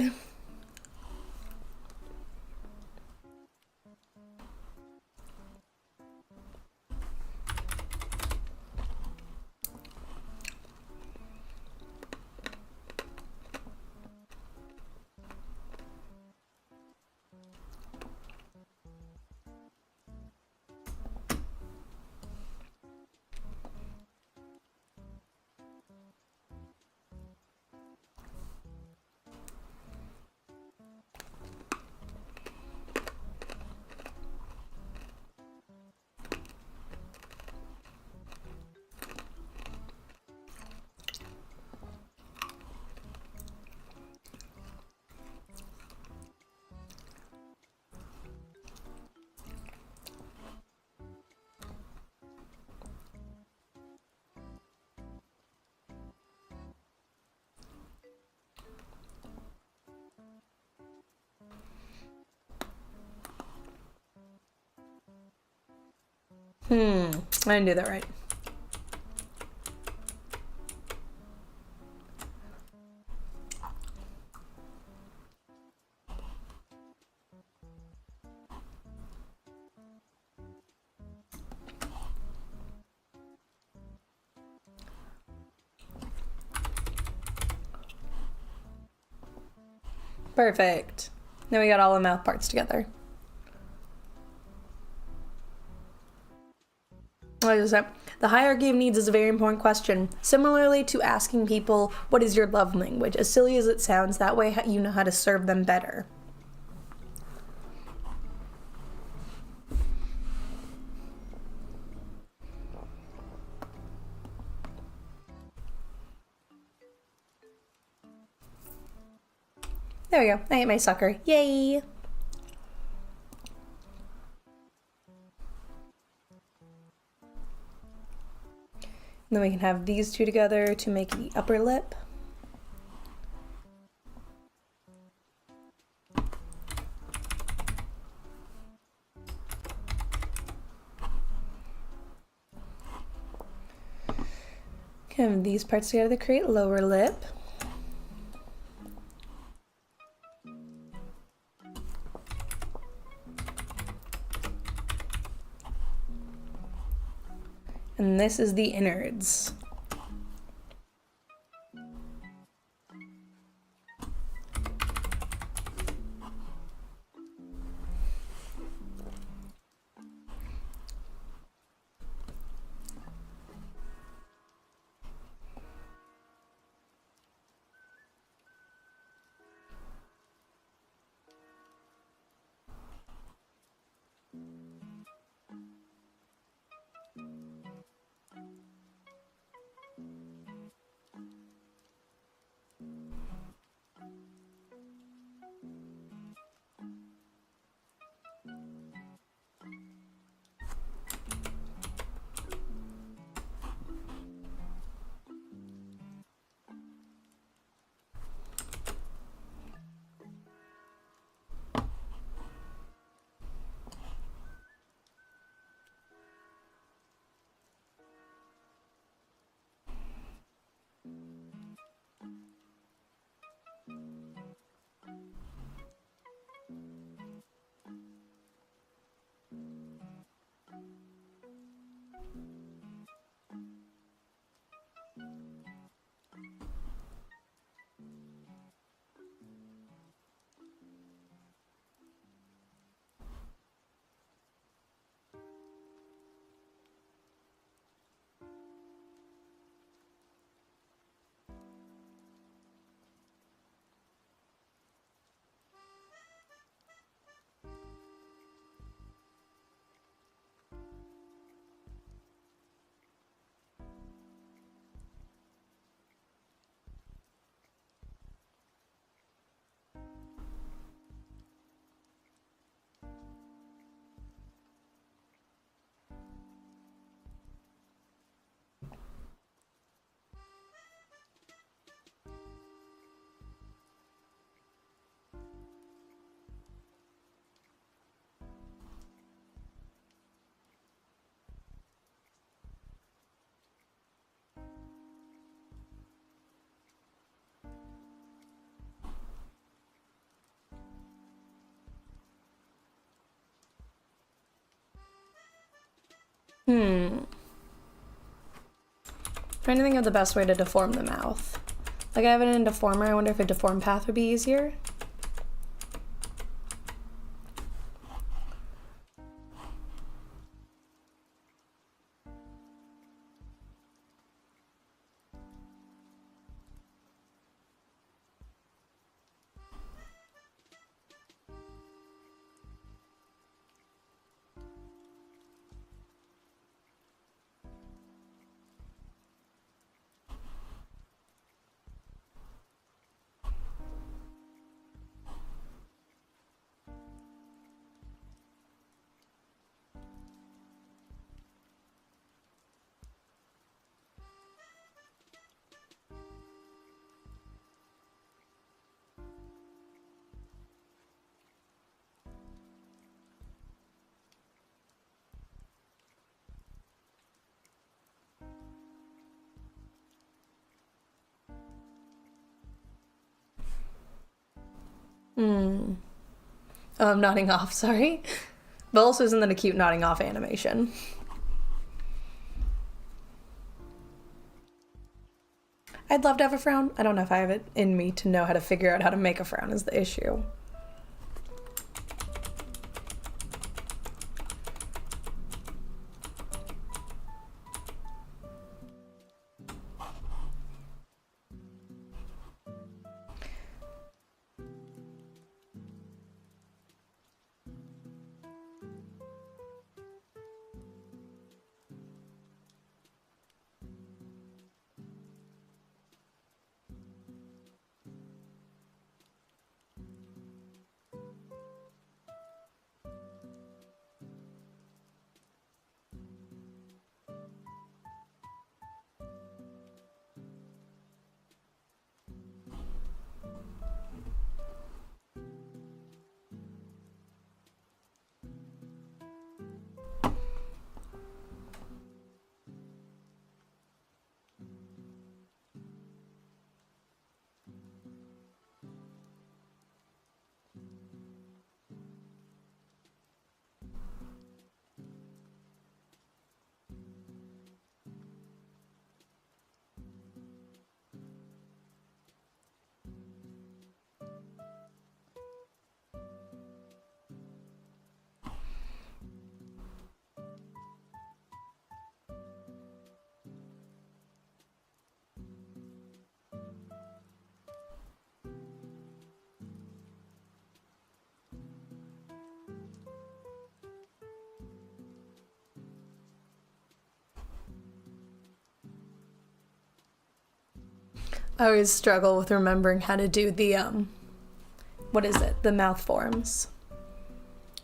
I didn't do that right. Perfect. Now we got all the mouth parts together. The hierarchy of needs is a very important question. Similarly to asking people, what is your love language? As silly as it sounds, that way you know how to serve them better. There we go. I ate my sucker. Yay! And then we can have these two together to make the upper lip. Kind of these parts together to create lower lip. And this is the innards. Trying to think of the best way to deform the mouth. Like, I have it in deformer. I wonder if a deform path would be easier. Oh, I'm nodding off, sorry. But also, isn't that a cute nodding off animation? I'd love to have a frown. I don't know if I have it in me to know how to figure out how to make a frown is the issue. I always struggle with remembering how to do the, what is it? The mouth forms.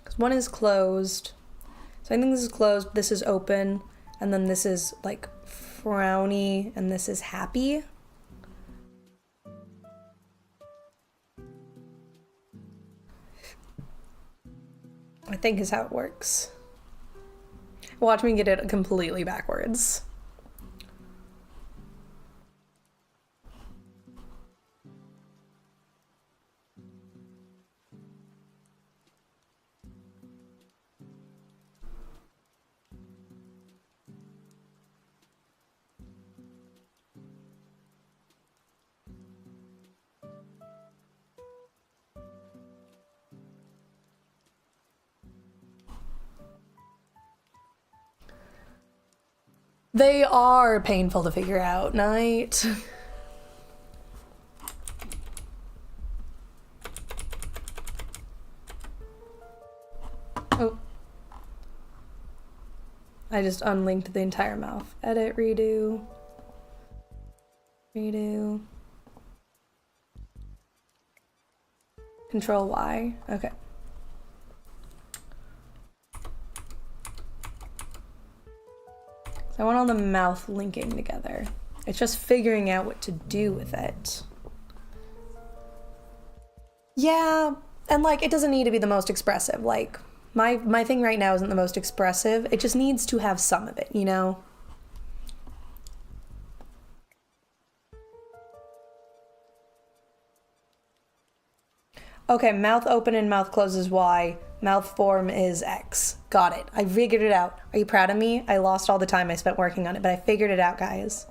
'Cause one is closed. So I think this is closed, this is open, and then this is like frowny, and this is happy. I think is how it works. Watch me get it completely backwards. They are painful to figure out, Night. Oh. I just unlinked the entire mouth. Edit, redo. Redo. Control Y. Okay. I want all the mouth linking together. It's just figuring out what to do with it. Yeah, and like it doesn't need to be the most expressive. Like my thing right now isn't the most expressive. It just needs to have some of it, you know? Okay, mouth open and mouth closed is Y. Mouth form is X. Got it. I figured it out. Are you proud of me? I lost all the time I spent working on it, but I figured it out, guys.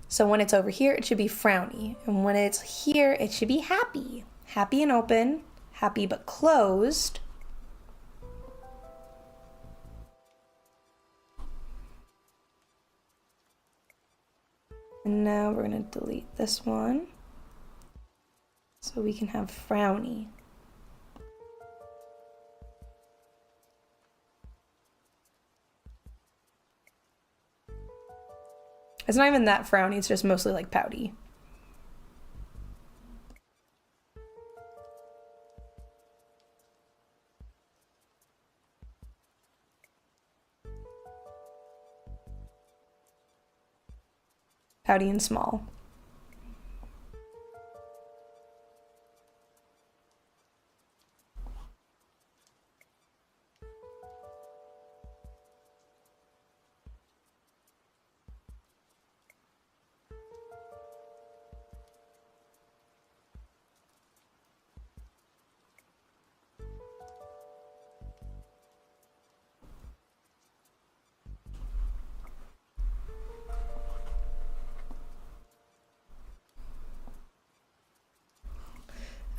So when it's over here, it should be frowny. And when it's here, it should be happy. Happy and open. Happy but closed. And now we're going to delete this one. So we can have frowny. It's not even that frowny, it's just mostly like pouty. Pouty and small.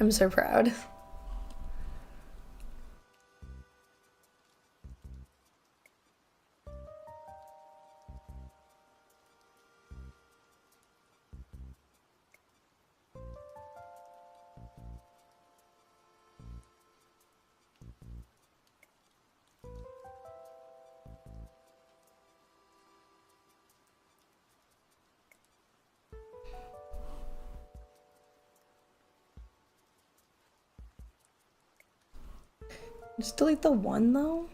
I'm so proud. Just delete the one though.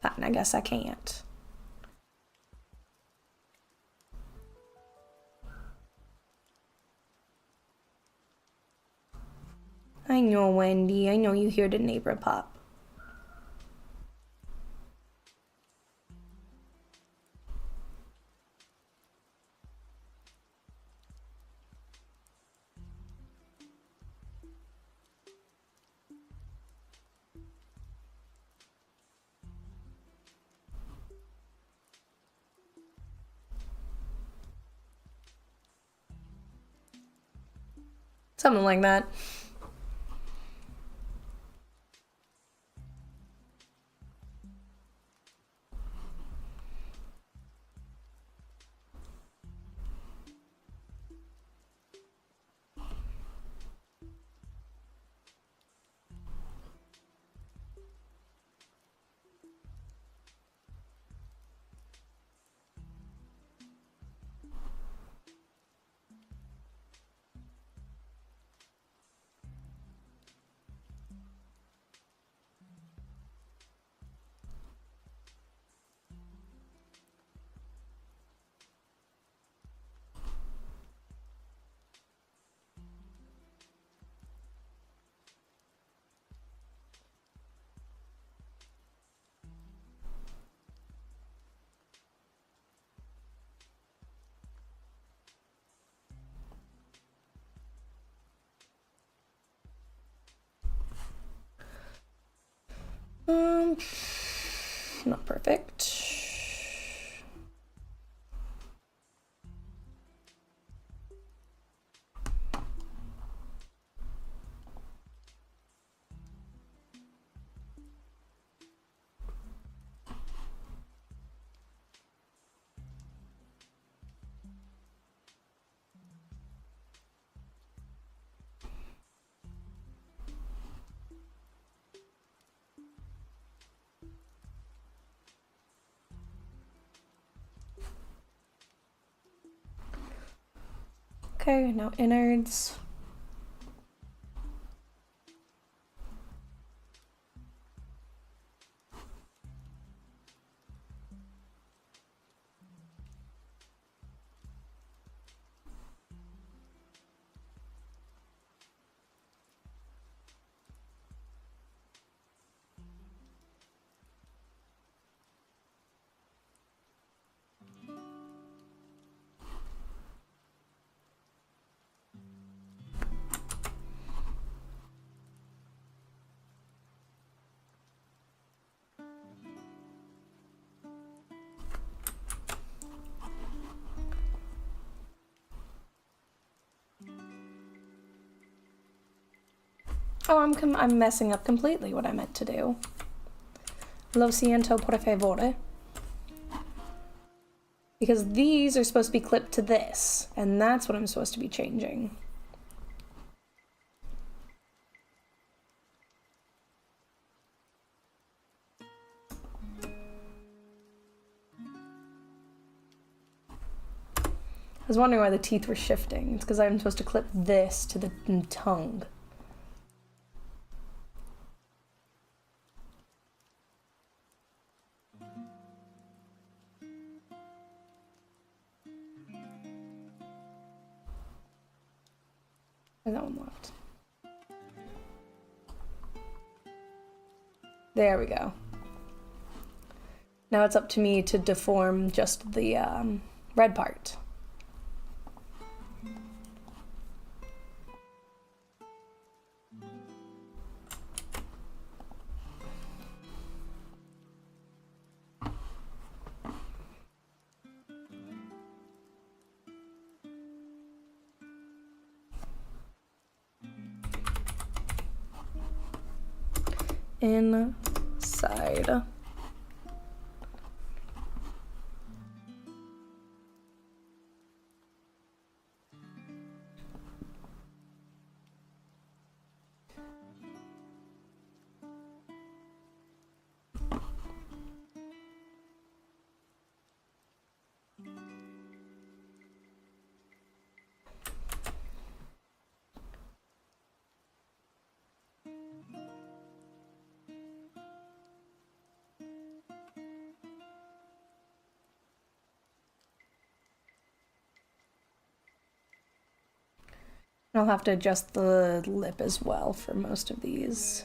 Fine, I guess I can't. I know, Wendy. I know you hear the neighbor pop. Something like that. Not perfect. Okay, now innards. Oh, I'm messing up completely what I meant to do. Lo siento, por favore. Because these are supposed to be clipped to this, and that's what I'm supposed to be changing. I was wondering why the teeth were shifting. It's because I'm supposed to clip this to the tongue. And that one left. There we go. Now it's up to me to deform just the red part. inside. I'll have to adjust the lip as well for most of these.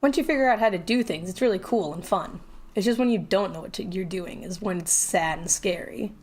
Once you figure out how to do things, it's really cool and fun. It's just when you don't know what you're doing is when it's sad and scary.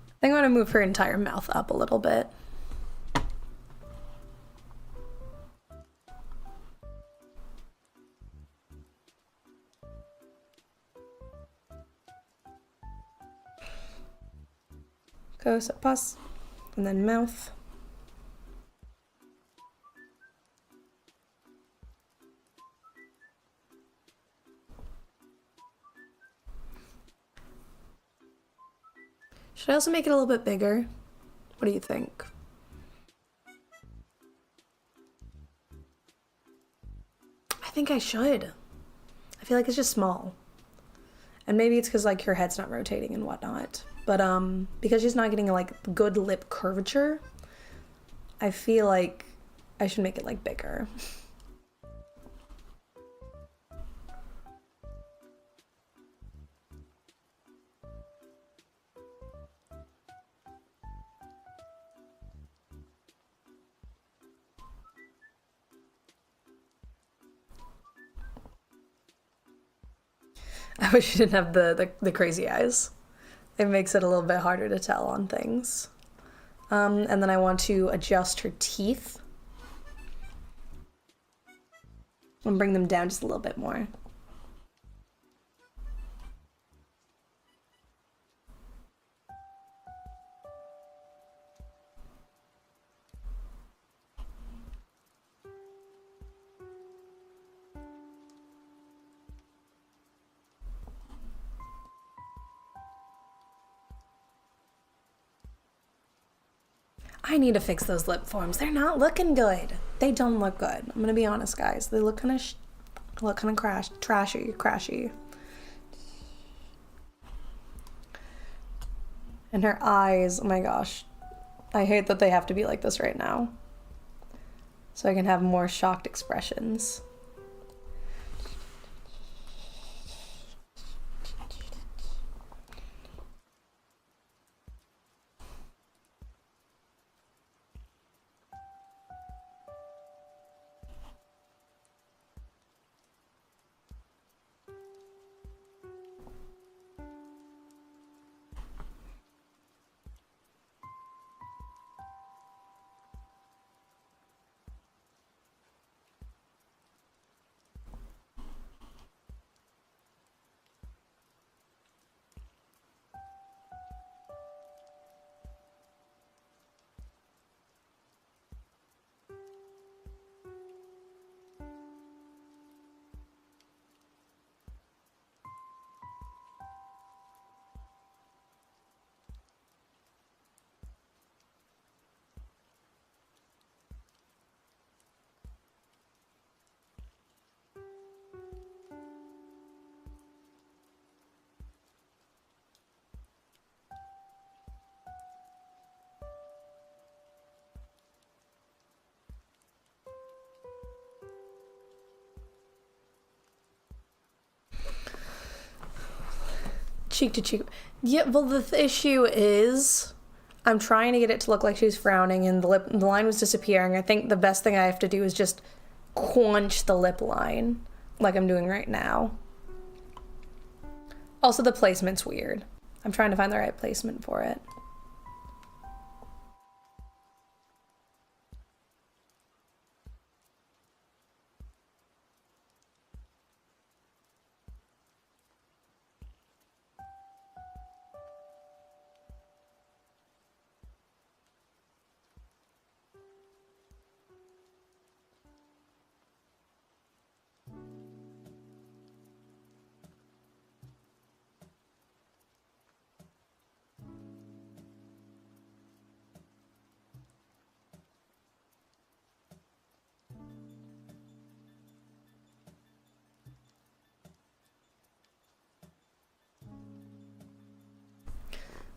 I think I want to move her entire mouth up a little bit. Goes up pus, and then mouth. Should I also make it a little bit bigger? What do you think? I think I should. I feel like it's just small. And maybe it's because like her head's not rotating and whatnot. But because she's not getting like good lip curvature, I feel like I should make it like bigger. I wish you didn't have the crazy eyes. It makes it a little bit harder to tell on things. And then I want to adjust her teeth and bring them down just a little bit more. I need to fix those lip forms. They're not looking good. They don't look good. I'm gonna be honest, guys. They look kind of crashy. And her eyes, oh my gosh. I hate that they have to be like this right now. So I can have more shocked expressions. cheek to cheek. Yeah, well, the issue is I'm trying to get it to look like she's frowning and the line was disappearing. I think the best thing I have to do is just quench the lip line like I'm doing right now. Also, the placement's weird. I'm trying to find the right placement for it.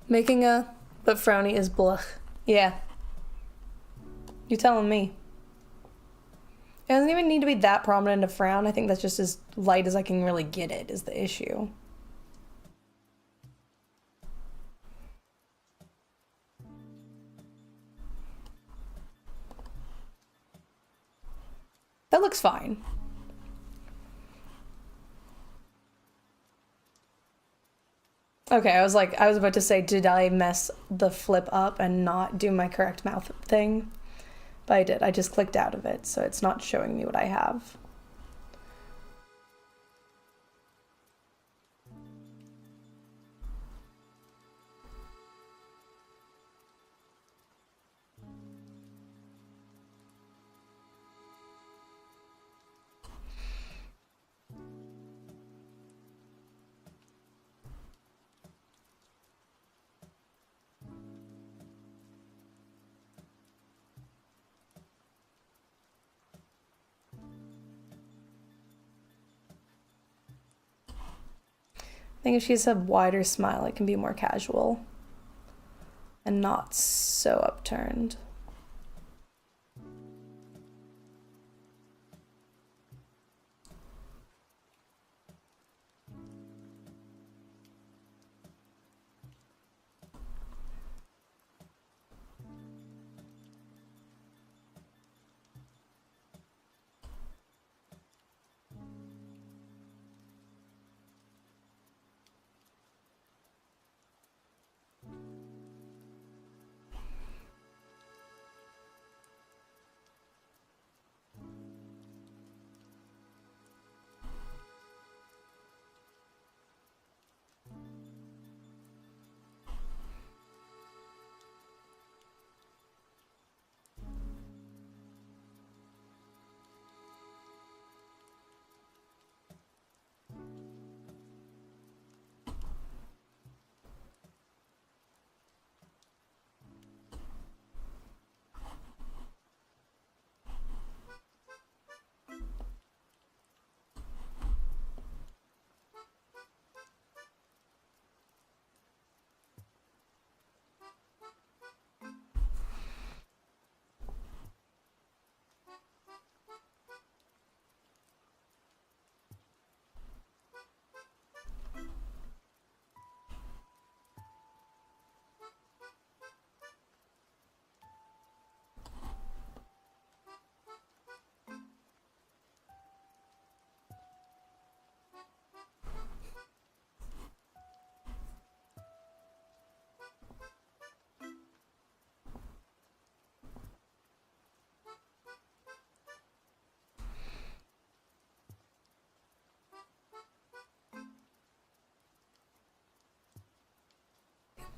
Making a but frowny is bluh. Yeah. You're telling me. It doesn't even need to be that prominent a frown. I think that's just as light as I can really get it is the issue. That looks fine. Okay, I was about to say, did I mess the flip up and not do my correct mouth thing? But I did. I just clicked out of it, so it's not showing me what I have. I think if she has a wider smile, it can be more casual and not so upturned.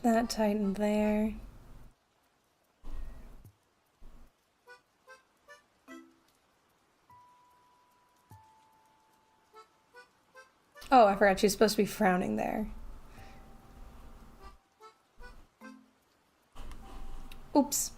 That tightened there. Oh, I forgot she's supposed to be frowning there. Oops.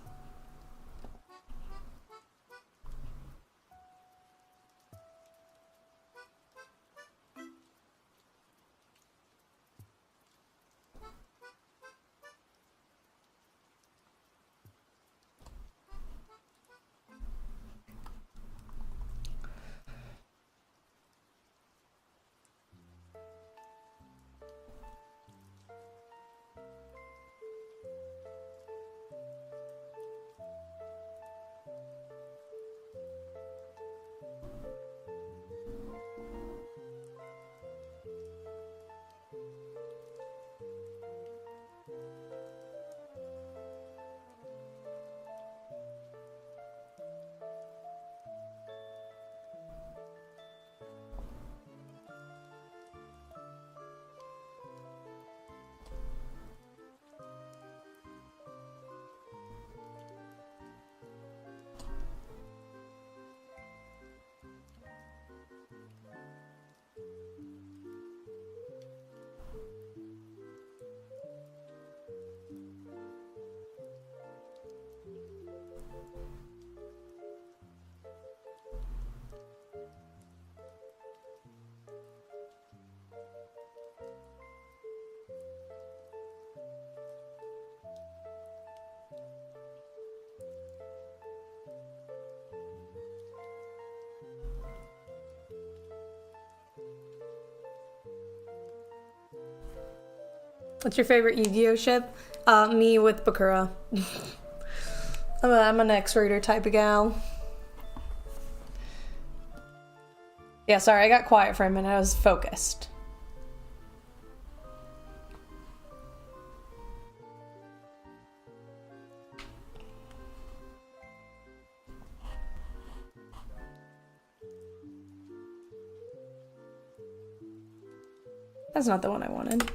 What's your favorite Yu-Gi-Oh ship? Me with Bakura. I'm an X-Raider type of gal. Yeah, sorry, I got quiet for a minute. I was focused. That's not the one I wanted.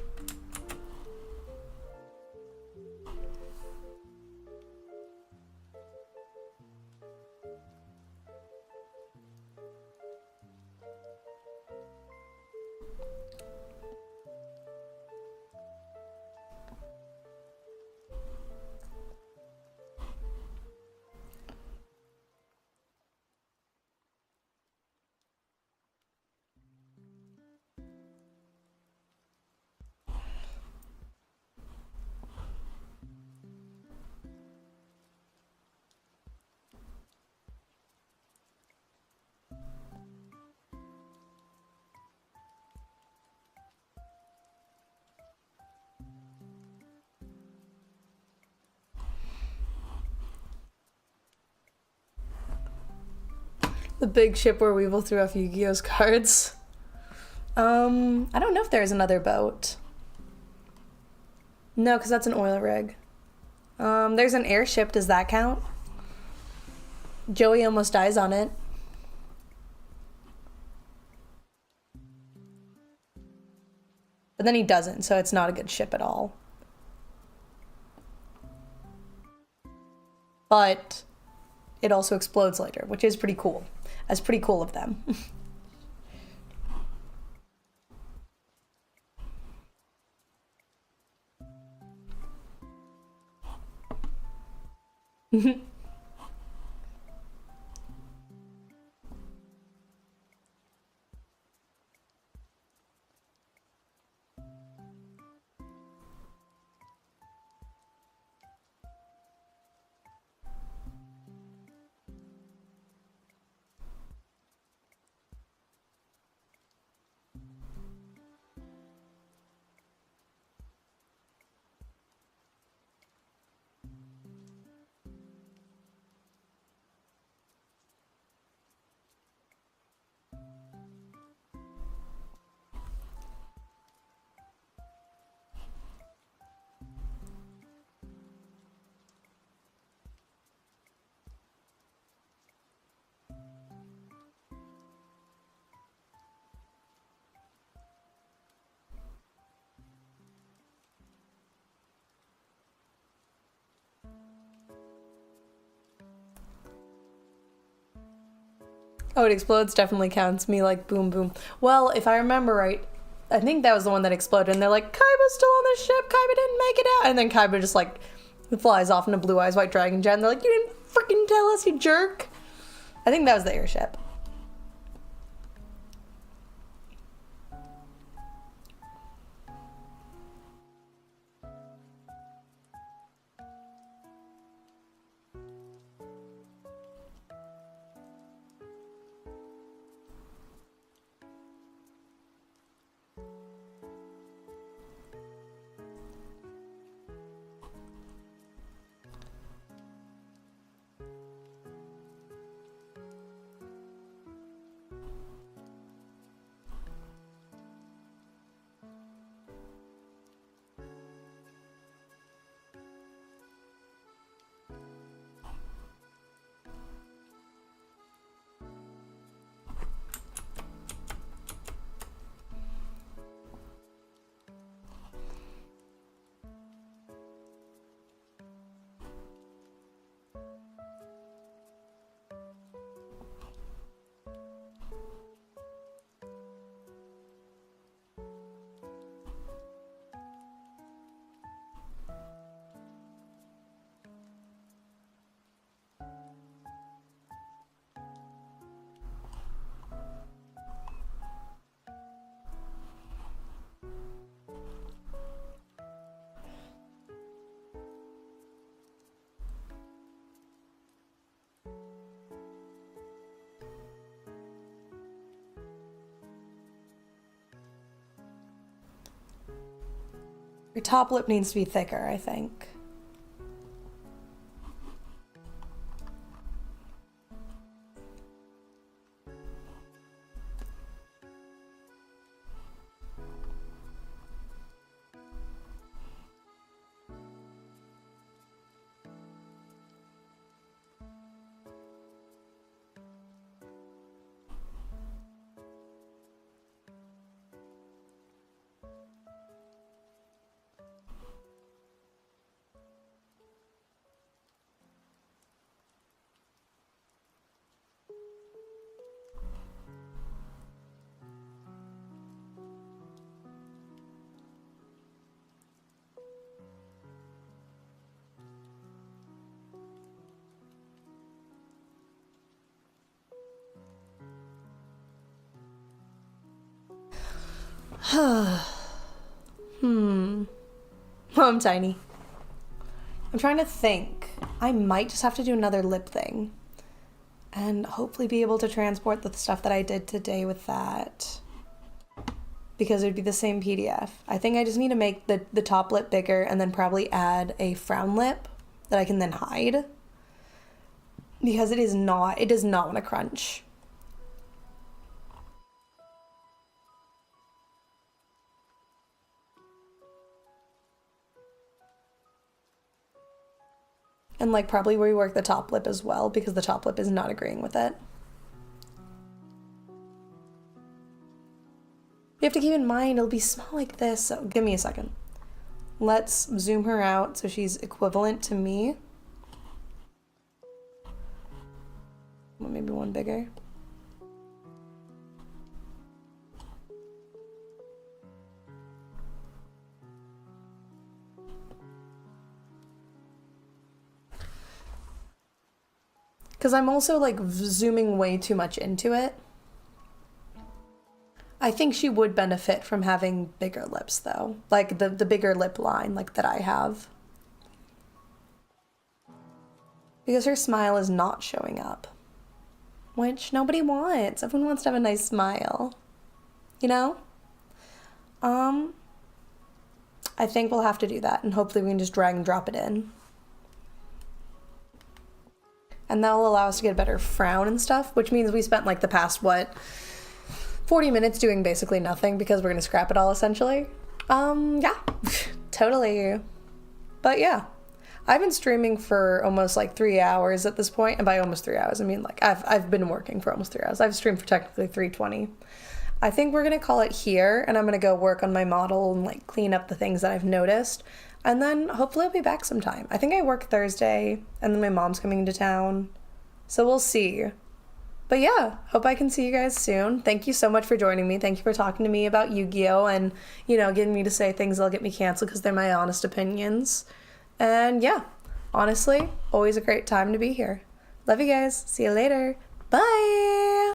The big ship where Weevil threw off Yu-Gi-Oh's cards. I don't know if there's another boat. No, because that's an oil rig. There's an airship. Does that count? Joey almost dies on it. But then he doesn't, so it's not a good ship at all. But it also explodes later, which is pretty cool. That's pretty cool of them. Oh, it explodes definitely counts. Me like boom boom. Well, if I remember right, I think that was the one that exploded, and they're like, Kaiba's still on the ship, Kaiba didn't make it out. And then Kaiba just like flies off in a Blue Eyes White Dragon jet, and they're like, you didn't freaking tell us, you jerk. I think that was the airship. Your top lip needs to be thicker, I think. Oh, I'm tiny. I'm trying to think. I might just have to do another lip thing. And hopefully be able to transport the stuff that I did today with that. Because it would be the same PDF. I think I just need to make the top lip bigger and then probably add a frown lip that I can then hide. Because it does not want to crunch. And like probably rework the top lip as well because the top lip is not agreeing with it. You have to keep in mind it'll be small like this, so give me a second. Let's zoom her out so she's equivalent to me. Well, maybe one bigger. Because I'm also like zooming way too much into it. I think she would benefit from having bigger lips though. Like the bigger lip line like that I have. Because her smile is not showing up. Which nobody wants. Everyone wants to have a nice smile. You know? I think we'll have to do that and hopefully we can just drag and drop it in. And that'll allow us to get a better frown and stuff, which means we spent like the past, 40 minutes doing basically nothing because we're gonna scrap it all essentially. Yeah, totally. But yeah, I've been streaming for almost like 3 hours at this point, and by almost 3 hours, I mean like I've been working for almost 3 hours. I've streamed for technically 3:20. I think we're gonna call it here, and I'm gonna go work on my model and like clean up the things that I've noticed. And then hopefully I'll be back sometime. I think I work Thursday, and then my mom's coming into town. So we'll see. But yeah, hope I can see you guys soon. Thank you so much for joining me. Thank you for talking to me about Yu-Gi-Oh! And, getting me to say things that'll get me canceled because they're my honest opinions. And yeah, honestly, always a great time to be here. Love you guys. See you later. Bye!